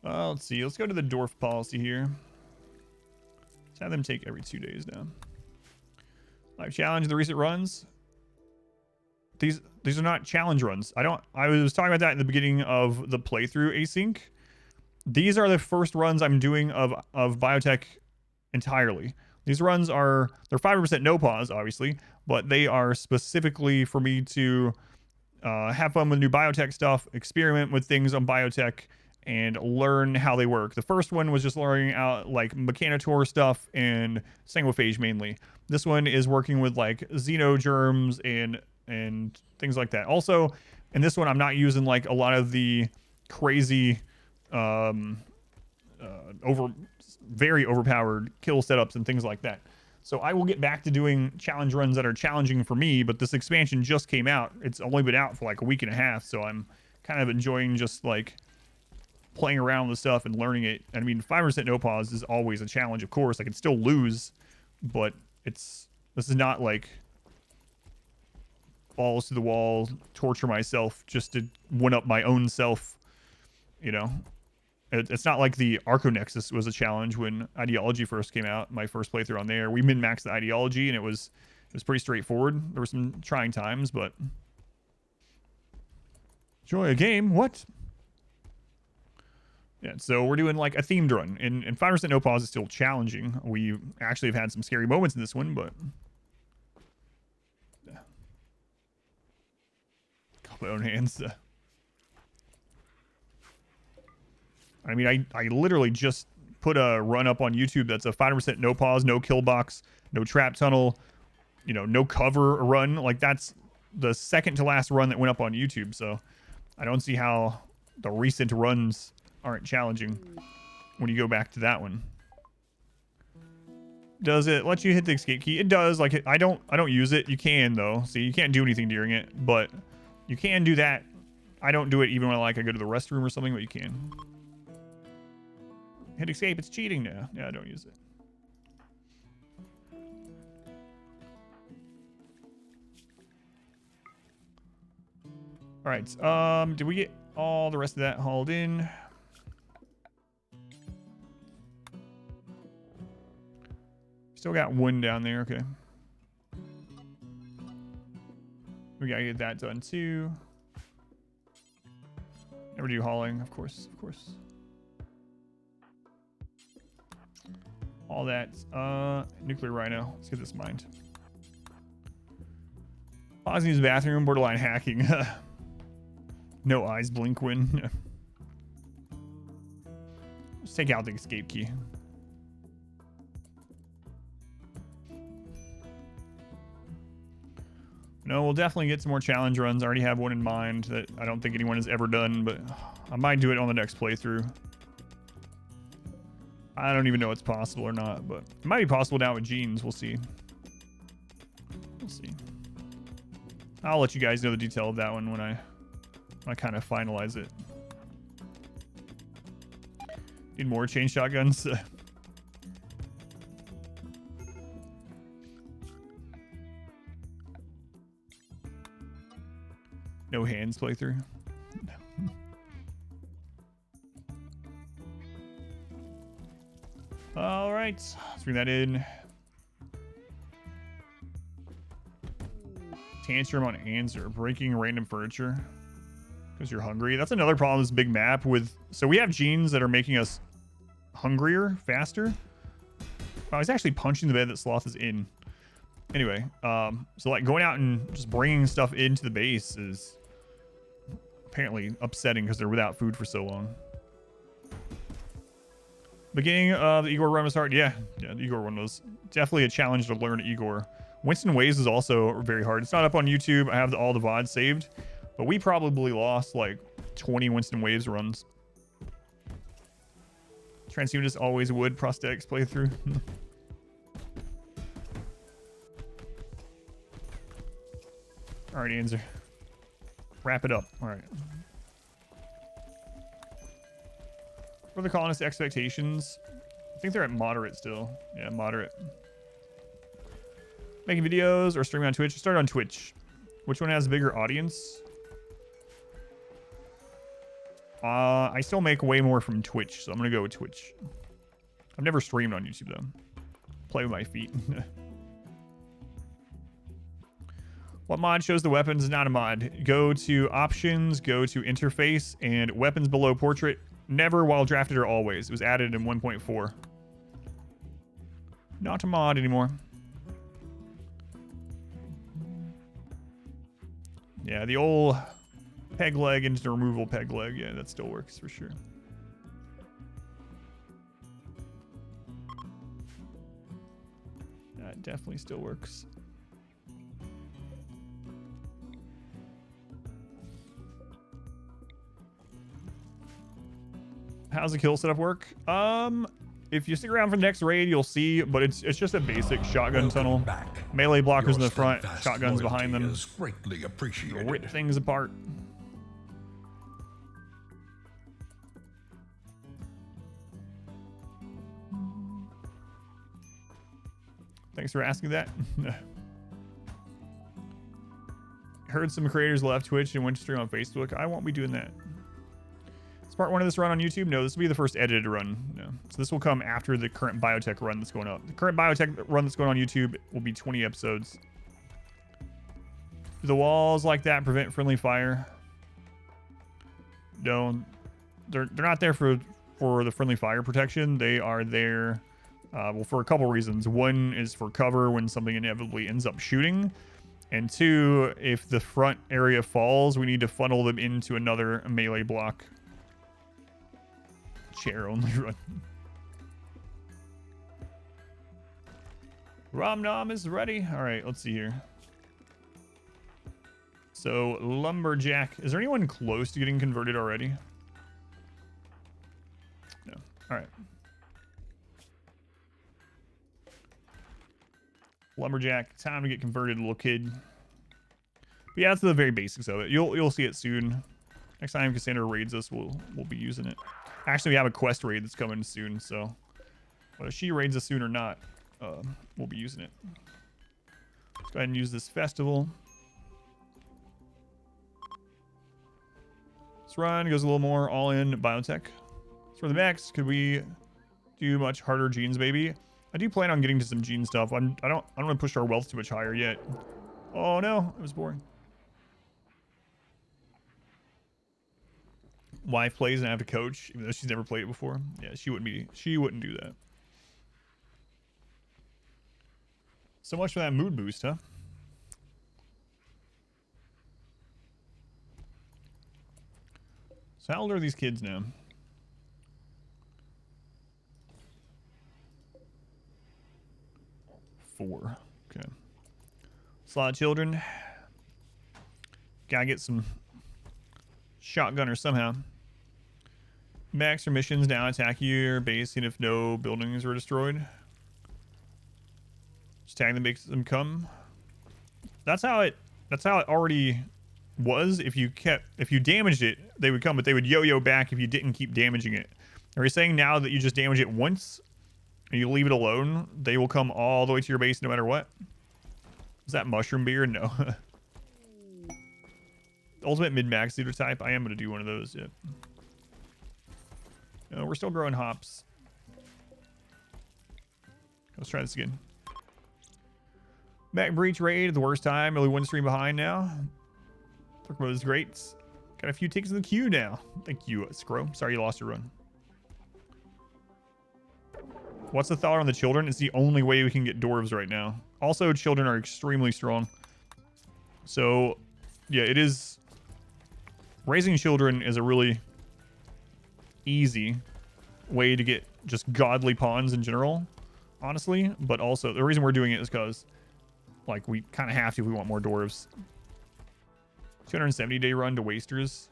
Let's see. Let's go to the Dwarf policy here. Let's have them take every 2 days now. Live challenge the recent runs. These are not challenge runs. I was talking about that in the beginning of the playthrough async. These are the first runs I'm doing of biotech entirely. These runs they're 5% no pause, obviously, but they are specifically for me to have fun with new biotech stuff, experiment with things on biotech, and learn how they work. The first one was just learning out like Mechanotor stuff and Sanguiphage mainly. This one is working with like xenogerms and things like that. Also, in this one, I'm not using like a lot of the crazy, very overpowered kill setups and things like that. So I will get back to doing challenge runs that are challenging for me, but this expansion just came out. It's only been out for like a week and a half, so I'm kind of enjoying just like playing around with stuff and learning it. I mean, 5% no pause is always a challenge, of course. I can still lose, but this is not like balls to the wall, torture myself just to one up my own self, you know. It's not like the Arconexus was a challenge when Ideology first came out. My first playthrough on there, we min-maxed the Ideology, and it was pretty straightforward. There were some trying times, but enjoy a game. What? Yeah, so we're doing like a themed run, and 5% no pause is still challenging. We actually have had some scary moments in this one, but yeah. Got my own hands. I mean, I literally just put a run up on YouTube that's a 5% no pause, no kill box, no trap tunnel, you know, no cover run. Like, that's the second to last run that went up on YouTube. So I don't see how the recent runs aren't challenging when you go back to that one. Does it let you hit the escape key? It does. Like, I don't use it. You can though. See, you can't do anything during it, but you can do that. I don't do it even when I go to the restroom or something, but you can. Hit escape, it's cheating now. Yeah, I don't use it. All right, did we get all the rest of that hauled in? Still got one down there, okay. We gotta get that done too. Never do hauling, of course, of course. All that. Nuclear Rhino. Let's get this mined. Pausing his bathroom, borderline hacking. No eyes blink when. Let's take out the escape key. No, we'll definitely get some more challenge runs. I already have one in mind that I don't think anyone has ever done, but I might do it on the next playthrough. I don't even know it's possible or not, but it might be possible now with genes. We'll see. We'll see. I'll let you guys know the detail of that one when I kind of finalize it. Need more chain shotguns. No hands playthrough. All right, let's bring that in. Tantrum on answer. Breaking random furniture because you're hungry. That's another problem with this big map with... So we have genes that are making us hungrier faster. I was actually punching the bed that Sloth is in. Anyway, so like going out and just bringing stuff into the base is apparently upsetting because they're without food for so long. Beginning of the Igor run was hard. Yeah, the Igor one was definitely a challenge to learn Igor. Winston Waves is also very hard. It's not up on YouTube. I have all the VODs saved, but we probably lost like 20 Winston Waves runs. Transhumanist always would prosthetics playthrough. All right, Anzer. Wrap it up. All right. What are the colonists' expectations? I think they're at moderate still. Yeah, moderate. Making videos or streaming on Twitch? Start on Twitch. Which one has a bigger audience? I still make way more from Twitch, so I'm gonna go with Twitch. I've never streamed on YouTube though. Play with my feet. What mod shows the weapons? Not a mod. Go to options, go to interface, and weapons below portrait. Never while drafted or always. It was added in 1.4. Not a mod anymore. Yeah, the old peg leg into removal peg leg. Yeah, that still works for sure. That definitely still works. How's the kill setup work? If you stick around for the next raid, you'll see, but it's just a basic shotgun tunnel. Melee blockers in the front, shotguns behind them. Greatly appreciated. Rip things apart. Thanks for asking that. Heard some creators left Twitch and went to stream on Facebook. I won't be doing that. Is part one of this run on YouTube? No, this will be the first edited run. No. So this will come after the current biotech run that's going up. The current biotech run that's going on YouTube will be 20 episodes. Do the walls like that prevent friendly fire? No, they're not there for the friendly fire protection. They are there well, for a couple reasons. One is for cover when something inevitably ends up shooting. And two, if the front area falls, we need to funnel them into another melee block. Chair only run. Rom Nom is ready. All right, let's see here. So, Lumberjack. Is there anyone close to getting converted already? No. All right. Lumberjack, time to get converted, little kid. But yeah, that's the very basics of it. You'll see it soon. Next time Cassandra raids us, we'll be using it. Actually, we have a quest raid that's coming soon, so whether she raids us soon or not, we'll be using it. Let's go ahead and use this festival. This run goes a little more all in biotech. So for the next, could we do much harder genes, baby? I do plan on getting to some gene stuff. I don't want to push our wealth too much higher yet. Oh no, it was boring. Wife plays and I have to coach, even though she's never played it before. Yeah, she wouldn't do that. So much for that mood boost, huh? So how old are these kids now? Four. Okay. It's a lot of children. Gotta get some shotgunners somehow. Max or missions now attack your base, and if no buildings were destroyed, just tag them, makes them come. That's how it already was. If you damaged it, they would come, but they would yo-yo back if you didn't keep damaging it. Are you saying now that you just damage it once and you leave it alone, they will come all the way to your base no matter what? Is that mushroom beer? No. Ultimate mid-max Xenotype. I am going to do one of those. Yep. No, we're still growing hops. Let's try this again. Back breach raid at the worst time. Only one stream behind now. Dark mode is great. Got a few tickets in the queue now. Thank you, Scro. Sorry you lost your run. What's the thought on the children? It's the only way we can get dwarves right now. Also, children are extremely strong. So, yeah, it is raising children is a really easy way to get just godly pawns in general, honestly. But also the reason we're doing it is because like we kind of have to if we want more dwarves. 270 day run to wasters.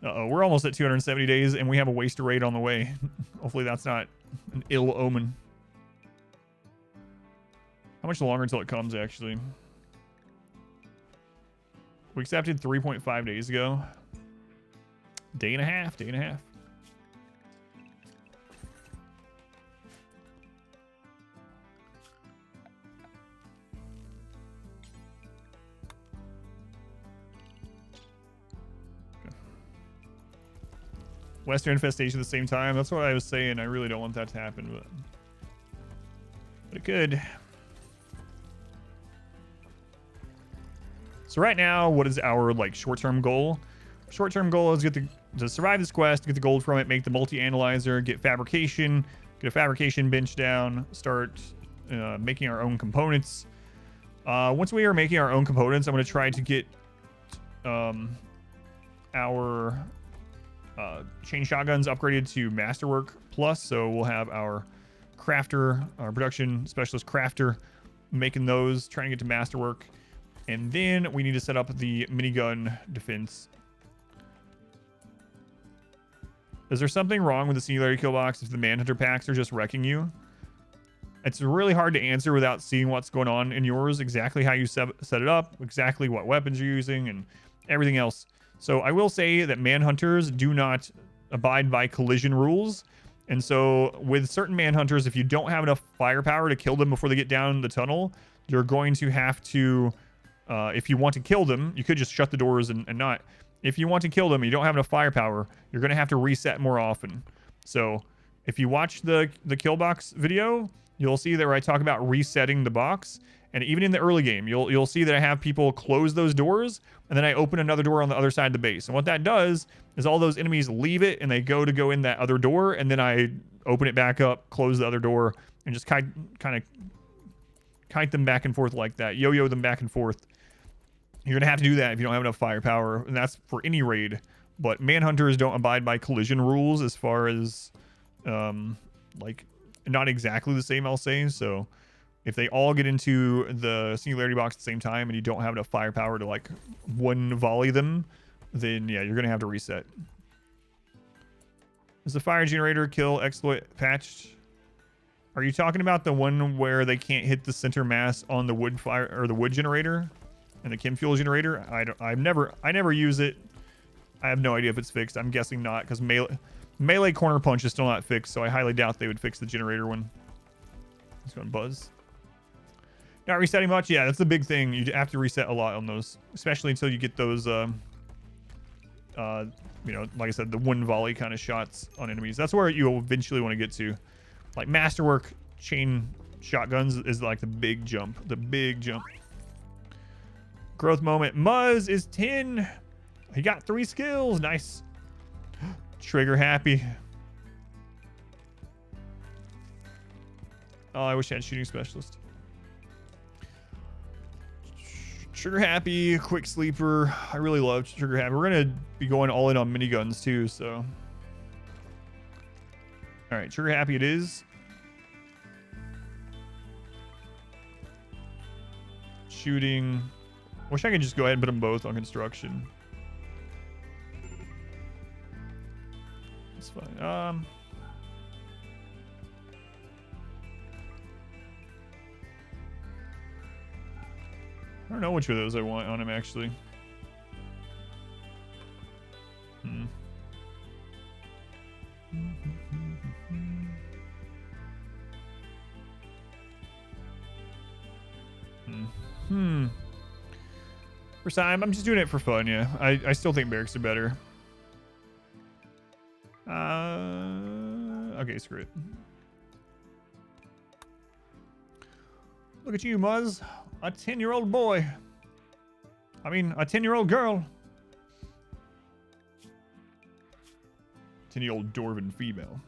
Uh-oh, we're almost at 270 days and we have a waster raid on the way. Hopefully that's not an ill omen. How much longer until it comes, actually? We accepted 3.5 days ago. Day and a half, day and a half. Western infestation at the same time. That's what I was saying. I really don't want that to happen, but it could. So right now, what is our like short-term goal? Short-term goal is to survive this quest, get the gold from it, make the multi-analyzer, get fabrication, get a fabrication bench down, start making our own components. Once we are making our own components, I'm going to try to get our chain shotguns upgraded to Masterwork Plus. So we'll have our crafter, our production specialist crafter, making those, trying to get to Masterwork. And then we need to set up the minigun defense. Is there something wrong with the Singularity Kill Box if the Manhunter packs are just wrecking you? It's really hard to answer without seeing what's going on in yours, exactly how you set it up, exactly what weapons you're using, and everything else. So I will say that Manhunters do not abide by collision rules. And so with certain Manhunters, if you don't have enough firepower to kill them before they get down the tunnel, you're going to have to... if you want to kill them, you could just shut the doors and not. If you want to kill them and you don't have enough firepower, you're going to have to reset more often. So if you watch the kill box video, you'll see that where I talk about resetting the box. And even in the early game, you'll see that I have people close those doors, and then I open another door on the other side of the base. And what that does is all those enemies leave it and they go in that other door, and then I open it back up, close the other door, and just kind of kite them back and forth like that, yo-yo them back and forth. You're gonna have to do that if you don't have enough firepower, and that's for any raid. But Manhunters don't abide by collision rules as far as like not exactly the same, I'll say. So if they all get into the singularity box at the same time and you don't have enough firepower to like one volley them, then yeah, you're gonna have to reset. Is the fire generator kill exploit patched? Are you talking about the one where they can't hit the center mass on the wood fire or the wood generator and the chem fuel generator? I never use it. I have no idea if it's fixed. I'm guessing not, because melee corner punch is still not fixed, so I highly doubt they would fix the generator one. It's going to buzz. Not resetting much? Yeah, that's the big thing. You have to reset a lot on those, especially until you get those, you know, like I said, the one volley kind of shots on enemies. That's where you eventually want to get to. Like Masterwork chain shotguns is like the big jump. The big jump. Growth moment. Muzz is 10. He got 3 skills. Nice. Trigger happy. Oh, I wish I had shooting specialist. Trigger happy, quick sleeper. I really love trigger happy. We're gonna be going all in on miniguns too, so. All right, trigger happy it is. Shooting. Wish I could just go ahead and put them both on construction. That's fine. I don't know which of those I want on him, actually. First time, I'm just doing it for fun, yeah. I still think Barracks are better. Okay, screw it. Look at you, Muzz. A 10-year-old boy. I mean, a 10-year-old girl. 10-year-old dwarven female.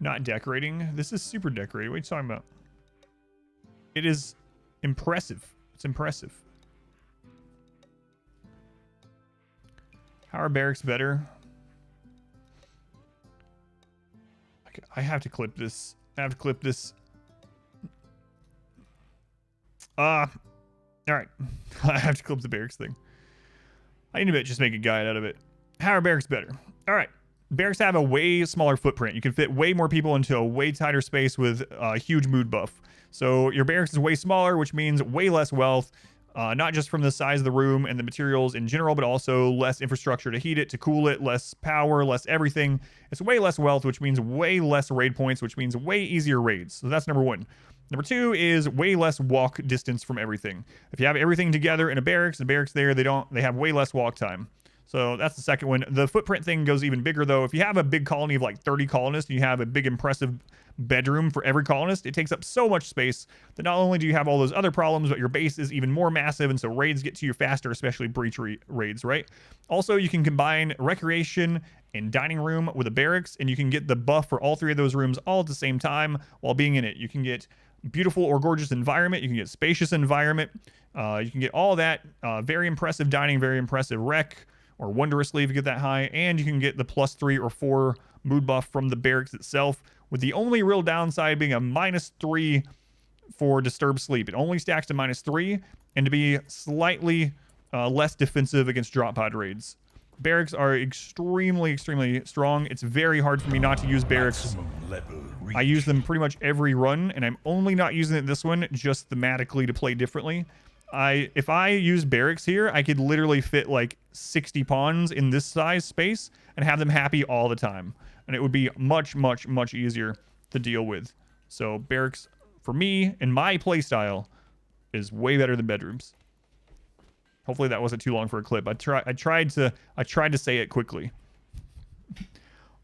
Not decorating. This is super decorated. What are you talking about? It is impressive. It's impressive. How are barracks better? I have to clip this. I have to clip this. All right. I have to clip the barracks thing. I need to just make a guide out of it. How are barracks better? All right. Barracks have a way smaller footprint. You can fit way more people into a way tighter space with a huge mood buff. So your barracks is way smaller, which means way less wealth, not just from the size of the room and the materials in general, but also less infrastructure to heat it, to cool it, less power, less everything. It's way less wealth, which means way less raid points, which means way easier raids. So that's number one. Number two is way less walk distance from everything. If you have everything together in a barracks, the barracks there, they have way less walk time. So that's the second one. The footprint thing goes even bigger though. If you have a big colony of like 30 colonists, and you have a big impressive bedroom for every colonist, it takes up so much space that not only do you have all those other problems, but your base is even more massive, and so raids get to you faster, especially breach raids, right? Also, you can combine recreation and dining room with a barracks, and you can get the buff for all three of those rooms all at the same time while being in it. You can get beautiful or gorgeous environment, you can get spacious environment, you can get all that, very impressive dining, very impressive rec, or wondrously if you get that high, and you can get the +3 or 4 mood buff from the barracks itself, with the only real downside being a -3 for disturbed sleep. It only stacks to -3, and to be slightly less defensive against drop pod raids. Barracks are extremely strong. It's very hard for me not to use barracks. I use them pretty much every run, and I'm only not using it this one just thematically to play differently. If I use barracks here, I could literally fit like 60 pawns in this size space and have them happy all the time. And it would be much easier to deal with. So barracks, for me, in my playstyle, is way better than bedrooms. Hopefully that wasn't too long for a clip. I tried to say it quickly.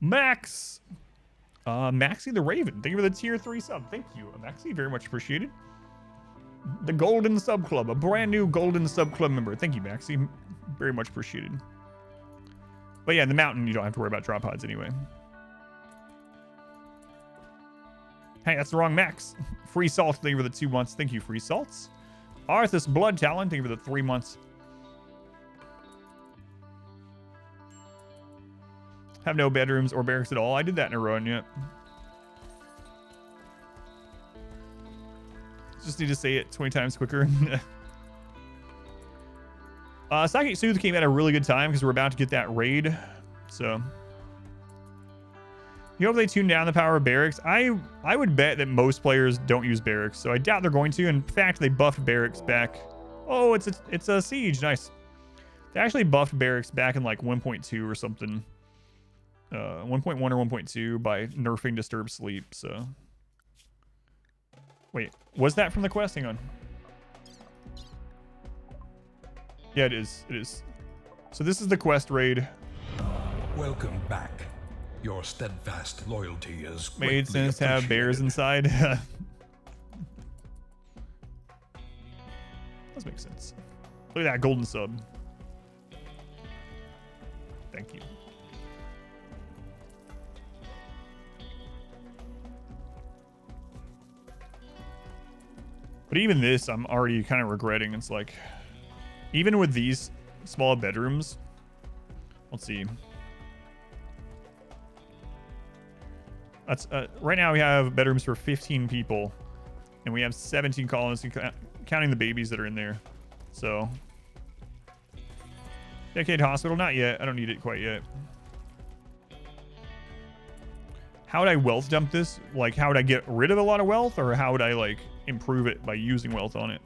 Max! Maxie the Raven, thank you for the tier 3 sub. Thank you, Maxie, very much appreciated. The Golden Sub Club, a brand new Golden Sub Club member. Thank you, Maxie. Very much appreciated. But yeah, in the mountain, you don't have to worry about drop pods anyway. Hey, that's the wrong Max. Free Salt, thank you for the 2 months. Thank you, Free Salts. Arthas Blood Talon, thank you for the 3 months. Have no bedrooms or barracks at all. I did that in a run, yeah. Just need to say it 20 times quicker. Psychic Soothe came at a really good time because we're about to get that raid. So you hope they tune down the power of barracks. I would bet that most players don't use barracks, so I doubt they're going to. In fact, they buffed barracks back. Oh, it's a siege. Nice. They actually buffed barracks back in like 1.2 or something. 1.1 or 1.2 by nerfing disturbed sleep. So wait, was that from the quest? Hang on. Yeah, it is. It is. So this is the quest raid. Welcome back. Your steadfast loyalty is made sense to have bears inside. Does make sense. Look at that golden sub. Thank you. But even this, I'm already kind of regretting. It's like, even with these small bedrooms, let's see. That's right now we have bedrooms for 15 people, and we have 17 colonists, counting the babies that are in there. So, Decade Hospital, not yet. I don't need it quite yet. How would I wealth dump this? Like, how would I get rid of a lot of wealth, or how would I like improve it by using wealth on it?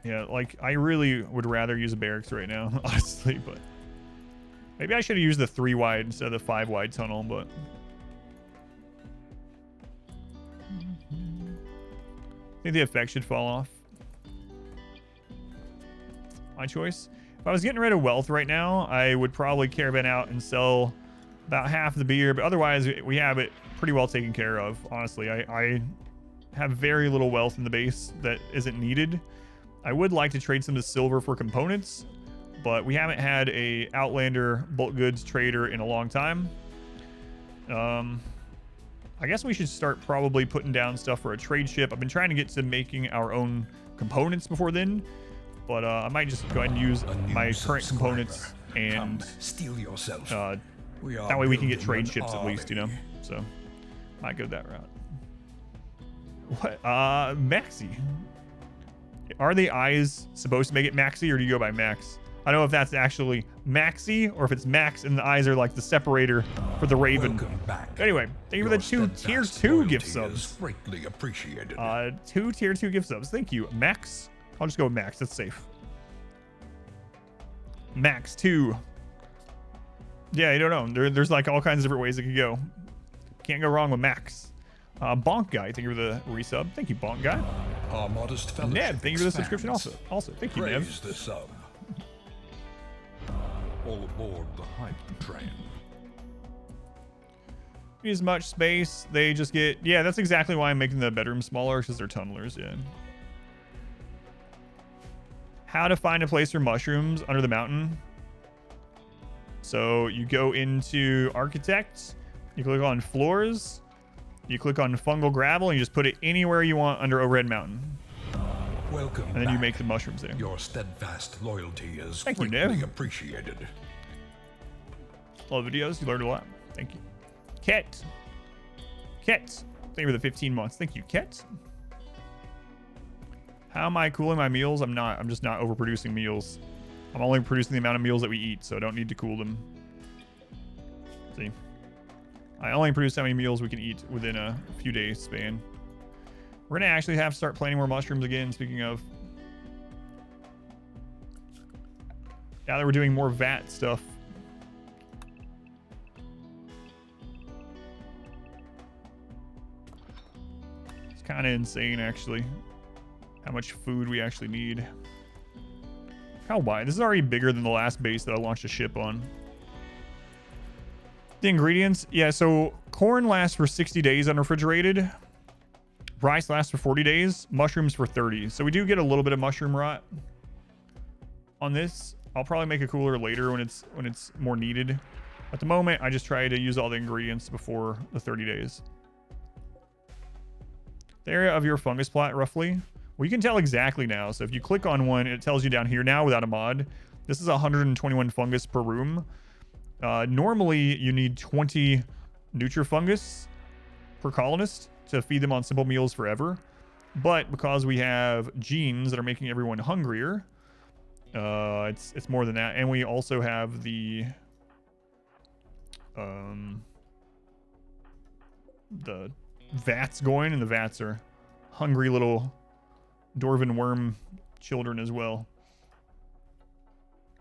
Yeah, like I really would rather use a barracks right now, honestly, but maybe I should have used the 3 wide instead of the 5 wide tunnel, but I think the effect should fall off. My choice. If I was getting rid of wealth right now, I would probably caravan out and sell about half the beer, but otherwise we have it pretty well taken care of. Honestly, I have very little wealth in the base that isn't needed. I would like to trade some of the silver for components, but we haven't had a Outlander bulk goods trader in a long time. I guess we should start probably putting down stuff for a trade ship. I've been trying to get to making our own components before then, But I might just go ahead and use my current components and Come, steal yourself. that way we can get trade ships at least, you know. So might go that route. What? Maxi. Are the eyes supposed to make it Maxi, or do you go by Max? I don't know if that's actually Maxi or if it's Max and the eyes are like the separator for the Raven. Welcome back. Anyway, thank you for the 2 tier 2 gift subs. Greatly appreciated. 2 tier 2 gift subs. Thank you, Max. I'll just go with Max. That's safe. Max 2. Yeah, I don't know. There's like all kinds of different ways it could go. Can't go wrong with Max. Bonk Guy, thank you for the resub. Thank you, Bonk Guy. Our modest fellowship Neb, thank you for the expands. subscription also. Thank you, Neb. Praise the sub. All aboard the hype train. Need as much space. They just get... Yeah, that's exactly why I'm making the bedroom smaller, because they're tunnelers, yeah. How to find a place for mushrooms under the mountain. So you go into Architect, you click on Floors, you click on Fungal Gravel, and you just put it anywhere you want under Overhead Mountain. Welcome And then back. you make the mushrooms there. Your steadfast loyalty is Thank you, greatly Neb. appreciated. Love videos. You learned a lot. Thank you. Ket. Thank you for the 15 months. Thank you, Ket. How am I cooling my meals? I'm not. I'm just not overproducing meals. I'm only producing the amount of meals that we eat, so I don't need to cool them. See? I only produce how many meals we can eat within a few days span. We're going to actually have to start planting more mushrooms again, speaking of. Now that we're doing more vat stuff. It's kind of insane, actually, how much food we actually need. How wide? This is already bigger than the last base that I launched a ship on. The ingredients, yeah, so corn lasts for 60 days unrefrigerated. Rice lasts for 40 days. Mushrooms for 30. So we do get a little bit of mushroom rot on this. I'll probably make a cooler later when it's more needed. At the moment, I just try to use all the ingredients before the 30 days. The area of your fungus plot, roughly. Well, you can tell exactly now. So if you click on one, it tells you down here now without a mod. This is 121 fungus per room. Normally, you need 20 Nutrifungus per colonist to feed them on simple meals forever. But because we have genes that are making everyone hungrier, it's more than that. And we also have the vats going, and the vats are hungry little dwarven worm children as well.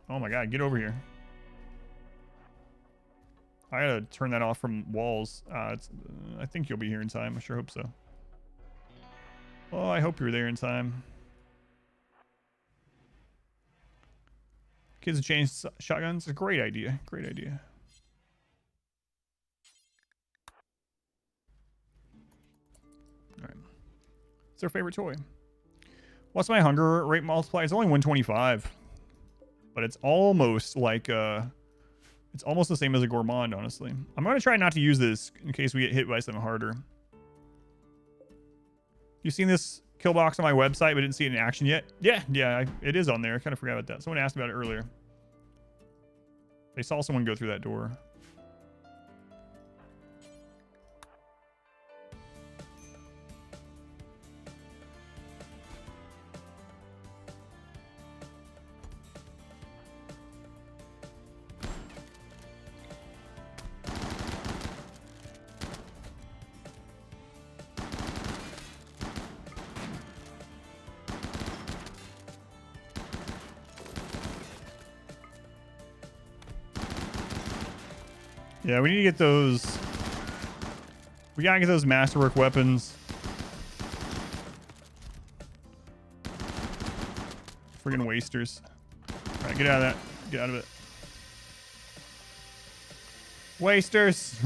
Oh my god, get over here. I gotta turn that off from walls. I think you'll be here in time. I sure hope so. Oh, I hope you're there in time. Kids change shotguns. A great idea. Great idea. All right. What's their favorite toy? What's my hunger rate multiplier? It's only 125, but it's almost like it's almost the same as a gourmand, honestly. I'm gonna try not to use this in case we get hit by something harder. You seen this kill box on my website but didn't see it in action yet? Yeah, it is on there. I kind of forgot about that. Someone asked about it earlier. They saw someone go through that door. Yeah, we need to get those. We gotta get those masterwork weapons. Friggin' wasters. All right, get out of that. Get out of it. Wasters.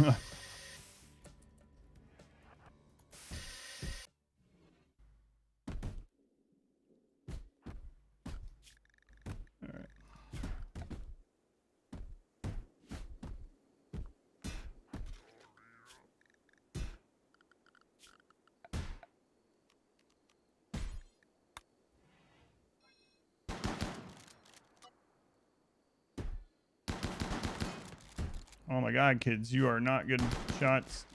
Oh my god, kids, you are not good shots.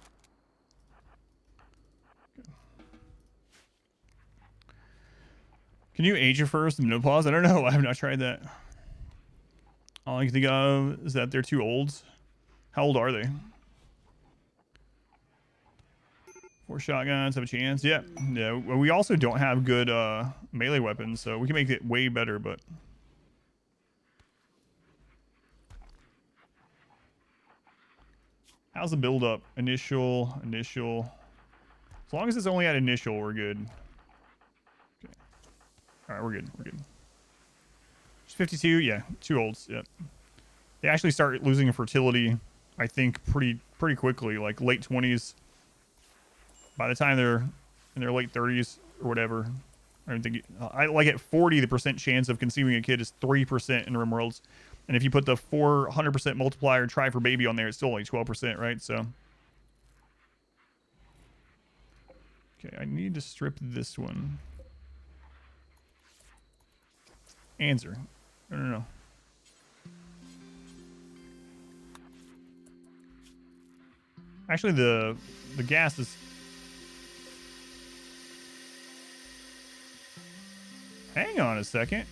Can you age your first menopause? I don't know. I have not tried that. All I can think of is that they're too old. How old are they? 4 shotguns have a chance. Yeah. Yeah. We also don't have good melee weapons, so we can make it way better, but... How's the build up? Initial. As long as it's only at initial, we're good. Okay. Alright, we're good. Just 52, yeah, too old. Yep. They actually start losing fertility, I think, pretty quickly, like late 20s. By the time they're in their late 30s or whatever. I don't think I like at 40, the percent chance of conceiving a kid is 3% in RimWorlds. And if you put the 400% multiplier try for baby on there, it's still only 12%, right? So okay, I need to strip this one. Answer. No. Actually, the gas is... Hang on a second.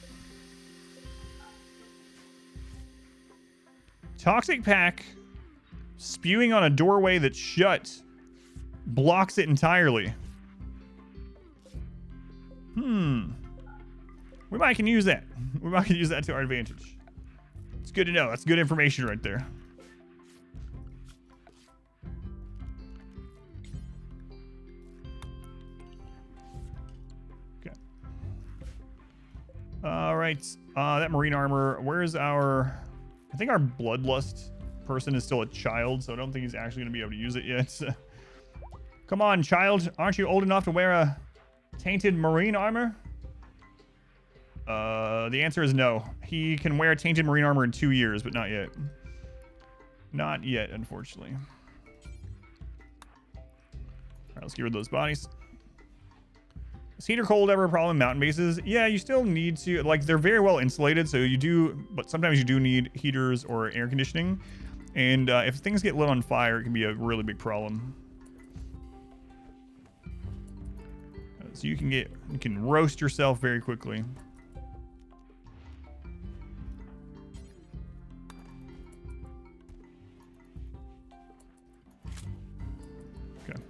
Toxic pack spewing on a doorway that's shut blocks it entirely. We might can use that. We might can use that to our advantage. It's good to know. That's good information right there. Okay. All right. That marine armor. Where's our... I think our bloodlust person is still a child, so I don't think he's actually going to be able to use it yet. Come on, child. Aren't you old enough to wear a tainted marine armor? The answer is no. He can wear tainted marine armor in 2 years, but not yet. Not yet, unfortunately. All right, let's get rid of those bodies. Is heat or cold ever a problem in mountain bases? Yeah, you still need to, like, they're very well insulated, so you do, but sometimes you do need heaters or air conditioning. And if things get lit on fire, it can be a really big problem. So you can roast yourself very quickly. Okay.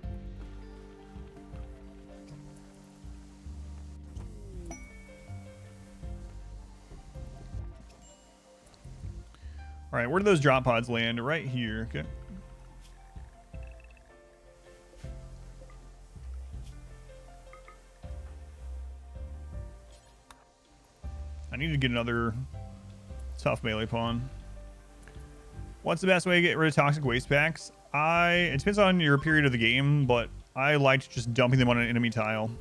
All right, where do those drop pods land? Right here. Okay. I need to get another tough melee pawn. What's the best way to get rid of toxic waste packs? It depends on your period of the game, but I liked just dumping them on an enemy tile.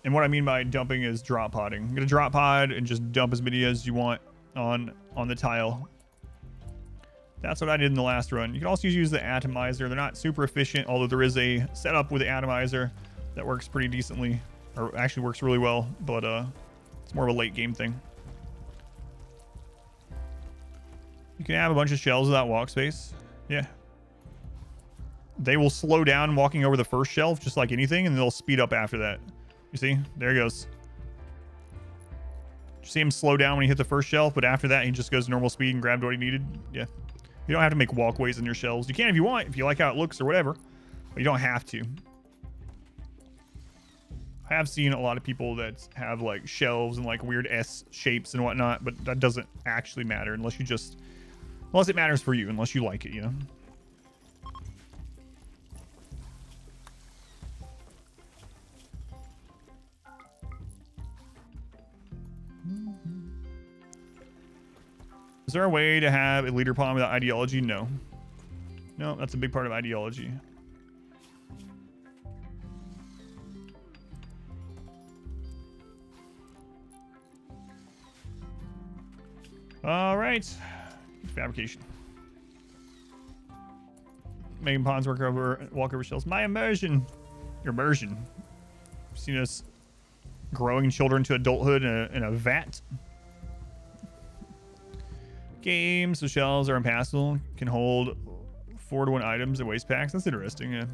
And what I mean by dumping is drop podding. Get a drop pod and just dump as many as you want on the tile. That's what I did in the last run. You can also use the atomizer. They're not super efficient, although there is a setup with the atomizer that works pretty decently, or actually works really well, but it's more of a late game thing. You can have a bunch of shells without walk space. Yeah. They will slow down walking over the first shelf, just like anything, and they'll speed up after that. You see? There he goes. You see him slow down when he hit the first shelf, but after that, he just goes normal speed and grabbed what he needed. Yeah. You don't have to make walkways in your shelves. You can if you want, if you like how it looks or whatever, but you don't have to. I have seen a lot of people that have like shelves and like weird S shapes and whatnot, but that doesn't actually matter unless it matters for you, unless you like it, you know? Is there a way to have a leader pawn without ideology? No. No, that's a big part of ideology. All right. Fabrication. Making pawns walk over shells. My immersion. Your immersion. You've seen us growing children to adulthood in a vat. Games, so shelves are impassable. Can hold 4 to 1 items in waste packs. That's interesting, yeah.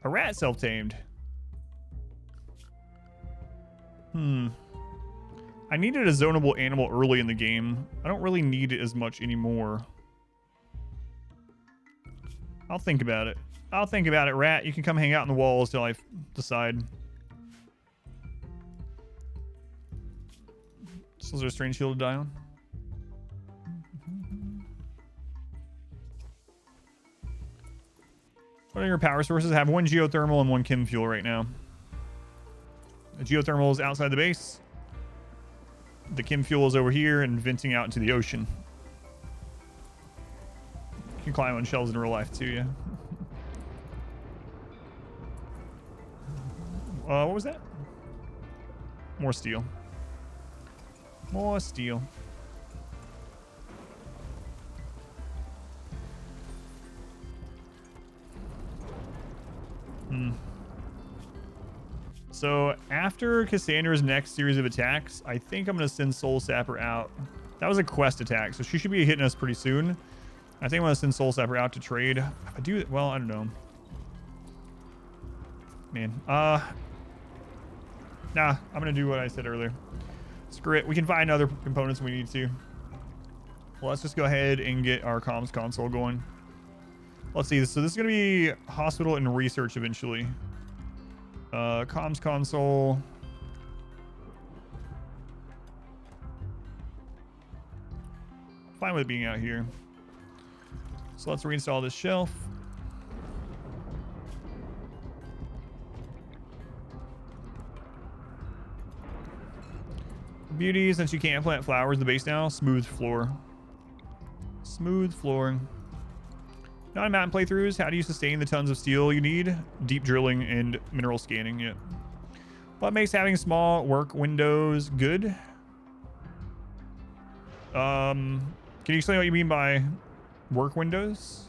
A rat self-tamed. I needed a zonable animal early in the game. I don't really need it as much anymore. I'll think about it. I'll think about it, rat. You can come hang out in the walls till I decide. So is there a strange shield to die on? What are your power sources? I have 1 geothermal and 1 chem fuel right now. The geothermal is outside the base. The chem fuel is over here and venting out into the ocean. You can climb on shelves in real life too, yeah. What was that? More steel. More steel. So after Cassandra's next series of attacks, I think I'm going to send Soul Sapper out. That was a quest attack, so she should be hitting us pretty soon. I think I'm going to send Soul Sapper out to trade. If I do it, well, I don't know. Man, nah, I'm going to do what I said earlier. Screw it. We can find other components when we need to. Well, let's just go ahead and get our comms console going. Let's see. So this is going to be hospital and research eventually. Comms console. Fine with it being out here. So let's reinstall this shelf. Beauty, since you can't plant flowers in the base now, smooth floor. Smooth flooring. Non-mountain playthroughs, how do you sustain the tons of steel you need? Deep drilling and mineral scanning, yeah. What makes having small work windows good? Can you explain what you mean by work windows?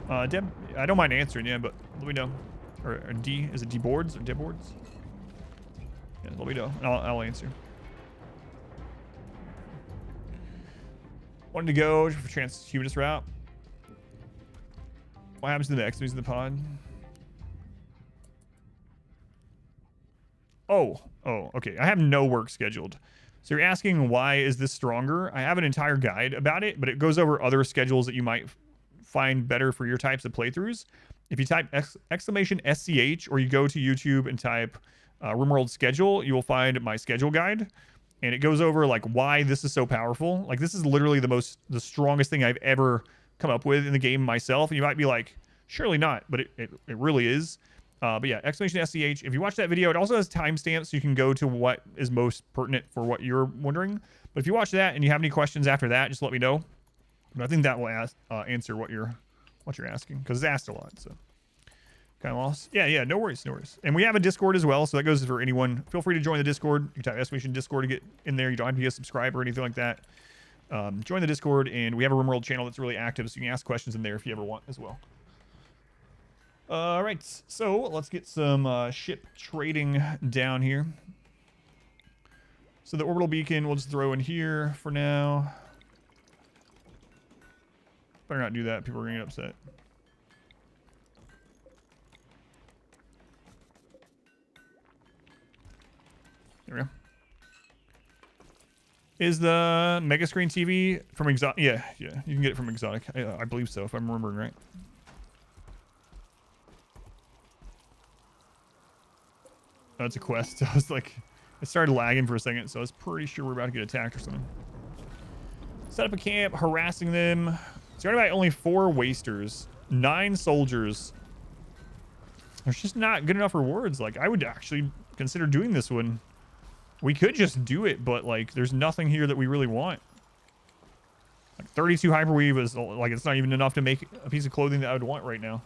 Deb, I don't mind answering, yeah, but let me know. Or D, is it D boards or Deb boards? Yeah, let me know. I'll answer. Wanted to go for transhumanist route. What happens to the enemies in the pod? Oh, okay. I have no work scheduled. So you're asking why is this stronger? I have an entire guide about it, but it goes over other schedules that you might find better for your types of playthroughs. If you type exclamation SCH or you go to YouTube and type RimWorld schedule, you will find my schedule guide. And it goes over like why this is so powerful. Like this is literally the strongest thing I've ever come up with in the game myself. And you might be like, surely not, but it really is. But yeah, exclamation SCH. If you watch that video, it also has timestamps so you can go to what is most pertinent for what you're wondering. But if you watch that and you have any questions after that, just let me know. But I think that will answer what you're asking because it's asked a lot. So kind of lost. Yeah, no worries. And we have a Discord as well, so that goes for anyone. Feel free to join the Discord. You type exclamation Discord to get in there. You don't have to be a subscriber or anything like that. Join the Discord, and we have a RimWorld channel that's really active, so you can ask questions in there if you ever want as well. All right, so let's get some ship trading down here. So the orbital beacon we'll just throw in here for now. Better not do that. People are going to get upset. There we go. Is the Mega Screen TV from Exotic? Yeah, you can get it from Exotic. I believe so, if I'm remembering right. Oh, it's a quest. I was like, it started lagging for a second, so I was pretty sure we're about to get attacked or something. Set up a camp, harassing them. Started by only 4 wasters, 9 soldiers. There's just not good enough rewards. Like, I would actually consider doing this one. We could just do it, but like, there's nothing here that we really want. Like 32 hyperweave is like, it's not even enough to make a piece of clothing that I would want right now.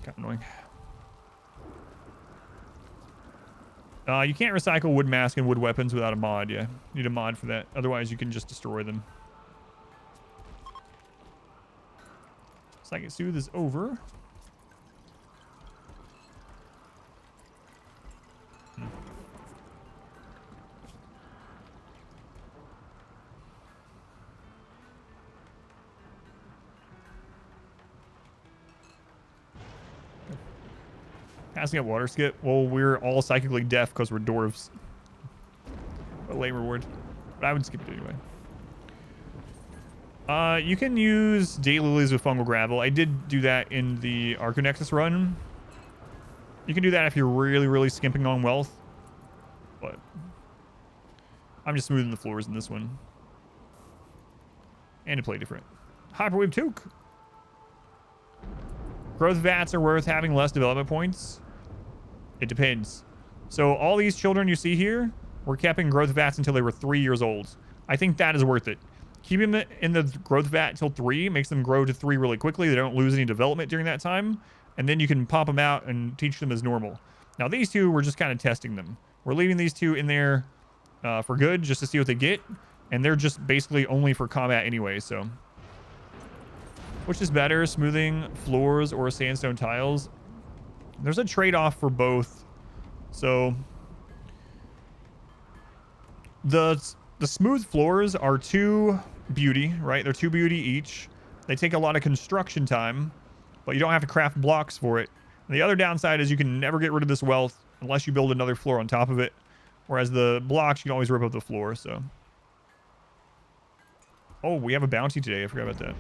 Kind of annoying. You can't recycle wood mask and wood weapons without a mod. Yeah, you need a mod for that. Otherwise, you can just destroy them. Psychic Soothe is over. Passing up water skip. Well, we're all psychically deaf because we're dwarves. A lame reward. But I would skip it anyway. You can use daylilies with fungal gravel. I did do that in the Arconexus run. You can do that if you're really, really skimping on wealth. But I'm just smoothing the floors in this one. And to play different. Hyperwave Toque. Growth vats are worth having less development points. It depends. So all these children you see here were kept in growth vats until they were 3 years old. I think that is worth it. Keeping them in the growth vat until 3 makes them grow to 3 really quickly. They don't lose any development during that time. And then you can pop them out and teach them as normal. Now these two, we're just kind of testing them. We're leaving these two in there for good just to see what they get. And they're just basically only for combat anyway, so. Which is better, smoothing floors or sandstone tiles? There's a trade-off for both. So the smooth floors are 2 beauty, right? They're 2 beauty each. They take a lot of construction time, but you don't have to craft blocks for it. And the other downside is you can never get rid of this wealth unless you build another floor on top of it. Whereas the blocks, you can always rip up the floor, so. Oh, we have a bounty today. I forgot about that.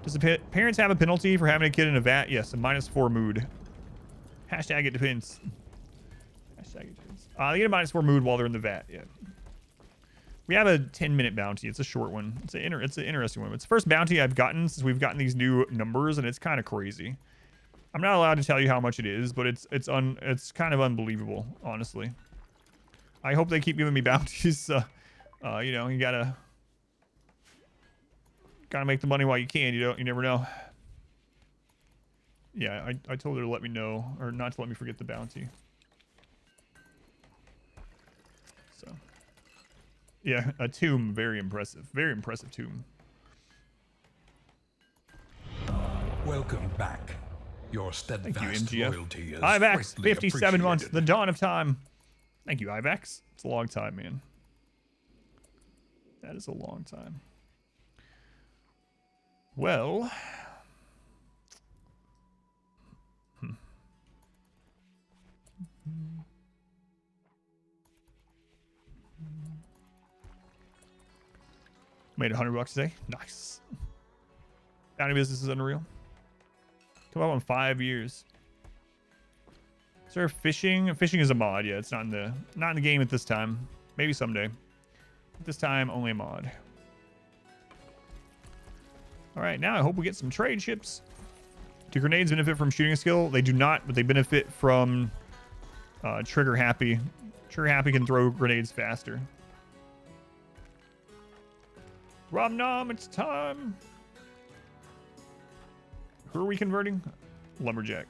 Does the parents have a penalty for having a kid in a vat? Yes, a -4 mood. Hashtag it depends. Hashtag it depends. They get a -4 mood while they're in the vat, yeah. We have a 10-minute bounty. It's a short one. It's an interesting one. It's the first bounty I've gotten since we've gotten these new numbers, and it's kind of crazy. I'm not allowed to tell you how much it is, but it's kind of unbelievable, honestly. I hope they keep giving me bounties. You know, you gotta make the money while you can. You never know. Yeah, I told her to let me know, or not to let me forget the bounty. So, yeah, a tomb, very impressive tomb. Welcome back. Your steadfast Thank you, MGF. loyalty is Ivax, greatly 57 months, appreciated. the dawn of time. Thank you, Ivax. It's a long time, man. That is a long time. Well, made $100 today. Nice. Bounty business is unreal. Come up on 5 years. Sir, fishing. Fishing is a mod. Yeah, it's not in the game at this time. Maybe someday. At this time, only a mod. All right, now I hope we get some trade ships. Do grenades benefit from shooting skill? They do not, but they benefit from trigger happy. Trigger happy can throw grenades faster. Rom nom, it's time. Who are we converting? Lumberjack.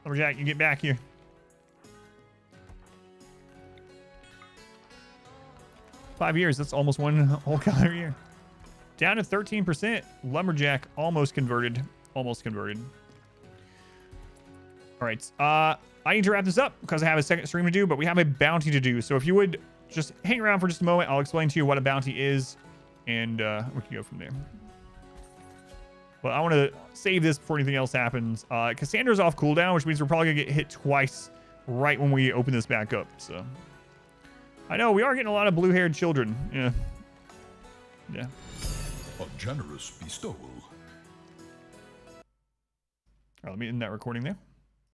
Lumberjack, you get back here. Five years, that's almost one whole calendar year. Down to 13%. Lumberjack almost converted. Almost converted. All right. I need to wrap this up because I have a second stream to do, but we have a bounty to do. So if you would just hang around for just a moment, I'll explain to you what a bounty is, and we can go from there. But I want to save this before anything else happens. Cassandra's off cooldown, which means we're probably going to get hit twice right when we open this back up. So I know we are getting a lot of blue-haired children. Yeah. Yeah. A generous bestowal. All right, let me end that recording there.